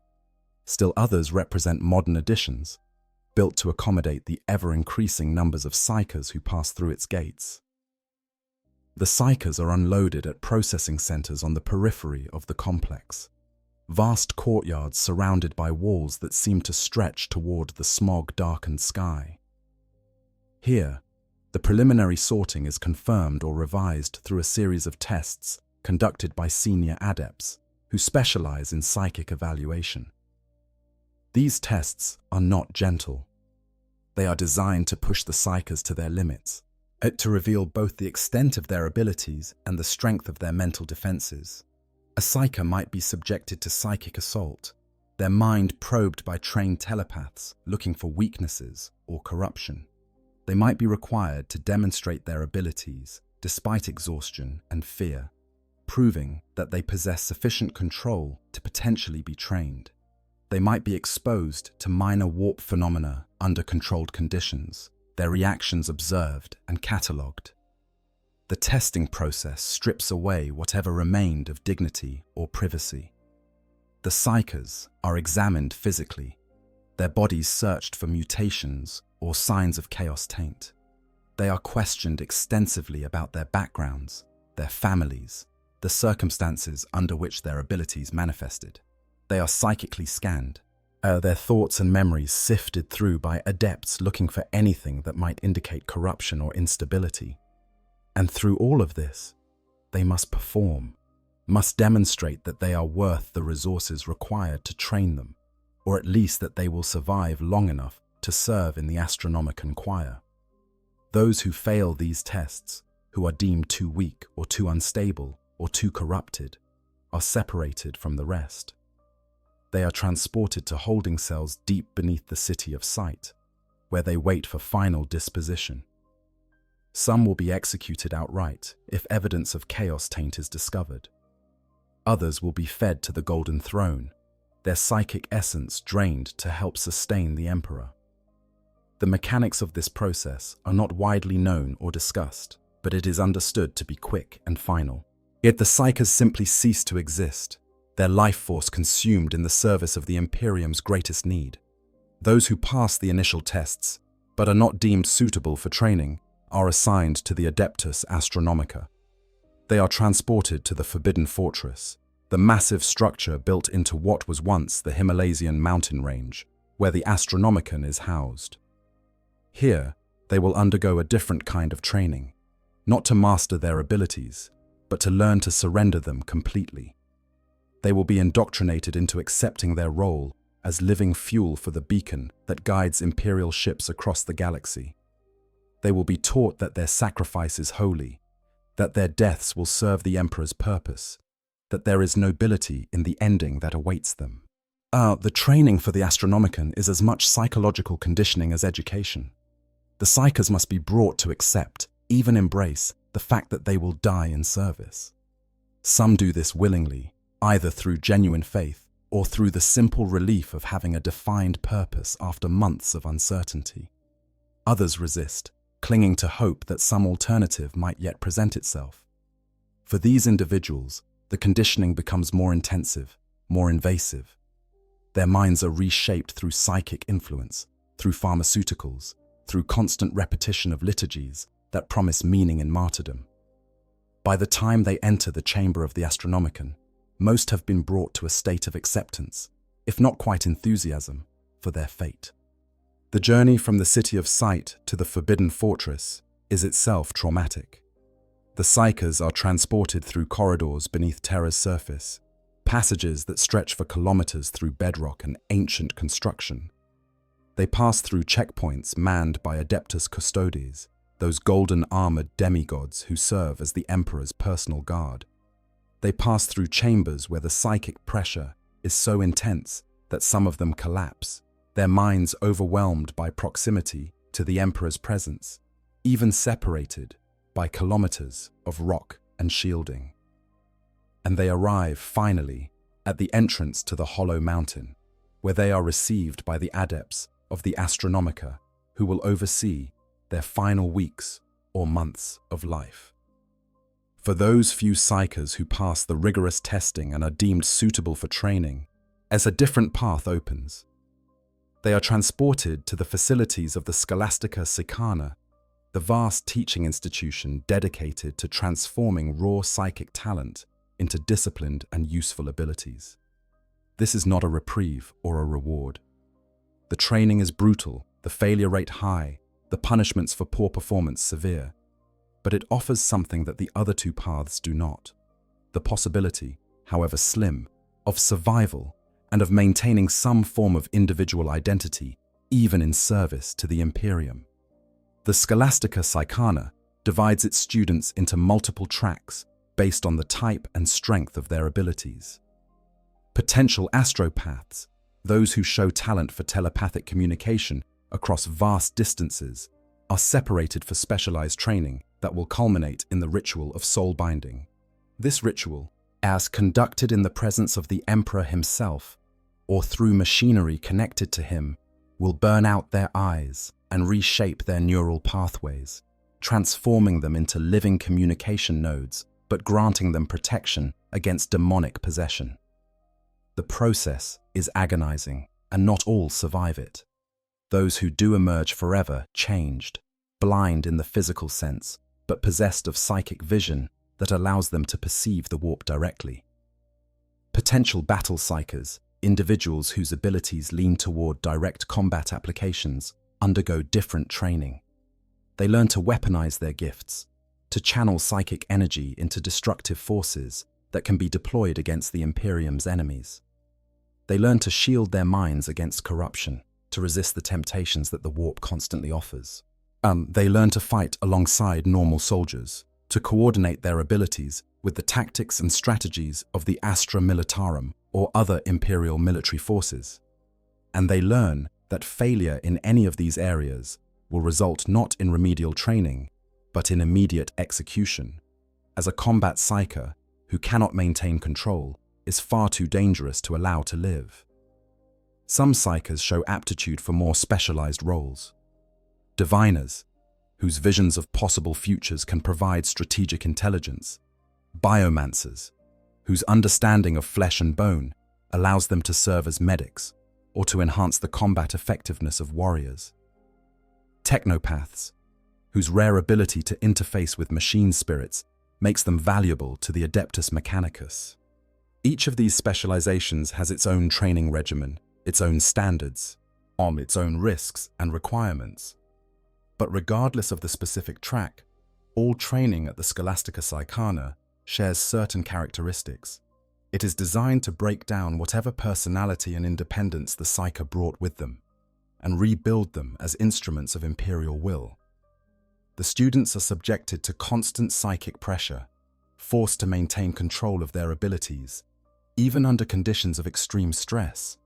Still others represent modern additions, built to accommodate the ever-increasing numbers of Psykers who pass through its gates. The Psykers are unloaded at processing centers on the periphery of the complex, vast courtyards surrounded by walls that seem to stretch toward the smog-darkened sky. Here, the preliminary sorting is confirmed or revised through a series of tests conducted by senior adepts who specialize in psychic evaluation. These tests are not gentle. They are designed to push the Psykers to their limits, to reveal both the extent of their abilities and the strength of their mental defenses. A Psyker might be subjected to psychic assault, their mind probed by trained telepaths looking for weaknesses or corruption. They might be required to demonstrate their abilities despite exhaustion and fear, proving that they possess sufficient control to potentially be trained. They might be exposed to minor warp phenomena under controlled conditions, their reactions observed and catalogued. The testing process strips away whatever remained of dignity or privacy. The Psykers are examined physically, their bodies searched for mutations or signs of chaos taint. They are questioned extensively about their backgrounds, their families, the circumstances under which their abilities manifested. They are psychically scanned, their thoughts and memories sifted through by adepts looking for anything that might indicate corruption or instability. And through all of this, they must perform, must demonstrate that they are worth the resources required to train them, or at least that they will survive long enough to serve in the Astronomican choir. Those who fail these tests, who are deemed too weak or too unstable or too corrupted, are separated from the rest. They are transported to holding cells deep beneath the city of Sight, where they wait for final disposition. Some will be executed outright if evidence of chaos taint is discovered. Others will be fed to the Golden Throne, their psychic essence drained to help sustain the Emperor. The mechanics of this process are not widely known or discussed, but it is understood to be quick and final. Yet the Psykers simply cease to exist, their life force consumed in the service of the Imperium's greatest need. Those who pass the initial tests, but are not deemed suitable for training, are assigned to the Adeptus Astronomica. They are transported to the Forbidden Fortress, the massive structure built into what was once the Himalayan mountain range, where the Astronomicon is housed. Here, they will undergo a different kind of training, not to master their abilities, but to learn to surrender them completely. They will be indoctrinated into accepting their role as living fuel for the beacon that guides Imperial ships across the galaxy. They will be taught that their sacrifice is holy, that their deaths will serve the Emperor's purpose, that there is nobility in the ending that awaits them. The training for the Astronomicon is as much psychological conditioning as education. The Psykers must be brought to accept, even embrace, the fact that they will die in service. Some do this willingly, either through genuine faith or through the simple relief of having a defined purpose after months of uncertainty. Others resist, clinging to hope that some alternative might yet present itself. For these individuals, the conditioning becomes more intensive, more invasive. Their minds are reshaped through psychic influence, through pharmaceuticals, through constant repetition of liturgies that promise meaning in martyrdom. By the time they enter the chamber of the Astronomicon, most have been brought to a state of acceptance, if not quite enthusiasm, for their fate. The journey from the city of sight to the forbidden fortress is itself traumatic. The psychers are transported through corridors beneath Terra's surface, passages that stretch for kilometers through bedrock and ancient construction. They pass through checkpoints manned by Adeptus Custodes, those golden-armored demigods who serve as the Emperor's personal guard. They pass through chambers where the psychic pressure is so intense that some of them collapse, their minds overwhelmed by proximity to the Emperor's presence, even separated by kilometers of rock and shielding. And they arrive, finally, at the entrance to the Hollow Mountain, where they are received by the adepts of the Astronomica, who will oversee their final weeks or months of life. For those few psychers who pass the rigorous testing and are deemed suitable for training, as a different path opens. They are transported to the facilities of the Scholastica Sicana, the vast teaching institution dedicated to transforming raw psychic talent into disciplined and useful abilities. This is not a reprieve or a reward. The training is brutal, the failure rate high, the punishments for poor performance severe, but it offers something that the other two paths do not: the possibility, however slim, of survival and of maintaining some form of individual identity, even in service to the Imperium. The Scholastica Sicana divides its students into multiple tracks based on the type and strength of their abilities. Potential astropaths, those who show talent for telepathic communication across vast distances, are separated for specialized training that will culminate in the ritual of soul binding. This ritual, as conducted in the presence of the Emperor himself, or through machinery connected to him, will burn out their eyes and reshape their neural pathways, transforming them into living communication nodes, but granting them protection against demonic possession. The process is agonizing, and not all survive it. Those who do emerge forever changed, blind in the physical sense, but possessed of psychic vision that allows them to perceive the warp directly. Potential battle psychers, individuals whose abilities lean toward direct combat applications, undergo different training. They learn to weaponize their gifts, to channel psychic energy into destructive forces that can be deployed against the Imperium's enemies. They learn to shield their minds against corruption, to resist the temptations that the warp constantly offers. They learn to fight alongside normal soldiers, to coordinate their abilities with the tactics and strategies of the Astra Militarum or other imperial military forces. And they learn that failure in any of these areas will result not in remedial training, but in immediate execution, as a combat psyker who cannot maintain control is far too dangerous to allow to live. Some psychers show aptitude for more specialized roles. Diviners, whose visions of possible futures can provide strategic intelligence. Biomancers, whose understanding of flesh and bone allows them to serve as medics or to enhance the combat effectiveness of warriors. Technopaths, whose rare ability to interface with machine spirits makes them valuable to the Adeptus Mechanicus. Each of these specializations has its own training regimen, its own standards, on its own risks and requirements. But regardless of the specific track, all training at the Scholastica Sicana shares certain characteristics. It is designed to break down whatever personality and independence the psyker brought with them, and rebuild them as instruments of imperial will. The students are subjected to constant psychic pressure, forced to maintain control of their abilities, even under conditions of extreme stress.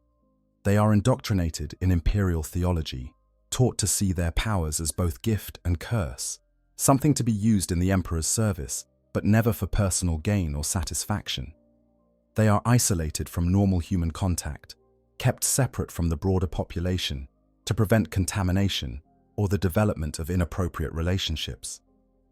They are indoctrinated in imperial theology, taught to see their powers as both gift and curse, something to be used in the Emperor's service, but never for personal gain or satisfaction. They are isolated from normal human contact, kept separate from the broader population to prevent contamination, or the development of inappropriate relationships.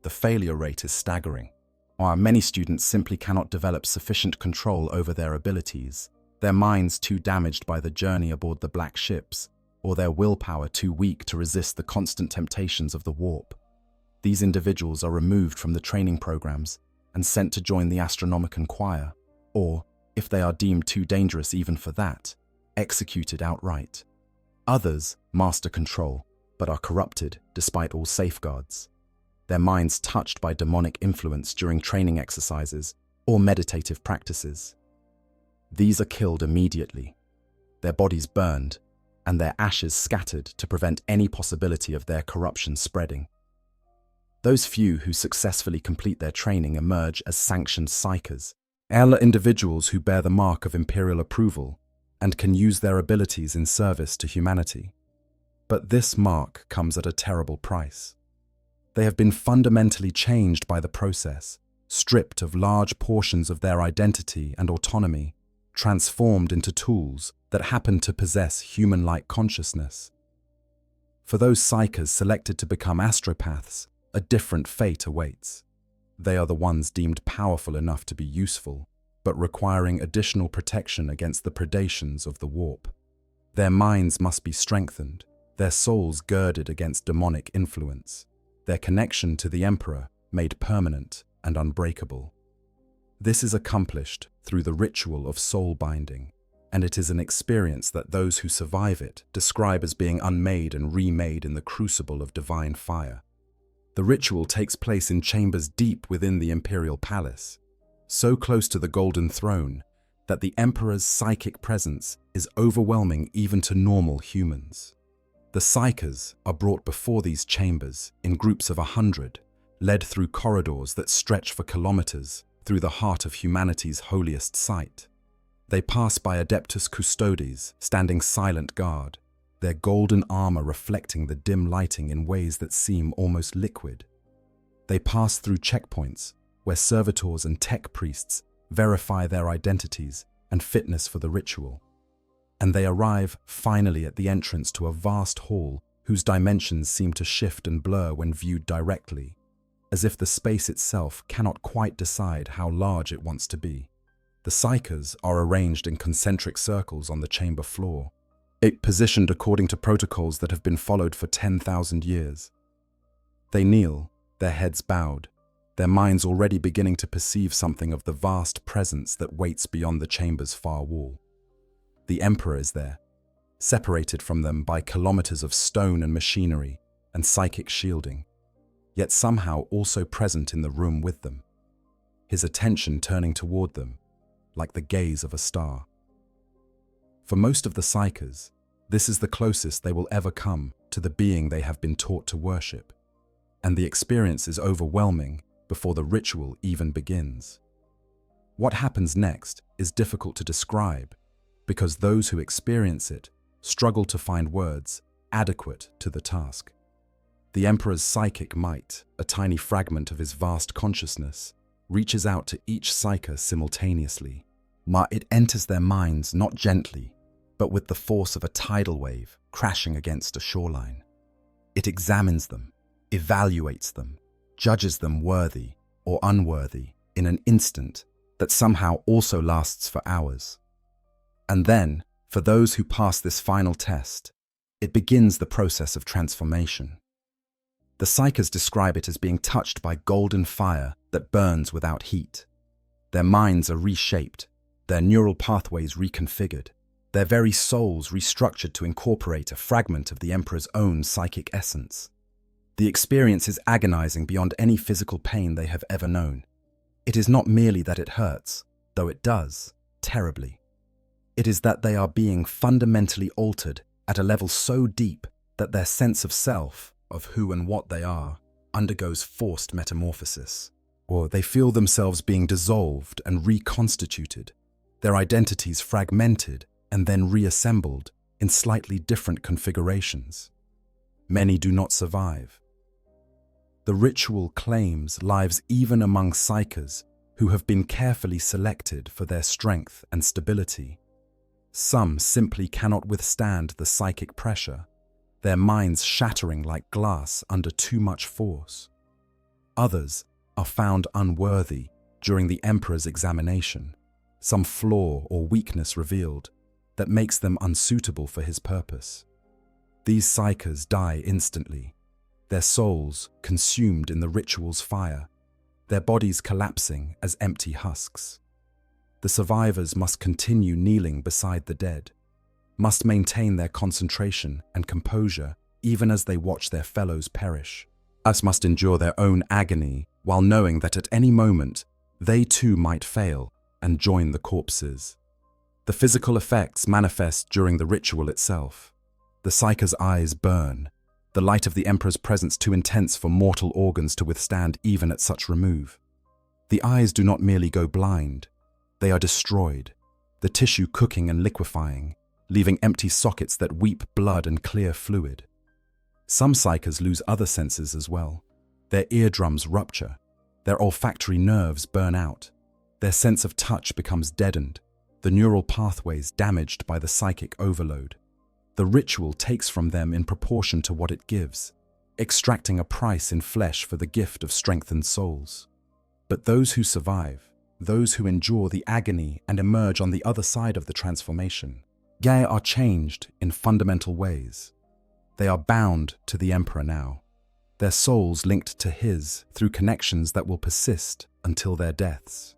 The failure rate is staggering. While many students simply cannot develop sufficient control over their abilities, their minds too damaged by the journey aboard the black ships, or their willpower too weak to resist the constant temptations of the warp. These individuals are removed from the training programs and sent to join the Astronomican choir, or, if they are deemed too dangerous even for that, executed outright. Others master control, but are corrupted despite all safeguards, their minds touched by demonic influence during training exercises or meditative practices. These are killed immediately, their bodies burned, and their ashes scattered to prevent any possibility of their corruption spreading. Those few who successfully complete their training emerge as sanctioned psychers, individuals who bear the mark of imperial approval and can use their abilities in service to humanity. But this mark comes at a terrible price. They have been fundamentally changed by the process, stripped of large portions of their identity and autonomy, transformed into tools that happen to possess human-like consciousness. For those psychers selected to become astropaths, a different fate awaits. They are the ones deemed powerful enough to be useful, but requiring additional protection against the predations of the warp. Their minds must be strengthened, their souls girded against demonic influence, their connection to the Emperor made permanent and unbreakable. This is accomplished through the ritual of soul binding, and it is an experience that those who survive it describe as being unmade and remade in the crucible of divine fire. The ritual takes place in chambers deep within the imperial palace, so close to the golden throne that the emperor's psychic presence is overwhelming even to normal humans. The psychers are brought before these chambers in groups of 100, led through corridors that stretch for kilometers through the heart of humanity's holiest site. They pass by Adeptus Custodes, standing silent guard, their golden armor reflecting the dim lighting in ways that seem almost liquid. They pass through checkpoints, where servitors and tech priests verify their identities and fitness for the ritual. And they arrive finally at the entrance to a vast hall whose dimensions seem to shift and blur when viewed directly, as if the space itself cannot quite decide how large it wants to be. The psychers are arranged in concentric circles on the chamber floor, positioned according to protocols that have been followed for 10,000 years. They kneel, their heads bowed, their minds already beginning to perceive something of the vast presence that waits beyond the chamber's far wall. The Emperor is there, separated from them by kilometers of stone and machinery and psychic shielding, yet somehow also present in the room with them, his attention turning toward them, like the gaze of a star. For most of the psychers, this is the closest they will ever come to the being they have been taught to worship, and the experience is overwhelming before the ritual even begins. What happens next is difficult to describe because those who experience it struggle to find words adequate to the task. The Emperor's psychic might, a tiny fragment of his vast consciousness, reaches out to each psycher simultaneously. It enters their minds not gently, but with the force of a tidal wave crashing against a shoreline. It examines them, evaluates them, judges them worthy or unworthy in an instant that somehow also lasts for hours. And then, for those who pass this final test, it begins the process of transformation. The psychers describe it as being touched by golden fire that burns without heat. Their minds are reshaped, their neural pathways reconfigured, their very souls restructured to incorporate a fragment of the Emperor's own psychic essence. The experience is agonizing beyond any physical pain they have ever known. It is not merely that it hurts, though it does, terribly. It is that they are being fundamentally altered at a level so deep that their sense of self, of who and what they are, undergoes forced metamorphosis. Or they feel themselves being dissolved and reconstituted, their identities fragmented and then reassembled in slightly different configurations. Many do not survive. The ritual claims lives even among psychers who have been carefully selected for their strength and stability. Some simply cannot withstand the psychic pressure, their minds shattering like glass under too much force. Others are found unworthy during the Emperor's examination, some flaw or weakness revealed that makes them unsuitable for his purpose. These psykers die instantly, their souls consumed in the ritual's fire, their bodies collapsing as empty husks. The survivors must continue kneeling beside the dead, must maintain their concentration and composure even as they watch their fellows perish. Us must endure their own agony while knowing that at any moment they too might fail and join the corpses. The physical effects manifest during the ritual itself. The psyker's eyes burn, the light of the Emperor's presence too intense for mortal organs to withstand even at such remove. The eyes do not merely go blind, they are destroyed, the tissue cooking and liquefying, leaving empty sockets that weep blood and clear fluid. Some psykers lose other senses as well. Their eardrums rupture, their olfactory nerves burn out, their sense of touch becomes deadened, the neural pathways damaged by the psychic overload. The ritual takes from them in proportion to what it gives, extracting a price in flesh for the gift of strengthened souls. But those who survive, those who endure the agony and emerge on the other side of the transformation, they are changed in fundamental ways. They are bound to the Emperor now, their souls linked to his through connections that will persist until their deaths.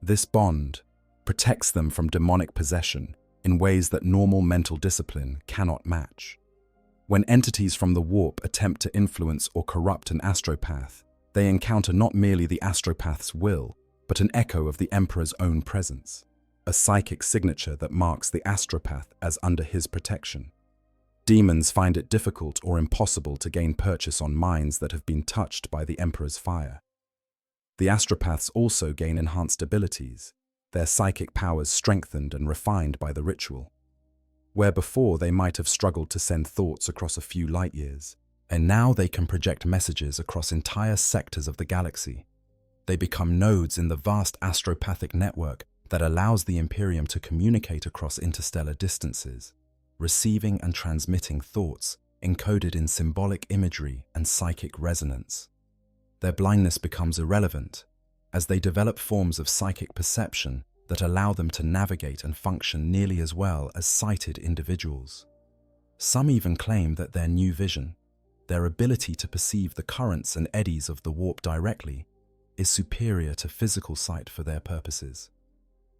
This bond protects them from demonic possession in ways that normal mental discipline cannot match. When entities from the warp attempt to influence or corrupt an astropath, they encounter not merely the astropath's will, but an echo of the Emperor's own presence, a psychic signature that marks the astropath as under his protection. Demons find it difficult or impossible to gain purchase on minds that have been touched by the Emperor's fire. The astropaths also gain enhanced abilities, their psychic powers strengthened and refined by the ritual. Where before they might have struggled to send thoughts across a few light years, and now they can project messages across entire sectors of the galaxy. They become nodes in the vast astropathic network that allows the Imperium to communicate across interstellar distances, receiving and transmitting thoughts encoded in symbolic imagery and psychic resonance. Their blindness becomes irrelevant as they develop forms of psychic perception that allow them to navigate and function nearly as well as sighted individuals. Some even claim that their new vision, their ability to perceive the currents and eddies of the warp directly, is superior to physical sight for their purposes.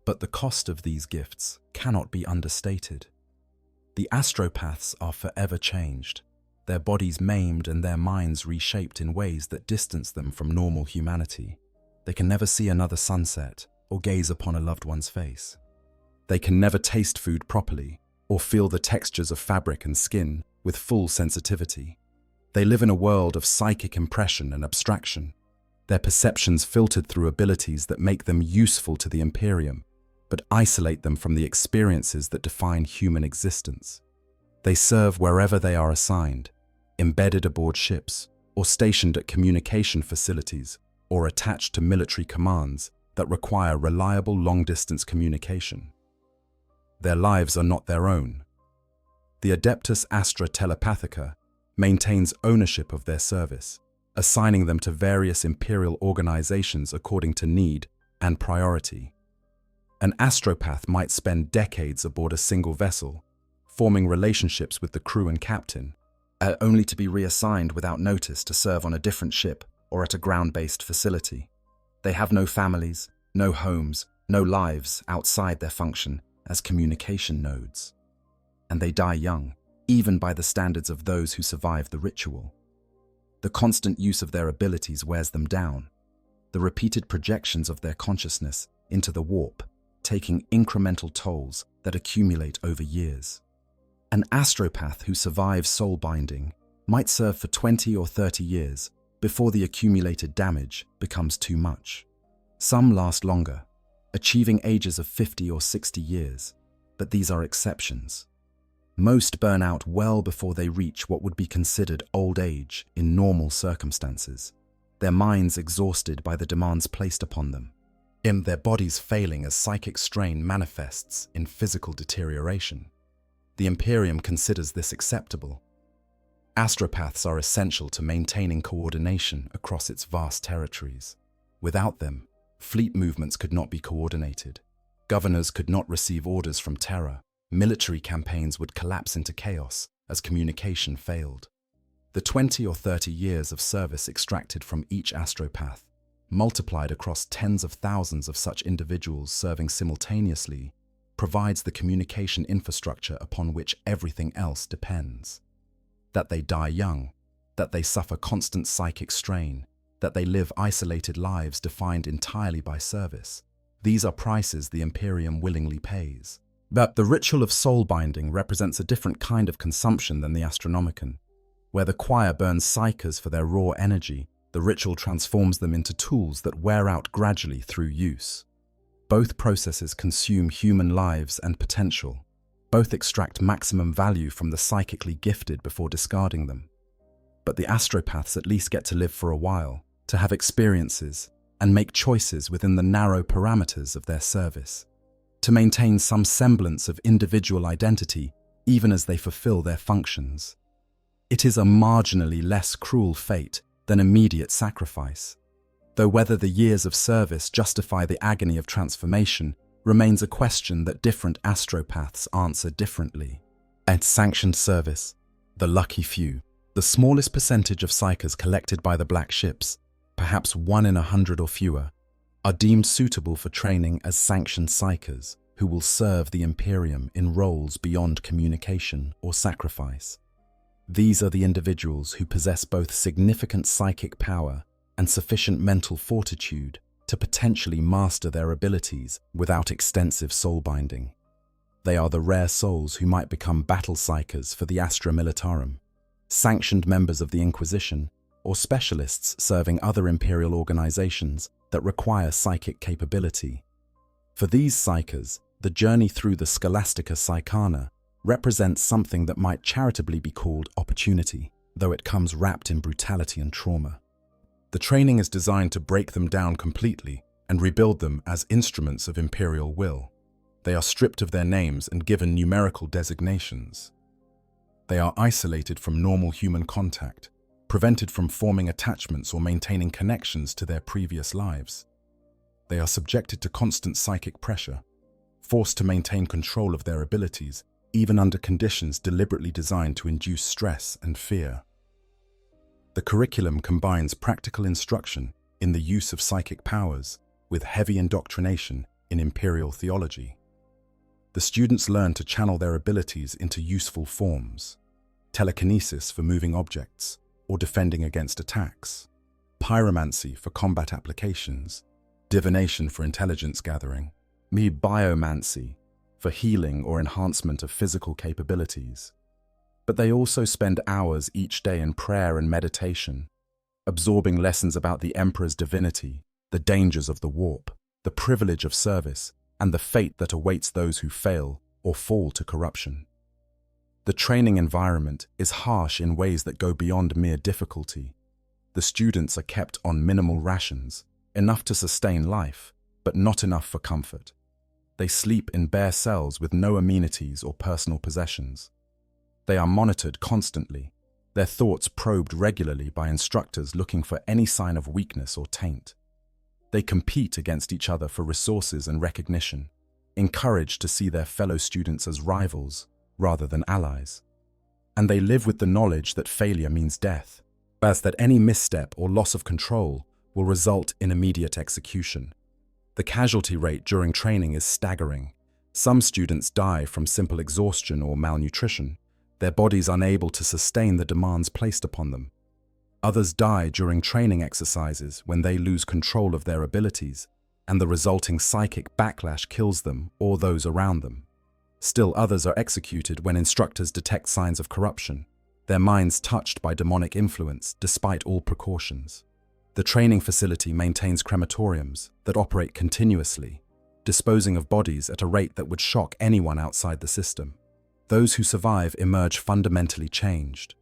But the cost of these gifts cannot be understated. The astropaths are forever changed, their bodies maimed and their minds reshaped in ways that distance them from normal humanity. They can never see another sunset or gaze upon a loved one's face. They can never taste food properly or feel the textures of fabric and skin with full sensitivity. They live in a world of psychic impression and abstraction, their perceptions filtered through abilities that make them useful to the Imperium, but isolate them from the experiences that define human existence. They serve wherever they are assigned, embedded aboard ships, or stationed at communication facilities, or attached to military commands that require reliable long-distance communication. Their lives are not their own. The Adeptus Astra Telepathica maintains ownership of their service, assigning them to various imperial organizations according to need and priority. An astropath might spend decades aboard a single vessel, forming relationships with the crew and captain, only to be reassigned without notice to serve on a different ship or at a ground-based facility. They have no families, no homes, no lives outside their function as communication nodes. And they die young, even by the standards of those who survive the ritual. The constant use of their abilities wears them down, the repeated projections of their consciousness into the warp, taking incremental tolls that accumulate over years. An astropath who survives soul binding might serve for 20 or 30 years before the accumulated damage becomes too much. Some last longer, achieving ages of 50 or 60 years, but these are exceptions. Most burn out well before they reach what would be considered old age in normal circumstances, their minds exhausted by the demands placed upon them, in their bodies failing as psychic strain manifests in physical deterioration. The Imperium considers this acceptable. Astropaths are essential to maintaining coordination across its vast territories. Without them, fleet movements could not be coordinated. Governors could not receive orders from Terra. Military campaigns would collapse into chaos as communication failed. The 20 or 30 years of service extracted from each astropath, multiplied across tens of thousands of such individuals serving simultaneously, provides the communication infrastructure upon which everything else depends. That they die young, that they suffer constant psychic strain, that they live isolated lives defined entirely by service. These are prices the Imperium willingly pays. But the ritual of soul binding represents a different kind of consumption than the Astronomicon. Where the choir burns psychers for their raw energy, the ritual transforms them into tools that wear out gradually through use. Both processes consume human lives and potential. Both extract maximum value from the psychically gifted before discarding them. But the astropaths at least get to live for a while, to have experiences, and make choices within the narrow parameters of their service, to maintain some semblance of individual identity even as they fulfill their functions. It is a marginally less cruel fate than immediate sacrifice, though whether the years of service justify the agony of transformation remains a question that different astropaths answer differently. At sanctioned service, the lucky few, the smallest percentage of psychers collected by the black ships, perhaps 1 in 100 or fewer, are deemed suitable for training as sanctioned psychers who will serve the Imperium in roles beyond communication or sacrifice. These are the individuals who possess both significant psychic power and sufficient mental fortitude to potentially master their abilities without extensive soul binding. They are the rare souls who might become battle psychers for the Astra Militarum, sanctioned members of the Inquisition, or specialists serving other imperial organizations that require psychic capability. For these psychers, the journey through the Scholastica Psychana represents something that might charitably be called opportunity, though it comes wrapped in brutality and trauma. The training is designed to break them down completely and rebuild them as instruments of imperial will. They are stripped of their names and given numerical designations. They are isolated from normal human contact, prevented from forming attachments or maintaining connections to their previous lives. They are subjected to constant psychic pressure, forced to maintain control of their abilities, even under conditions deliberately designed to induce stress and fear. The curriculum combines practical instruction in the use of psychic powers with heavy indoctrination in imperial theology. The students learn to channel their abilities into useful forms: telekinesis for moving objects or defending against attacks, pyromancy for combat applications, divination for intelligence gathering, biomancy for healing or enhancement of physical capabilities. But they also spend hours each day in prayer and meditation, absorbing lessons about the Emperor's divinity, the dangers of the warp, the privilege of service, and the fate that awaits those who fail or fall to corruption. The training environment is harsh in ways that go beyond mere difficulty. The students are kept on minimal rations, enough to sustain life, but not enough for comfort. They sleep in bare cells with no amenities or personal possessions. They are monitored constantly, their thoughts probed regularly by instructors looking for any sign of weakness or taint. They compete against each other for resources and recognition, encouraged to see their fellow students as rivals rather than allies. And they live with the knowledge that failure means death, as that any misstep or loss of control will result in immediate execution. The casualty rate during training is staggering. Some students die from simple exhaustion or malnutrition, their bodies unable to sustain the demands placed upon them. Others die during training exercises when they lose control of their abilities, and the resulting psychic backlash kills them or those around them. Still others are executed when instructors detect signs of corruption, their minds touched by demonic influence despite all precautions. The training facility maintains crematoriums that operate continuously, disposing of bodies at a rate that would shock anyone outside the system. Those who survive emerge fundamentally changed.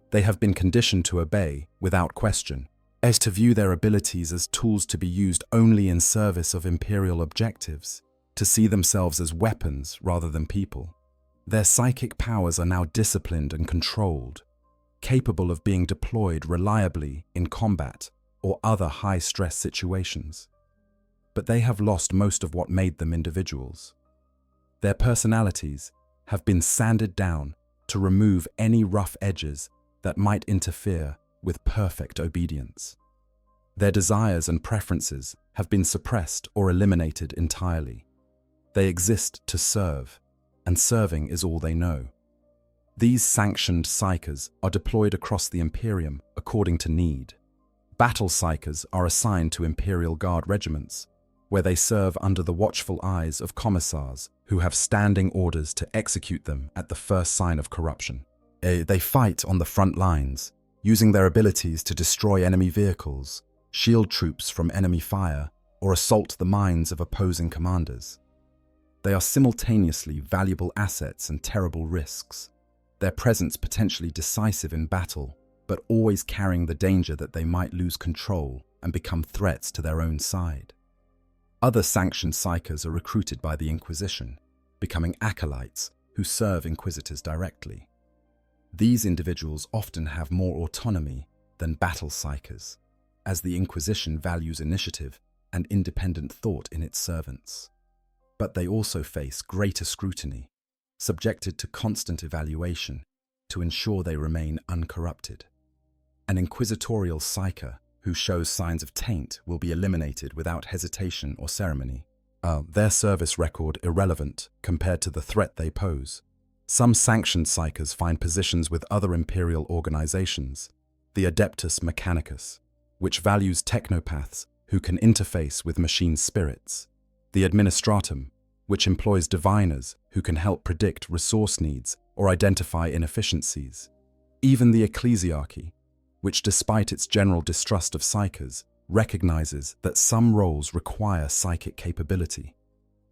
They have been conditioned to obey, without question, as to view their abilities as tools to be used only in service of imperial objectives, to see themselves as weapons rather than people. Their psychic powers are now disciplined and controlled. capable of being deployed reliably in combat or other high-stress situations. But they have lost most of what made them individuals. Their personalities have been sanded down to remove any rough edges that might interfere with perfect obedience. Their desires and preferences have been suppressed or eliminated entirely. They exist to serve, and serving is all they know. These sanctioned psykers are deployed across the Imperium according to need. Battle psykers are assigned to Imperial Guard regiments, where they serve under the watchful eyes of commissars who have standing orders to execute them at the first sign of corruption. They fight on the front lines, using their abilities to destroy enemy vehicles, shield troops from enemy fire, or assault the minds of opposing commanders. They are simultaneously valuable assets and terrible risks, their presence potentially decisive in battle, but always carrying the danger that they might lose control and become threats to their own side. Other sanctioned psykers are recruited by the Inquisition, becoming acolytes who serve inquisitors directly. These individuals often have more autonomy than battle psykers, as the Inquisition values initiative and independent thought in its servants. But they also face greater scrutiny, subjected to constant evaluation to ensure they remain uncorrupted. An inquisitorial psyker who shows signs of taint will be eliminated without hesitation or ceremony. Their service record irrelevant compared to the threat they pose. Some sanctioned psykers find positions with other imperial organizations, the Adeptus Mechanicus, which values technopaths who can interface with machine spirits, the Administratum, which employs diviners who can help predict resource needs or identify inefficiencies, even the Ecclesiarchy, which despite its general distrust of psykers, recognizes that some roles require psychic capability.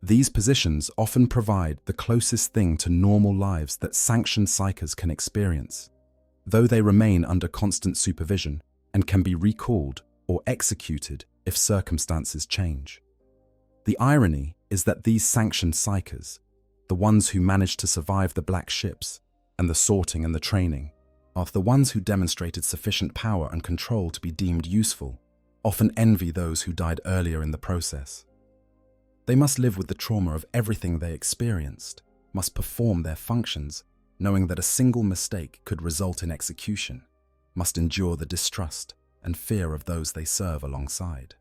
These positions often provide the closest thing to normal lives that sanctioned psykers can experience, though they remain under constant supervision and can be recalled or executed if circumstances change. The irony is that these sanctioned psykers, the ones who managed to survive the black ships and the sorting and the training, are the ones who demonstrated sufficient power and control to be deemed useful, often envy those who died earlier in the process. They must live with the trauma of everything they experienced, must perform their functions, knowing that a single mistake could result in execution, must endure the distrust and fear of those they serve alongside.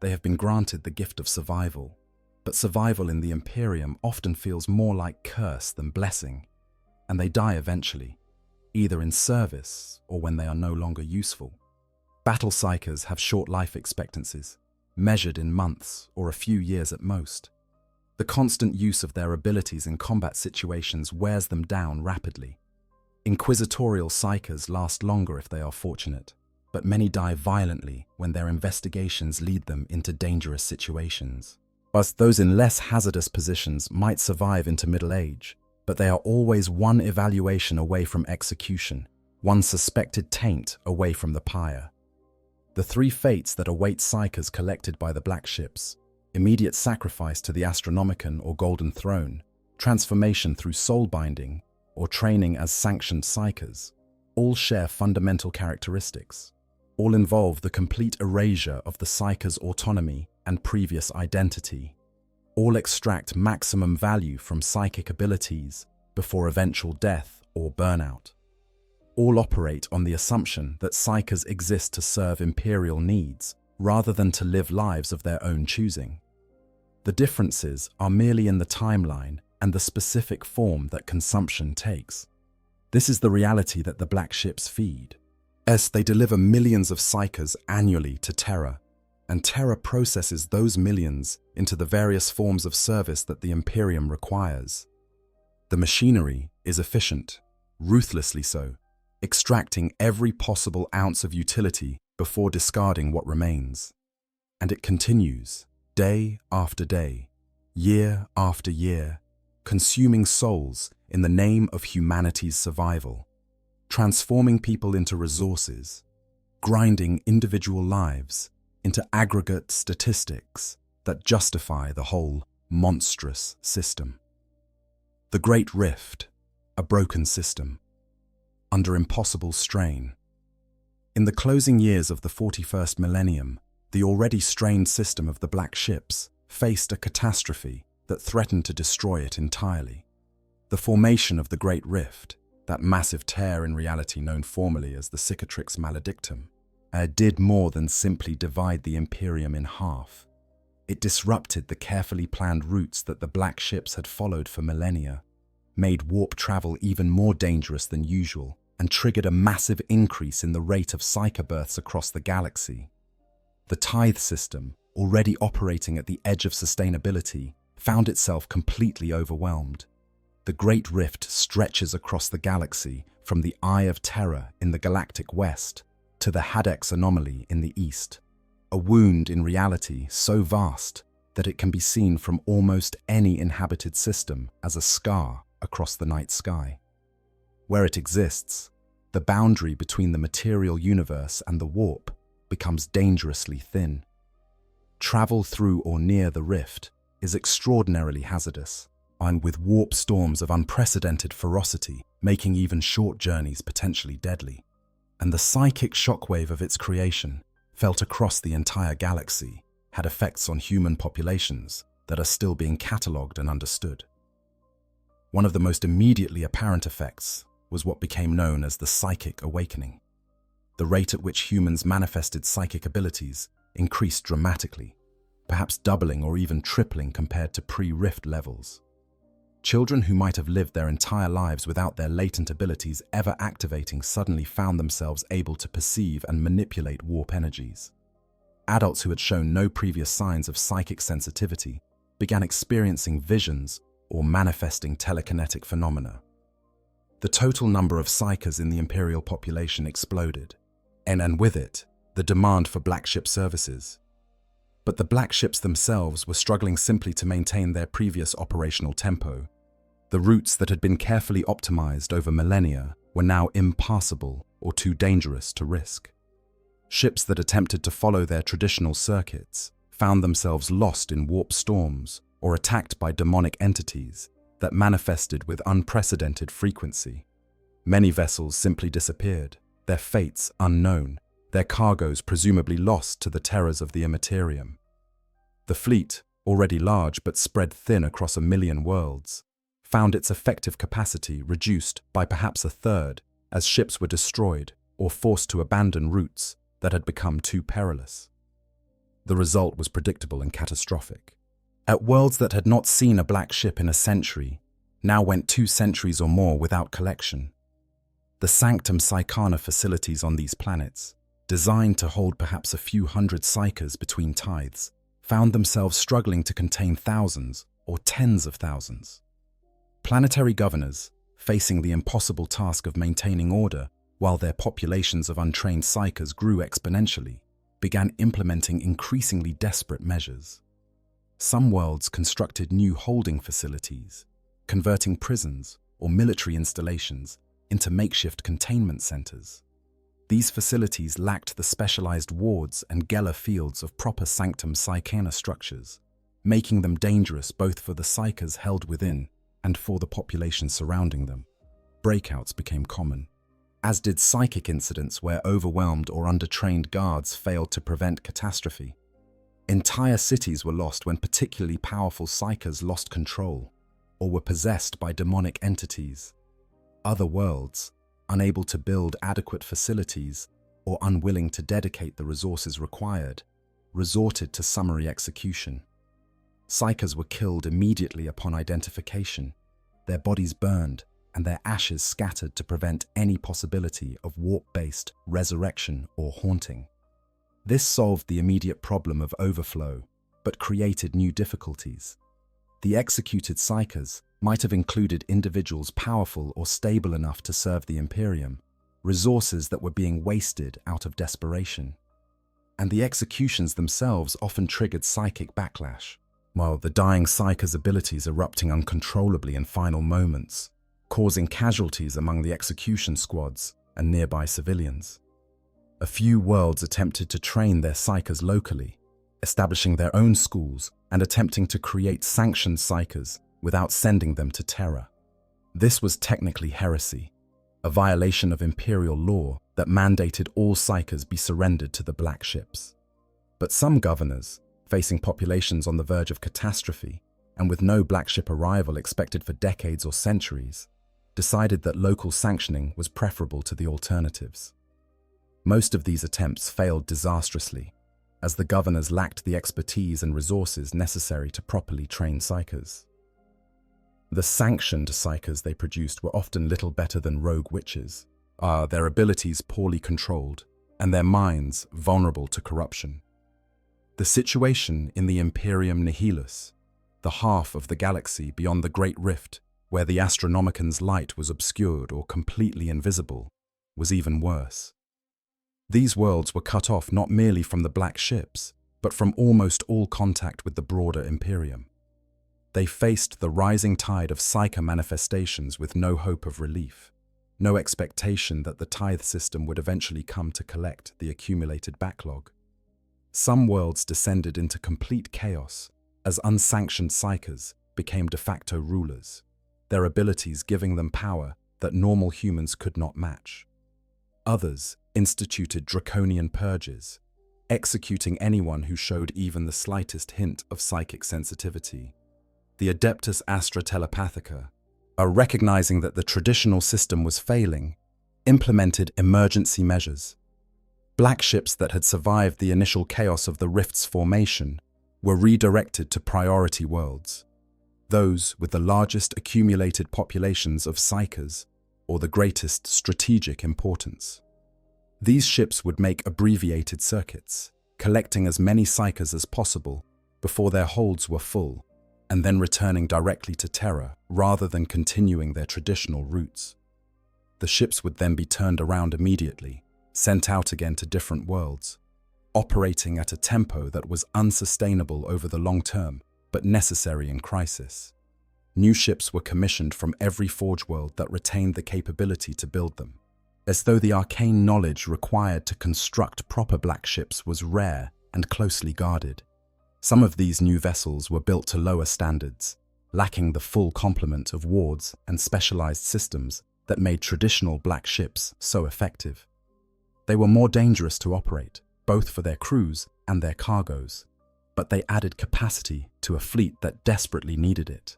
They have been granted the gift of survival, but survival in the Imperium often feels more like curse than blessing, and they die eventually, either in service or when they are no longer useful. Battle psykers have short life expectancies, measured in months or a few years at most. The constant use of their abilities in combat situations wears them down rapidly. Inquisitorial psykers last longer if they are fortunate, but many die violently when their investigations lead them into dangerous situations. Whilst those in less hazardous positions might survive into middle age, but they are always one evaluation away from execution, one suspected taint away from the pyre. The three fates that await psykers collected by the black ships, immediate sacrifice to the Astronomicon or Golden Throne, transformation through soul binding, or training as sanctioned psykers, all share fundamental characteristics. All involve the complete erasure of the psyker's autonomy and previous identity. All extract maximum value from psychic abilities before eventual death or burnout. All operate on the assumption that psykers exist to serve imperial needs rather than to live lives of their own choosing. The differences are merely in the timeline and the specific form that consumption takes. This is the reality that the black ships feed. As they deliver millions of psykers annually to Terra, and Terra processes those millions into the various forms of service that the Imperium requires. The machinery is efficient, ruthlessly so, extracting every possible ounce of utility before discarding what remains. And it continues, day after day, year after year, consuming souls in the name of humanity's survival, transforming people into resources, grinding individual lives into aggregate statistics that justify the whole monstrous system. The Great Rift, a broken system. under impossible strain. In the closing years of the 41st millennium, the already strained system of the Black Ships faced a catastrophe that threatened to destroy it entirely. The formation of the Great Rift, that massive tear in reality known formally as the Cicatrix Maledictum, did more than simply divide the Imperium in half. It disrupted the carefully planned routes that the Black Ships had followed for millennia, made warp travel even more dangerous than usual, and triggered a massive increase in the rate of psyker births across the galaxy. The tithe system, already operating at the edge of sustainability, found itself completely overwhelmed. The Great Rift stretches across the galaxy from the Eye of Terror in the galactic west to the Hadex anomaly in the east, a wound in reality so vast that it can be seen from almost any inhabited system as a scar across the night sky. Where it exists, the boundary between the material universe and the warp becomes dangerously thin. Travel through or near the rift is extraordinarily hazardous, and with warp storms of unprecedented ferocity, making even short journeys potentially deadly. And the psychic shockwave of its creation, felt across the entire galaxy, had effects on human populations that are still being catalogued and understood. One of the most immediately apparent effects was what became known as the psychic awakening. The rate at which humans manifested psychic abilities increased dramatically, perhaps doubling or even tripling compared to pre-rift levels. Children who might have lived their entire lives without their latent abilities ever activating suddenly found themselves able to perceive and manipulate warp energies. Adults who had shown no previous signs of psychic sensitivity began experiencing visions or manifesting telekinetic phenomena. The total number of psykers in the Imperial population exploded, and with it, the demand for Black Ship services. But the Black Ships themselves were struggling simply to maintain their previous operational tempo. The routes that had been carefully optimized over millennia were now impassable or too dangerous to risk. Ships that attempted to follow their traditional circuits found themselves lost in warp storms or attacked by demonic entities that manifested with unprecedented frequency. Many vessels simply disappeared, their fates unknown, their cargoes presumably lost to the terrors of the Imperium. The fleet, already large but spread thin across 1 million worlds, found its effective capacity reduced by perhaps a third as ships were destroyed or forced to abandon routes that had become too perilous. The result was predictable and catastrophic. At worlds that had not seen a Black Ship in a century, now went 2 centuries or more without collection. The Sanctum Psychana facilities on these planets, designed to hold perhaps a few hundred psykers between tithes, found themselves struggling to contain thousands or tens of thousands. Planetary governors, facing the impossible task of maintaining order while their populations of untrained psykers grew exponentially, began implementing increasingly desperate measures. Some worlds constructed new holding facilities, converting prisons or military installations into makeshift containment centers. These facilities lacked the specialized wards and Geller fields of proper Sanctum Psychana structures, making them dangerous both for the psykers held within and for the population surrounding them. Breakouts became common, as did psychic incidents where overwhelmed or undertrained guards failed to prevent catastrophe. Entire cities were lost when particularly powerful psykers lost control or were possessed by demonic entities. Other worlds, unable to build adequate facilities or unwilling to dedicate the resources required, resorted to summary execution. Psykers were killed immediately upon identification, their bodies burned and their ashes scattered to prevent any possibility of warp-based resurrection or haunting. This solved the immediate problem of overflow, but created new difficulties. The executed psykers might have included individuals powerful or stable enough to serve the Imperium, resources that were being wasted out of desperation. And the executions themselves often triggered psychic backlash, while the dying psyker's abilities erupting uncontrollably in final moments, causing casualties among the execution squads and nearby civilians. A few worlds attempted to train their psykers locally, establishing their own schools and attempting to create sanctioned psykers without sending them to Terra. This was technically heresy, a violation of imperial law that mandated all psykers be surrendered to the black ships. But some governors, facing populations on the verge of catastrophe and with no black ship arrival expected for decades or centuries, decided that local sanctioning was preferable to the alternatives. Most of these attempts failed disastrously, as the governors lacked the expertise and resources necessary to properly train psykers. The sanctioned psykers they produced were often little better than rogue witches, their abilities poorly controlled, and their minds vulnerable to corruption. The situation in the Imperium Nihilus, the half of the galaxy beyond the Great Rift, where the Astronomican's light was obscured or completely invisible, was even worse. These worlds were cut off not merely from the black ships, but from almost all contact with the broader Imperium. They faced the rising tide of psyker manifestations with no hope of relief, no expectation that the tithe system would eventually come to collect the accumulated backlog. Some worlds descended into complete chaos as unsanctioned psykers became de facto rulers, their abilities giving them power that normal humans could not match. Others instituted draconian purges, executing anyone who showed even the slightest hint of psychic sensitivity. The Adeptus Astra Telepathica, recognizing that the traditional system was failing, implemented emergency measures. Black ships that had survived the initial chaos of the Rift's formation were redirected to priority worlds, those with the largest accumulated populations of psykers or the greatest strategic importance. These ships would make abbreviated circuits, collecting as many psykers as possible before their holds were full, and then returning directly to Terra rather than continuing their traditional routes. The ships would then be turned around immediately, sent out again to different worlds, operating at a tempo that was unsustainable over the long term, but necessary in crisis. New ships were commissioned from every Forge world that retained the capability to build them, as though the arcane knowledge required to construct proper black ships was rare and closely guarded. Some of these new vessels were built to lower standards, lacking the full complement of wards and specialized systems that made traditional black ships so effective. They were more dangerous to operate, both for their crews and their cargoes, but they added capacity to a fleet that desperately needed it.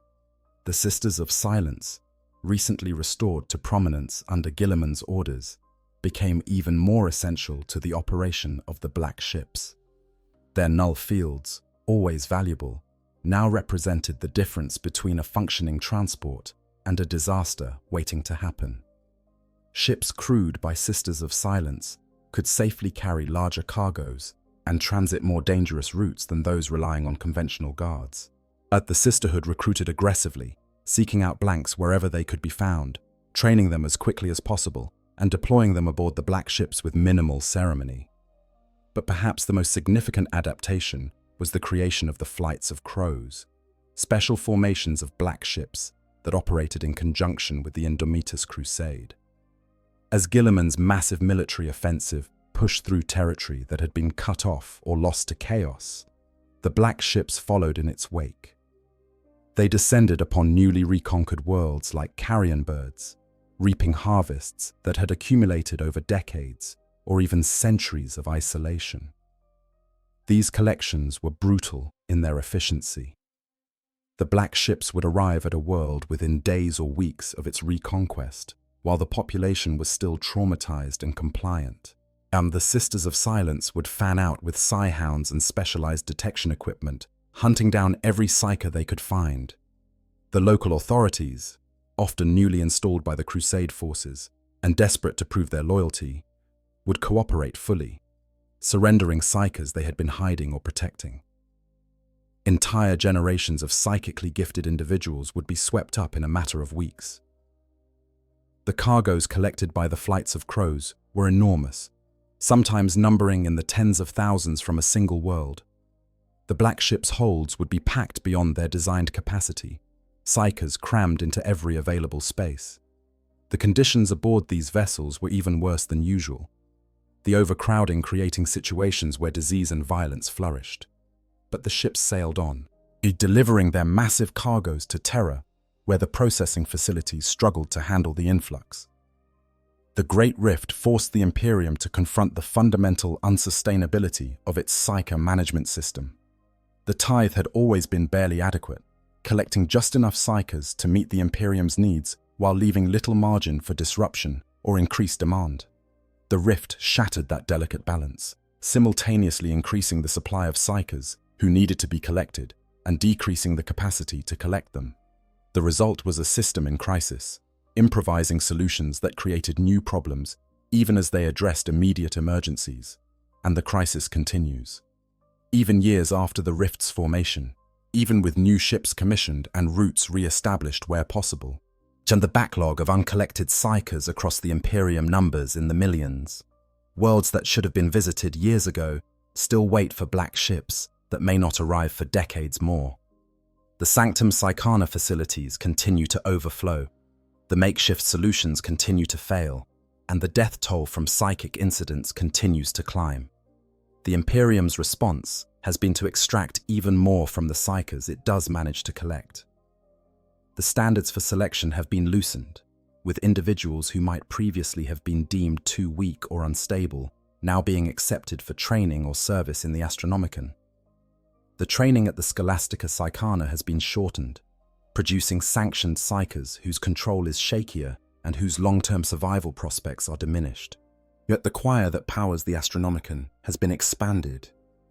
The Sisters of Silence, recently restored to prominence under Guilliman's orders, became even more essential to the operation of the black ships. Their null fields, always valuable, now represented the difference between a functioning transport and a disaster waiting to happen. Ships crewed by Sisters of Silence could safely carry larger cargoes and transit more dangerous routes than those relying on conventional guards. The Sisterhood recruited aggressively, seeking out blanks wherever they could be found, training them as quickly as possible, and deploying them aboard the black ships with minimal ceremony. But perhaps the most significant adaptation was the creation of the Flights of Crows, special formations of black ships that operated in conjunction with the Indomitus Crusade. As Guilliman's massive military offensive pushed through territory that had been cut off or lost to chaos, the black ships followed in its wake. They descended upon newly reconquered worlds like carrion birds, reaping harvests that had accumulated over decades or even centuries of isolation. These collections were brutal in their efficiency. The black ships would arrive at a world within days or weeks of its reconquest, while the population was still traumatized and compliant. The Sisters of Silence would fan out with psi-hounds and specialized detection equipment, hunting down every psyker they could find. The local authorities, often newly installed by the Crusade forces and desperate to prove their loyalty, would cooperate fully, surrendering psykers they had been hiding or protecting. Entire generations of psychically gifted individuals would be swept up in a matter of weeks. The cargoes collected by the Flights of Crows were enormous, sometimes numbering in the tens of thousands from a single world. The black ships' holds would be packed beyond their designed capacity, psykers crammed into every available space. The conditions aboard these vessels were even worse than usual, the overcrowding creating situations where disease and violence flourished. But the ships sailed on, delivering their massive cargoes to Terra, where the processing facilities struggled to handle the influx. The Great Rift forced the Imperium to confront the fundamental unsustainability of its psyker management system. The tithe had always been barely adequate, collecting just enough psykers to meet the Imperium's needs while leaving little margin for disruption or increased demand. The Rift shattered that delicate balance, simultaneously increasing the supply of psykers who needed to be collected and decreasing the capacity to collect them. The result was a system in crisis, improvising solutions that created new problems even as they addressed immediate emergencies. And the crisis continues. Even years after the Rift's formation, even with new ships commissioned and routes re-established where possible, and the backlog of uncollected psykers across the Imperium numbers in the millions. Worlds that should have been visited years ago still wait for black ships that may not arrive for decades more. The Sanctum Psychana facilities continue to overflow, the makeshift solutions continue to fail, and the death toll from psychic incidents continues to climb. The Imperium's response has been to extract even more from the psykers it does manage to collect. The standards for selection have been loosened, with individuals who might previously have been deemed too weak or unstable now being accepted for training or service in the Astronomicon. The training at the Scholastica Psychana has been shortened, producing sanctioned psykers whose control is shakier and whose long-term survival prospects are diminished. Yet the choir that powers the Astronomicon has been expanded,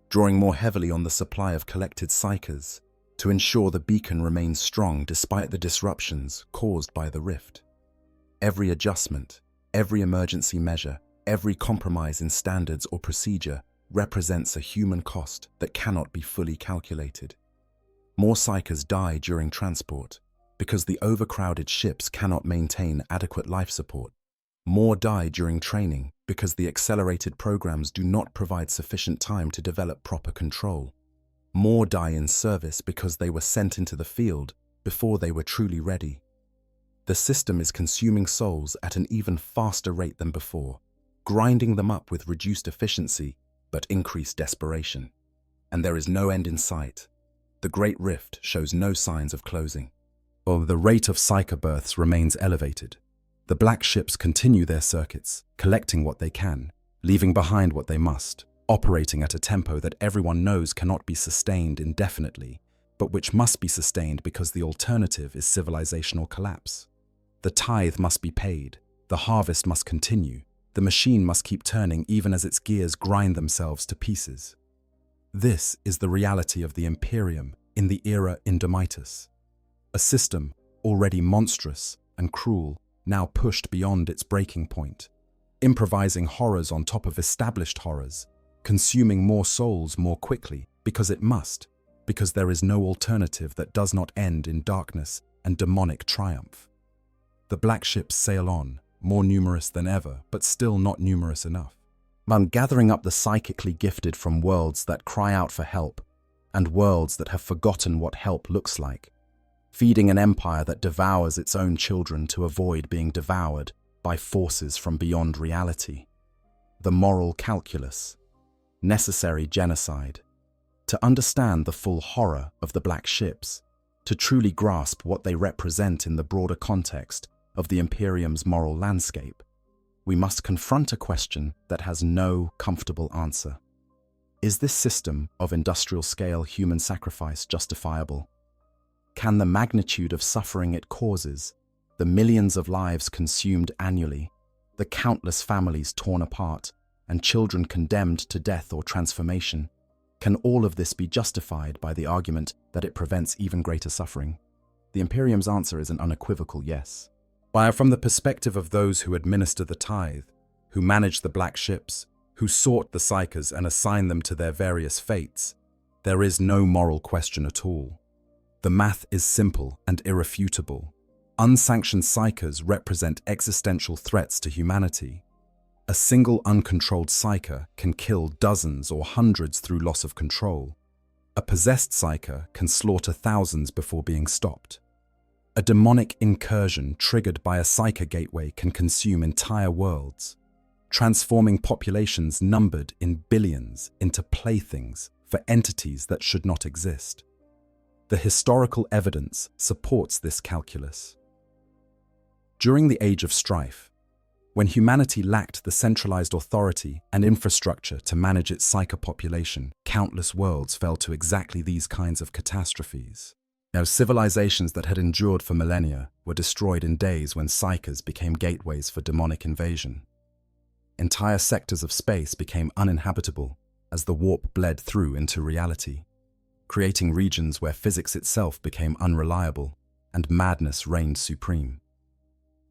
drawing more heavily on the supply of collected psykers to ensure the beacon remains strong despite the disruptions caused by the Rift. Every adjustment, every emergency measure, every compromise in standards or procedure represents a human cost that cannot be fully calculated. More psykers die during transport because the overcrowded ships cannot maintain adequate life support. More die during training because the accelerated programs do not provide sufficient time to develop proper control. More die in service because they were sent into the field before they were truly ready. The system is consuming souls at an even faster rate than before, grinding them up with reduced efficiency but increased desperation. And there is no end in sight. The Great Rift shows no signs of closing. While the rate of psyker births remains elevated, the black ships continue their circuits, collecting what they can, leaving behind what they must, operating at a tempo that everyone knows cannot be sustained indefinitely, but which must be sustained because the alternative is civilizational collapse. The tithe must be paid, the harvest must continue, the machine must keep turning even as its gears grind themselves to pieces. This is the reality of the Imperium in the era Indomitus, a system already monstrous and cruel, now pushed beyond its breaking point, improvising horrors on top of established horrors, consuming more souls more quickly because it must, because there is no alternative that does not end in darkness and demonic triumph. The black ships sail on, more numerous than ever, but still not numerous enough. Gathering up the psychically gifted from worlds that cry out for help, and worlds that have forgotten what help looks like, feeding an empire that devours its own children to avoid being devoured by forces from beyond reality. The moral calculus, necessary genocide, to understand the full horror of the black ships, to truly grasp what they represent in the broader context of the Imperium's moral landscape, we must confront a question that has no comfortable answer. Is this system of industrial-scale human sacrifice justifiable? Can the magnitude of suffering it causes, the millions of lives consumed annually, the countless families torn apart, and children condemned to death or transformation, can all of this be justified by the argument that it prevents even greater suffering? The Imperium's answer is an unequivocal yes. While from the perspective of those who administer the tithe, who manage the black ships, who sort the psykers and assign them to their various fates, there is no moral question at all. The math is simple and irrefutable. Unsanctioned psykers represent existential threats to humanity. A single uncontrolled psyker can kill dozens or hundreds through loss of control. A possessed psyker can slaughter thousands before being stopped. A demonic incursion triggered by a psyker gateway can consume entire worlds, transforming populations numbered in billions into playthings for entities that should not exist. The historical evidence supports this calculus. During the Age of Strife, When humanity lacked the centralized authority and infrastructure to manage its psyker population, countless worlds fell to exactly these kinds of catastrophes. Now, civilizations that had endured for millennia were destroyed in days when psykers became gateways for demonic invasion. Entire sectors of space became uninhabitable as the warp bled through into reality, creating regions where physics itself became unreliable and madness reigned supreme.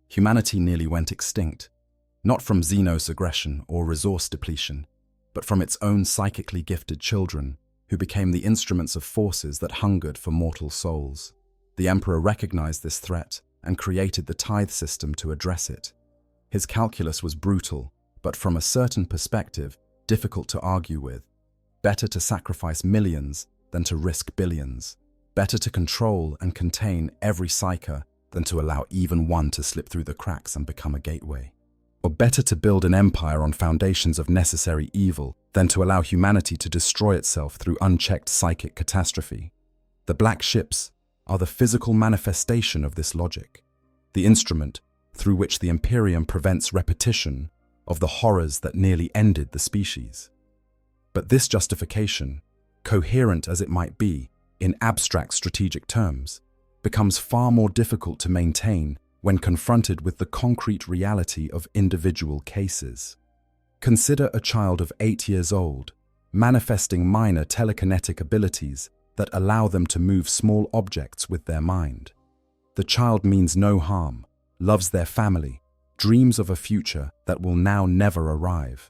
Humanity nearly went extinct, not from xenos aggression or resource depletion, but from its own psychically gifted children, who became the instruments of forces that hungered for mortal souls. The Emperor recognized this threat and created the tithe system to address it. His calculus was brutal, but from a certain perspective, difficult to argue with. Better to sacrifice millions than to risk billions. Better to control and contain every psyker than to allow even one to slip through the cracks and become a gateway. Or better to build an empire on foundations of necessary evil than to allow humanity to destroy itself through unchecked psychic catastrophe. The black ships are the physical manifestation of this logic, the instrument through which the Imperium prevents repetition of the horrors that nearly ended the species. But this justification, coherent as it might be in abstract strategic terms, becomes far more difficult to maintain when confronted with the concrete reality of individual cases. Consider a child of 8 years old, manifesting minor telekinetic abilities that allow them to move small objects with their mind. The child means no harm, loves their family, dreams of a future that will now never arrive.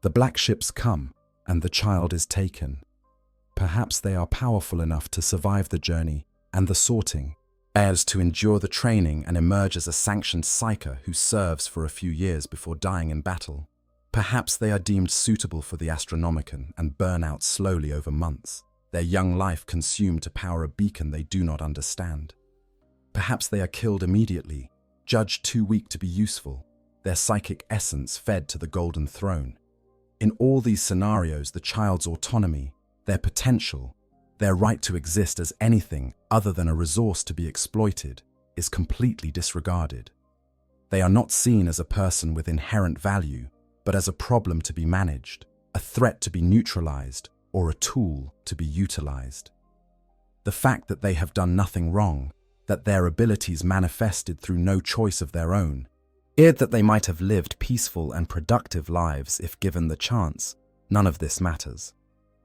The black ships come, and the child is taken. Perhaps they are powerful enough to survive the journey and the sorting, as to endure the training and emerge as a sanctioned psyker who serves for a few years before dying in battle. Perhaps they are deemed suitable for the Astronomicon and burn out slowly over months, their young life consumed to power a beacon they do not understand. Perhaps they are killed immediately, judged too weak to be useful, their psychic essence fed to the Golden Throne. In all these scenarios, the child's autonomy, their potential, their right to exist as anything other than a resource to be exploited, is completely disregarded. They are not seen as a person with inherent value, but as a problem to be managed, a threat to be neutralized, or a tool to be utilized. The fact that they have done nothing wrong, that their abilities manifested through no choice of their own, that they might have lived peaceful and productive lives if given the chance, none of this matters.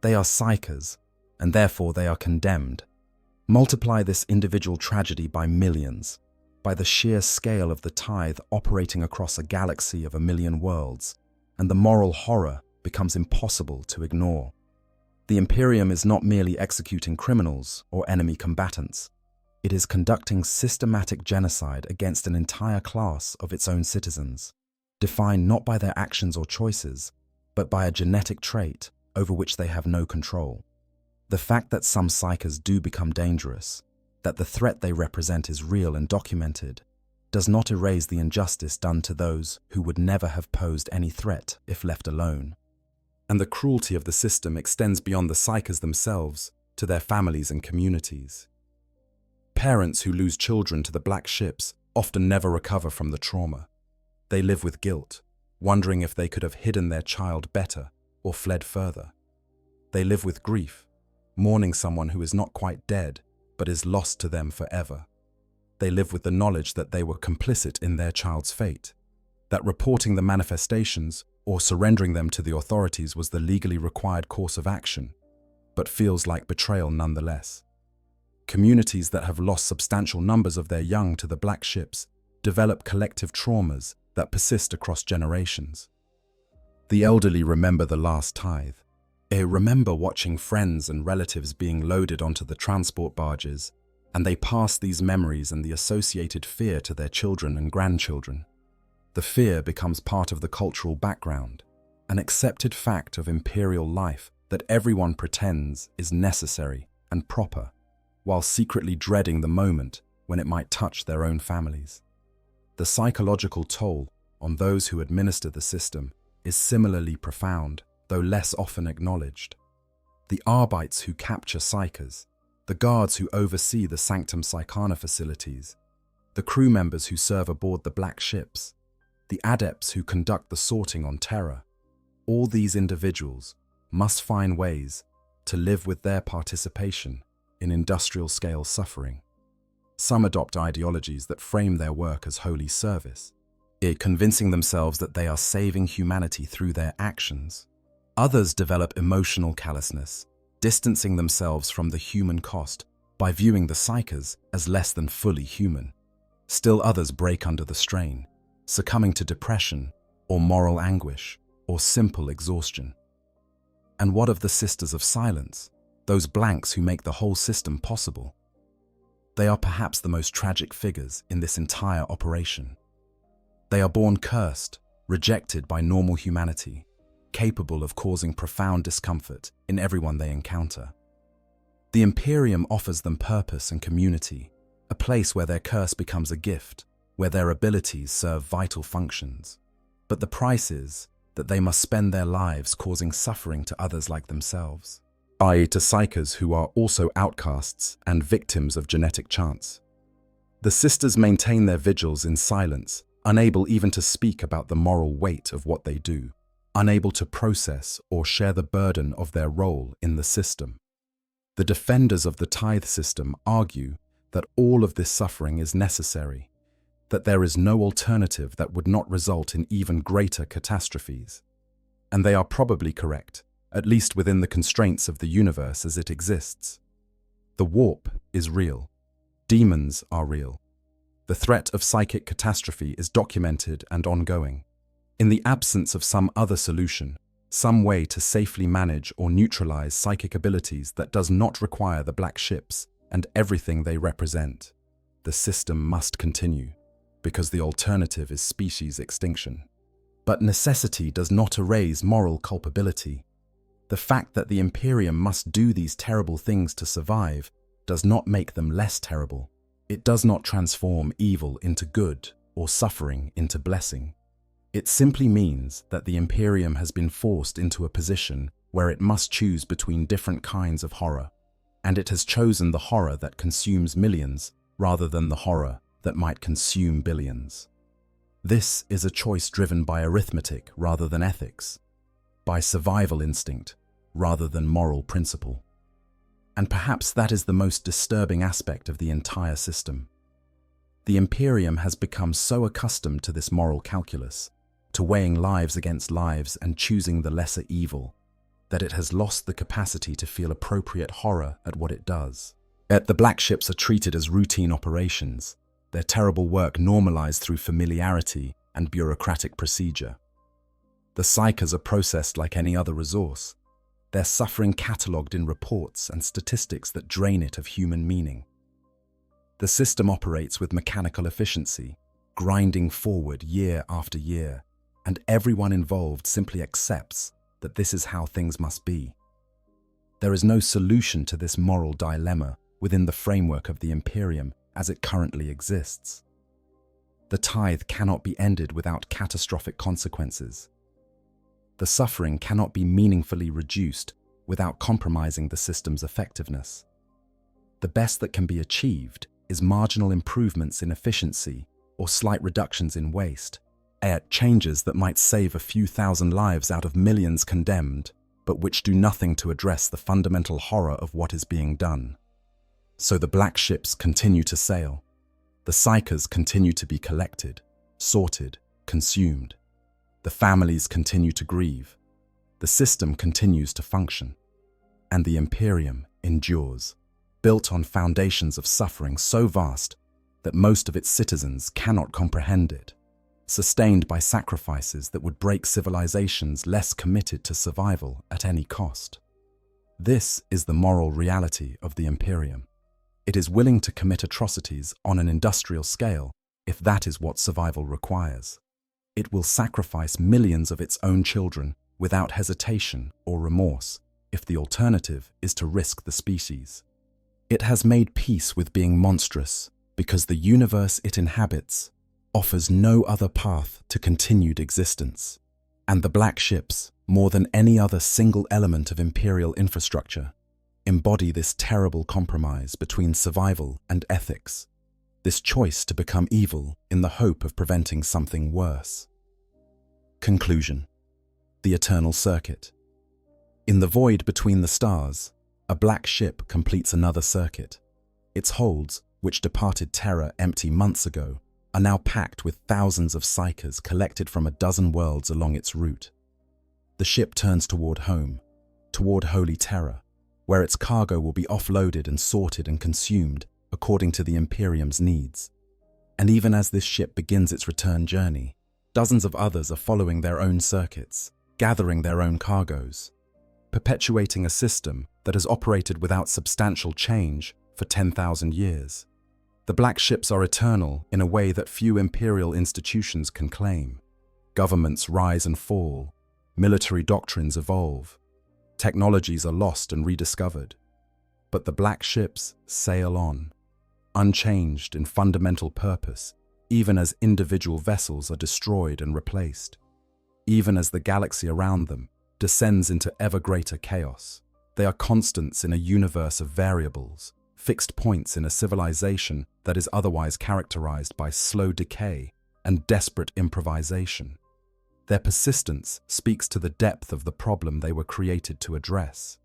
They are psykers, and therefore they are condemned. Multiply this individual tragedy by millions, by the sheer scale of the tithe operating across a galaxy of 1,000,000 worlds, and the moral horror becomes impossible to ignore. The Imperium is not merely executing criminals or enemy combatants. It is conducting systematic genocide against an entire class of its own citizens, defined not by their actions or choices, but by a genetic trait over which they have no control. The fact that some psykers do become dangerous, that the threat they represent is real and documented, does not erase the injustice done to those who would never have posed any threat if left alone. And the cruelty of the system extends beyond the psykers themselves to their families and communities. Parents who lose children to the black ships often never recover from the trauma. They live with guilt, wondering if they could have hidden their child better or fled further. They live with grief, mourning someone who is not quite dead but is lost to them forever. They live with the knowledge that they were complicit in their child's fate, that reporting the manifestations or surrendering them to the authorities was the legally required course of action, but feels like betrayal nonetheless. Communities that have lost substantial numbers of their young to the black ships develop collective traumas that persist across generations. The elderly remember the last tithe. They remember watching friends and relatives being loaded onto the transport barges, and they pass these memories and the associated fear to their children and grandchildren. The fear becomes part of the cultural background, an accepted fact of imperial life that everyone pretends is necessary and proper, while secretly dreading the moment when it might touch their own families. The psychological toll on those who administer the system is similarly profound, though less often acknowledged. The Arbites who capture psykers, the guards who oversee the Sanctum Psychana facilities, the crew members who serve aboard the black ships, the adepts who conduct the sorting on Terra. All these individuals must find ways to live with their participation in industrial-scale suffering. Some adopt ideologies that frame their work as holy service, convincing themselves that they are saving humanity through their actions. Others develop emotional callousness, distancing themselves from the human cost by viewing the psychers as less than fully human. Still others break under the strain, succumbing to depression or moral anguish or simple exhaustion. And what of the Sisters of Silence, those blanks who make the whole system possible? They are perhaps the most tragic figures in this entire operation. They are born cursed, rejected by normal humanity, capable of causing profound discomfort in everyone they encounter. The Imperium offers them purpose and community, a place where their curse becomes a gift, where their abilities serve vital functions. But the price is that they must spend their lives causing suffering to others like themselves, i.e. to psychers who are also outcasts and victims of genetic chance. The sisters maintain their vigils in silence, unable even to speak about the moral weight of what they do, unable to process or share the burden of their role in the system. The defenders of the tithe system argue that all of this suffering is necessary, that there is no alternative that would not result in even greater catastrophes. And they are probably correct, at least within the constraints of the universe as it exists. The warp is real. Demons are real. The threat of psychic catastrophe is documented and ongoing. In the absence of some other solution, some way to safely manage or neutralize psychic abilities that does not require the black ships and everything they represent, the system must continue, because the alternative is species extinction. But necessity does not erase moral culpability. The fact that the Imperium must do these terrible things to survive does not make them less terrible. It does not transform evil into good or suffering into blessing. It simply means that the Imperium has been forced into a position where it must choose between different kinds of horror, and it has chosen the horror that consumes millions rather than the horror that might consume billions. This is a choice driven by arithmetic rather than ethics, by survival instinct rather than moral principle. And perhaps that is the most disturbing aspect of the entire system. The Imperium has become so accustomed to this moral calculus, to weighing lives against lives and choosing the lesser evil, that it has lost the capacity to feel appropriate horror at what it does. Yet the black ships are treated as routine operations, their terrible work normalized through familiarity and bureaucratic procedure. The psychers are processed like any other resource, their suffering catalogued in reports and statistics that drain it of human meaning. The system operates with mechanical efficiency, grinding forward year after year, and everyone involved simply accepts that this is how things must be. There is no solution to this moral dilemma within the framework of the Imperium as it currently exists. The tithe cannot be ended without catastrophic consequences. The suffering cannot be meaningfully reduced without compromising the system's effectiveness. The best that can be achieved is marginal improvements in efficiency or slight reductions in waste, changes that might save a few thousand lives out of millions condemned, but which do nothing to address the fundamental horror of what is being done. So the black ships continue to sail. The psychers continue to be collected, sorted, consumed. The families continue to grieve. The system continues to function. And the Imperium endures, built on foundations of suffering so vast that most of its citizens cannot comprehend it, sustained by sacrifices that would break civilizations less committed to survival at any cost. This is the moral reality of the Imperium. It is willing to commit atrocities on an industrial scale if that is what survival requires. It will sacrifice millions of its own children without hesitation or remorse if the alternative is to risk the species. It has made peace with being monstrous because the universe it inhabits offers no other path to continued existence. And the black ships, more than any other single element of imperial infrastructure, embody this terrible compromise between survival and ethics, this choice to become evil in the hope of preventing something worse. Conclusion. The Eternal Circuit. In the void between the stars, a black ship completes another circuit. Its holds, which departed Terra empty months ago, are now packed with thousands of psychers collected from a dozen worlds along its route. The ship turns toward home, toward Holy Terra, where its cargo will be offloaded and sorted and consumed according to the Imperium's needs. And even as this ship begins its return journey, dozens of others are following their own circuits, gathering their own cargoes, perpetuating a system that has operated without substantial change for 10,000 years. The black ships are eternal in a way that few imperial institutions can claim. Governments rise and fall, military doctrines evolve, technologies are lost and rediscovered. But the black ships sail on, unchanged in fundamental purpose, even as individual vessels are destroyed and replaced. Even as the galaxy around them descends into ever greater chaos, they are constants in a universe of variables, fixed points in a civilization that is otherwise characterized by slow decay and desperate improvisation. Their persistence speaks to the depth of the problem they were created to address.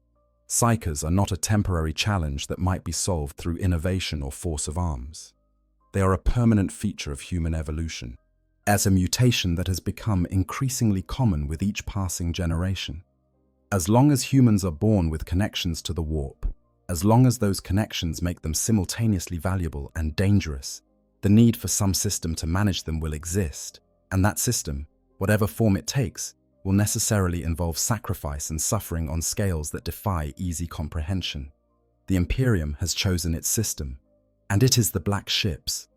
Psychers are not a temporary challenge that might be solved through innovation or force of arms. They are a permanent feature of human evolution, as a mutation that has become increasingly common with each passing generation. As long as humans are born with connections to the warp, as long as those connections make them simultaneously valuable and dangerous, the need for some system to manage them will exist, and that system, whatever form it takes, will necessarily involve sacrifice and suffering on scales that defy easy comprehension. The Imperium has chosen its system, and it is the black ships.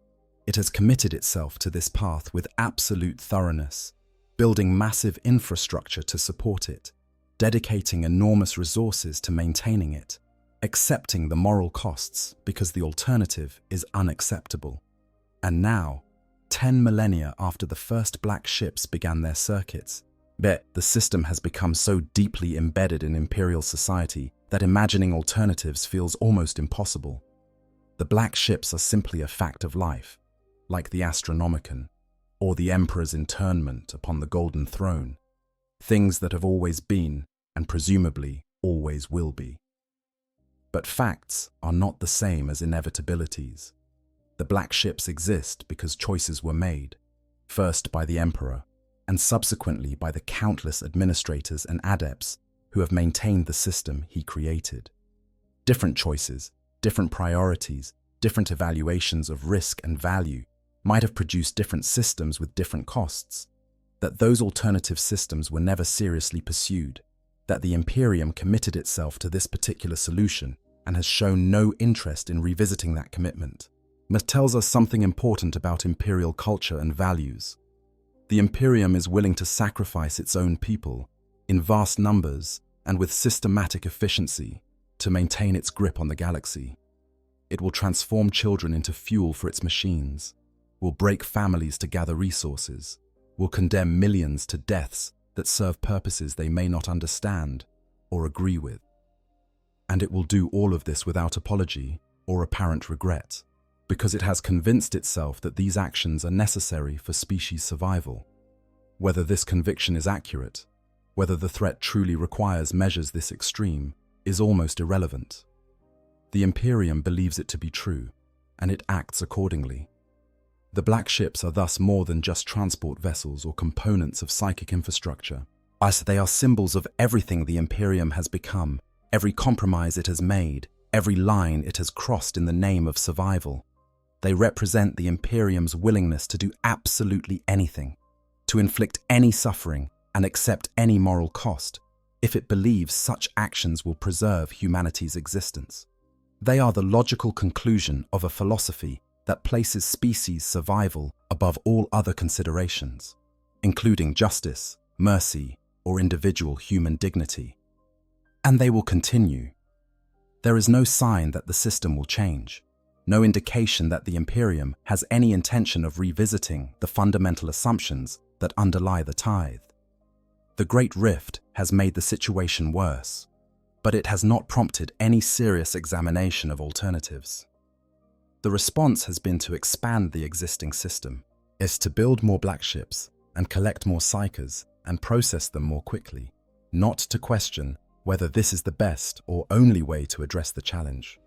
It has committed itself to this path with absolute thoroughness, building massive infrastructure to support it, dedicating enormous resources to maintaining it, accepting the moral costs because the alternative is unacceptable. And now, 10 millennia after the first black ships began their circuits, the system has become so deeply embedded in Imperial society that imagining alternatives feels almost impossible. The black ships are simply a fact of life, like the Astronomicon, or the Emperor's internment upon the Golden Throne, things that have always been, and presumably always will be. But facts are not the same as inevitabilities. The black ships exist because choices were made, first by the Emperor, and subsequently by the countless administrators and adepts who have maintained the system he created. Different choices, different priorities, different evaluations of risk and value might have produced different systems with different costs, that those alternative systems were never seriously pursued, that the Imperium committed itself to this particular solution and has shown no interest in revisiting that commitment. It tells us something important about Imperial culture and values. The Imperium is willing to sacrifice its own people, in vast numbers and with systematic efficiency, to maintain its grip on the galaxy. It will transform children into fuel for its machines, will break families to gather resources, will condemn millions to deaths that serve purposes they may not understand or agree with. And it will do all of this without apology or apparent regret, because it has convinced itself that these actions are necessary for species survival. Whether this conviction is accurate, whether the threat truly requires measures this extreme, is almost irrelevant. The Imperium believes it to be true, and it acts accordingly. The black ships are thus more than just transport vessels or components of psychic infrastructure, as they are symbols of everything the Imperium has become, every compromise it has made, every line it has crossed in the name of survival. They represent the Imperium's willingness to do absolutely anything, to inflict any suffering and accept any moral cost, if it believes such actions will preserve humanity's existence. They are the logical conclusion of a philosophy that places species survival above all other considerations, including justice, mercy, or individual human dignity. And they will continue. There is no sign that the system will change, no indication that the Imperium has any intention of revisiting the fundamental assumptions that underlie the tithe. The Great Rift has made the situation worse, but it has not prompted any serious examination of alternatives. The response has been to expand the existing system, is to build more black ships and collect more psychers and process them more quickly, not to question whether this is the best or only way to address the challenge.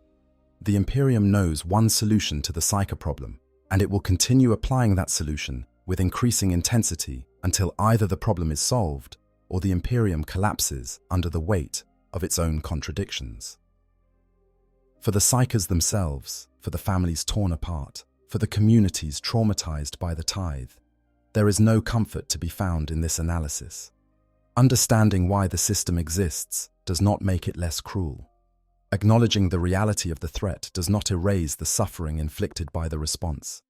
The Imperium knows one solution to the psyker problem, and it will continue applying that solution with increasing intensity until either the problem is solved or the Imperium collapses under the weight of its own contradictions. For the psykers themselves, for the families torn apart, for the communities traumatized by the tithe, there is no comfort to be found in this analysis. Understanding why the system exists does not make it less cruel. Acknowledging the reality of the threat does not erase the suffering inflicted by the response.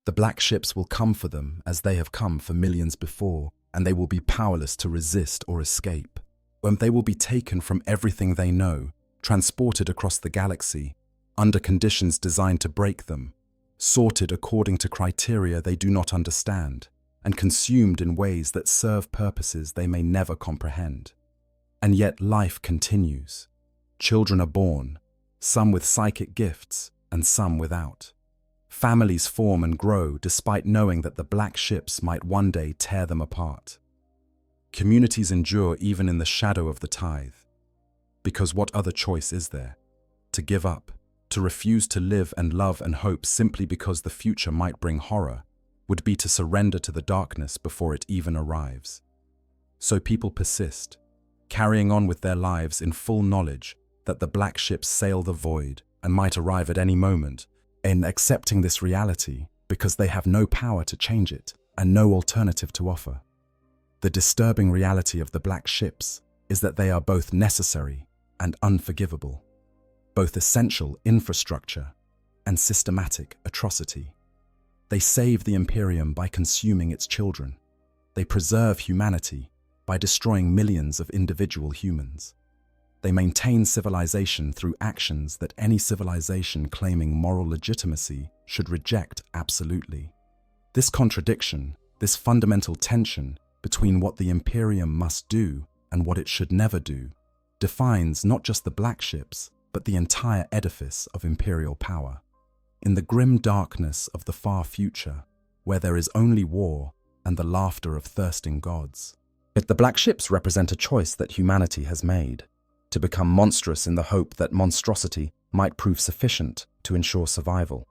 The black ships will come for them as they have come for millions before, and they will be powerless to resist or escape. When they will be taken from everything they know, transported across the galaxy, under conditions designed to break them, sorted according to criteria they do not understand, and consumed in ways that serve purposes they may never comprehend. And yet life continues. Children are born, some with psychic gifts and some without. Families form and grow despite knowing that the black ships might one day tear them apart. Communities endure even in the shadow of the tithe. Because what other choice is there? To give up, to refuse to live and love and hope simply because the future might bring horror, would be to surrender to the darkness before it even arrives. So people persist, carrying on with their lives in full knowledge that the black ships sail the void and might arrive at any moment, in accepting this reality because they have no power to change it and no alternative to offer. The disturbing reality of the black ships is that they are both necessary and unforgivable, both essential infrastructure and systematic atrocity. They save the Imperium by consuming its children. They preserve humanity by destroying millions of individual humans. They maintain civilization through actions that any civilization claiming moral legitimacy should reject absolutely. This contradiction, this fundamental tension between what the Imperium must do and what it should never do, defines not just the black ships, but the entire edifice of imperial power. In the grim darkness of the far future, where there is only war and the laughter of thirsting gods, yet the black ships represent a choice that humanity has made, to become monstrous in the hope that monstrosity might prove sufficient to ensure survival.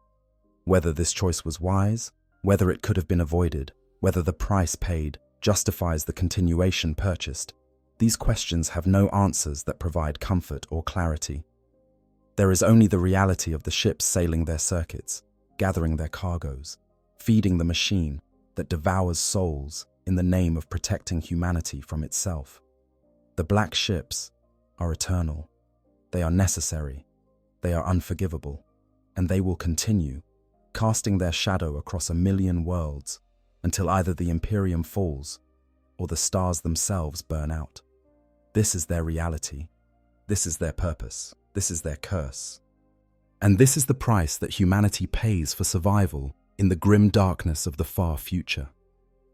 Whether this choice was wise, whether it could have been avoided, whether the price paid justifies the continuation purchased, these questions have no answers that provide comfort or clarity. There is only the reality of the ships sailing their circuits, gathering their cargoes, feeding the machine that devours souls in the name of protecting humanity from itself. The black ships are eternal. They are necessary. They are unforgivable. And they will continue, casting their shadow across a million worlds until either the Imperium falls or the stars themselves burn out. This is their reality. This is their purpose. This is their curse. And this is the price that humanity pays for survival in the grim darkness of the far future.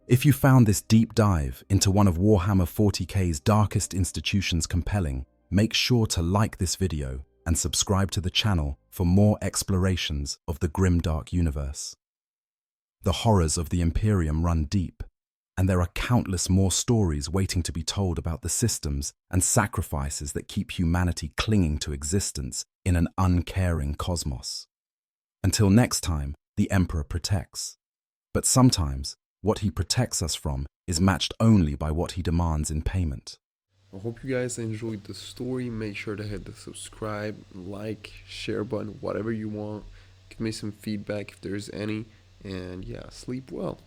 If you found this deep dive into one of Warhammer 40k's darkest institutions compelling, make sure to like this video and subscribe to the channel for more explorations of the grimdark universe. The horrors of the Imperium run deep, and there are countless more stories waiting to be told about the systems and sacrifices that keep humanity clinging to existence in an uncaring cosmos. Until next time, the Emperor protects. But sometimes, what he protects us from is matched only by what he demands in payment.
I hope you guys enjoyed the story. Make sure to hit the subscribe, like, share button, whatever you want. Give me some feedback if there's any. And yeah, sleep well.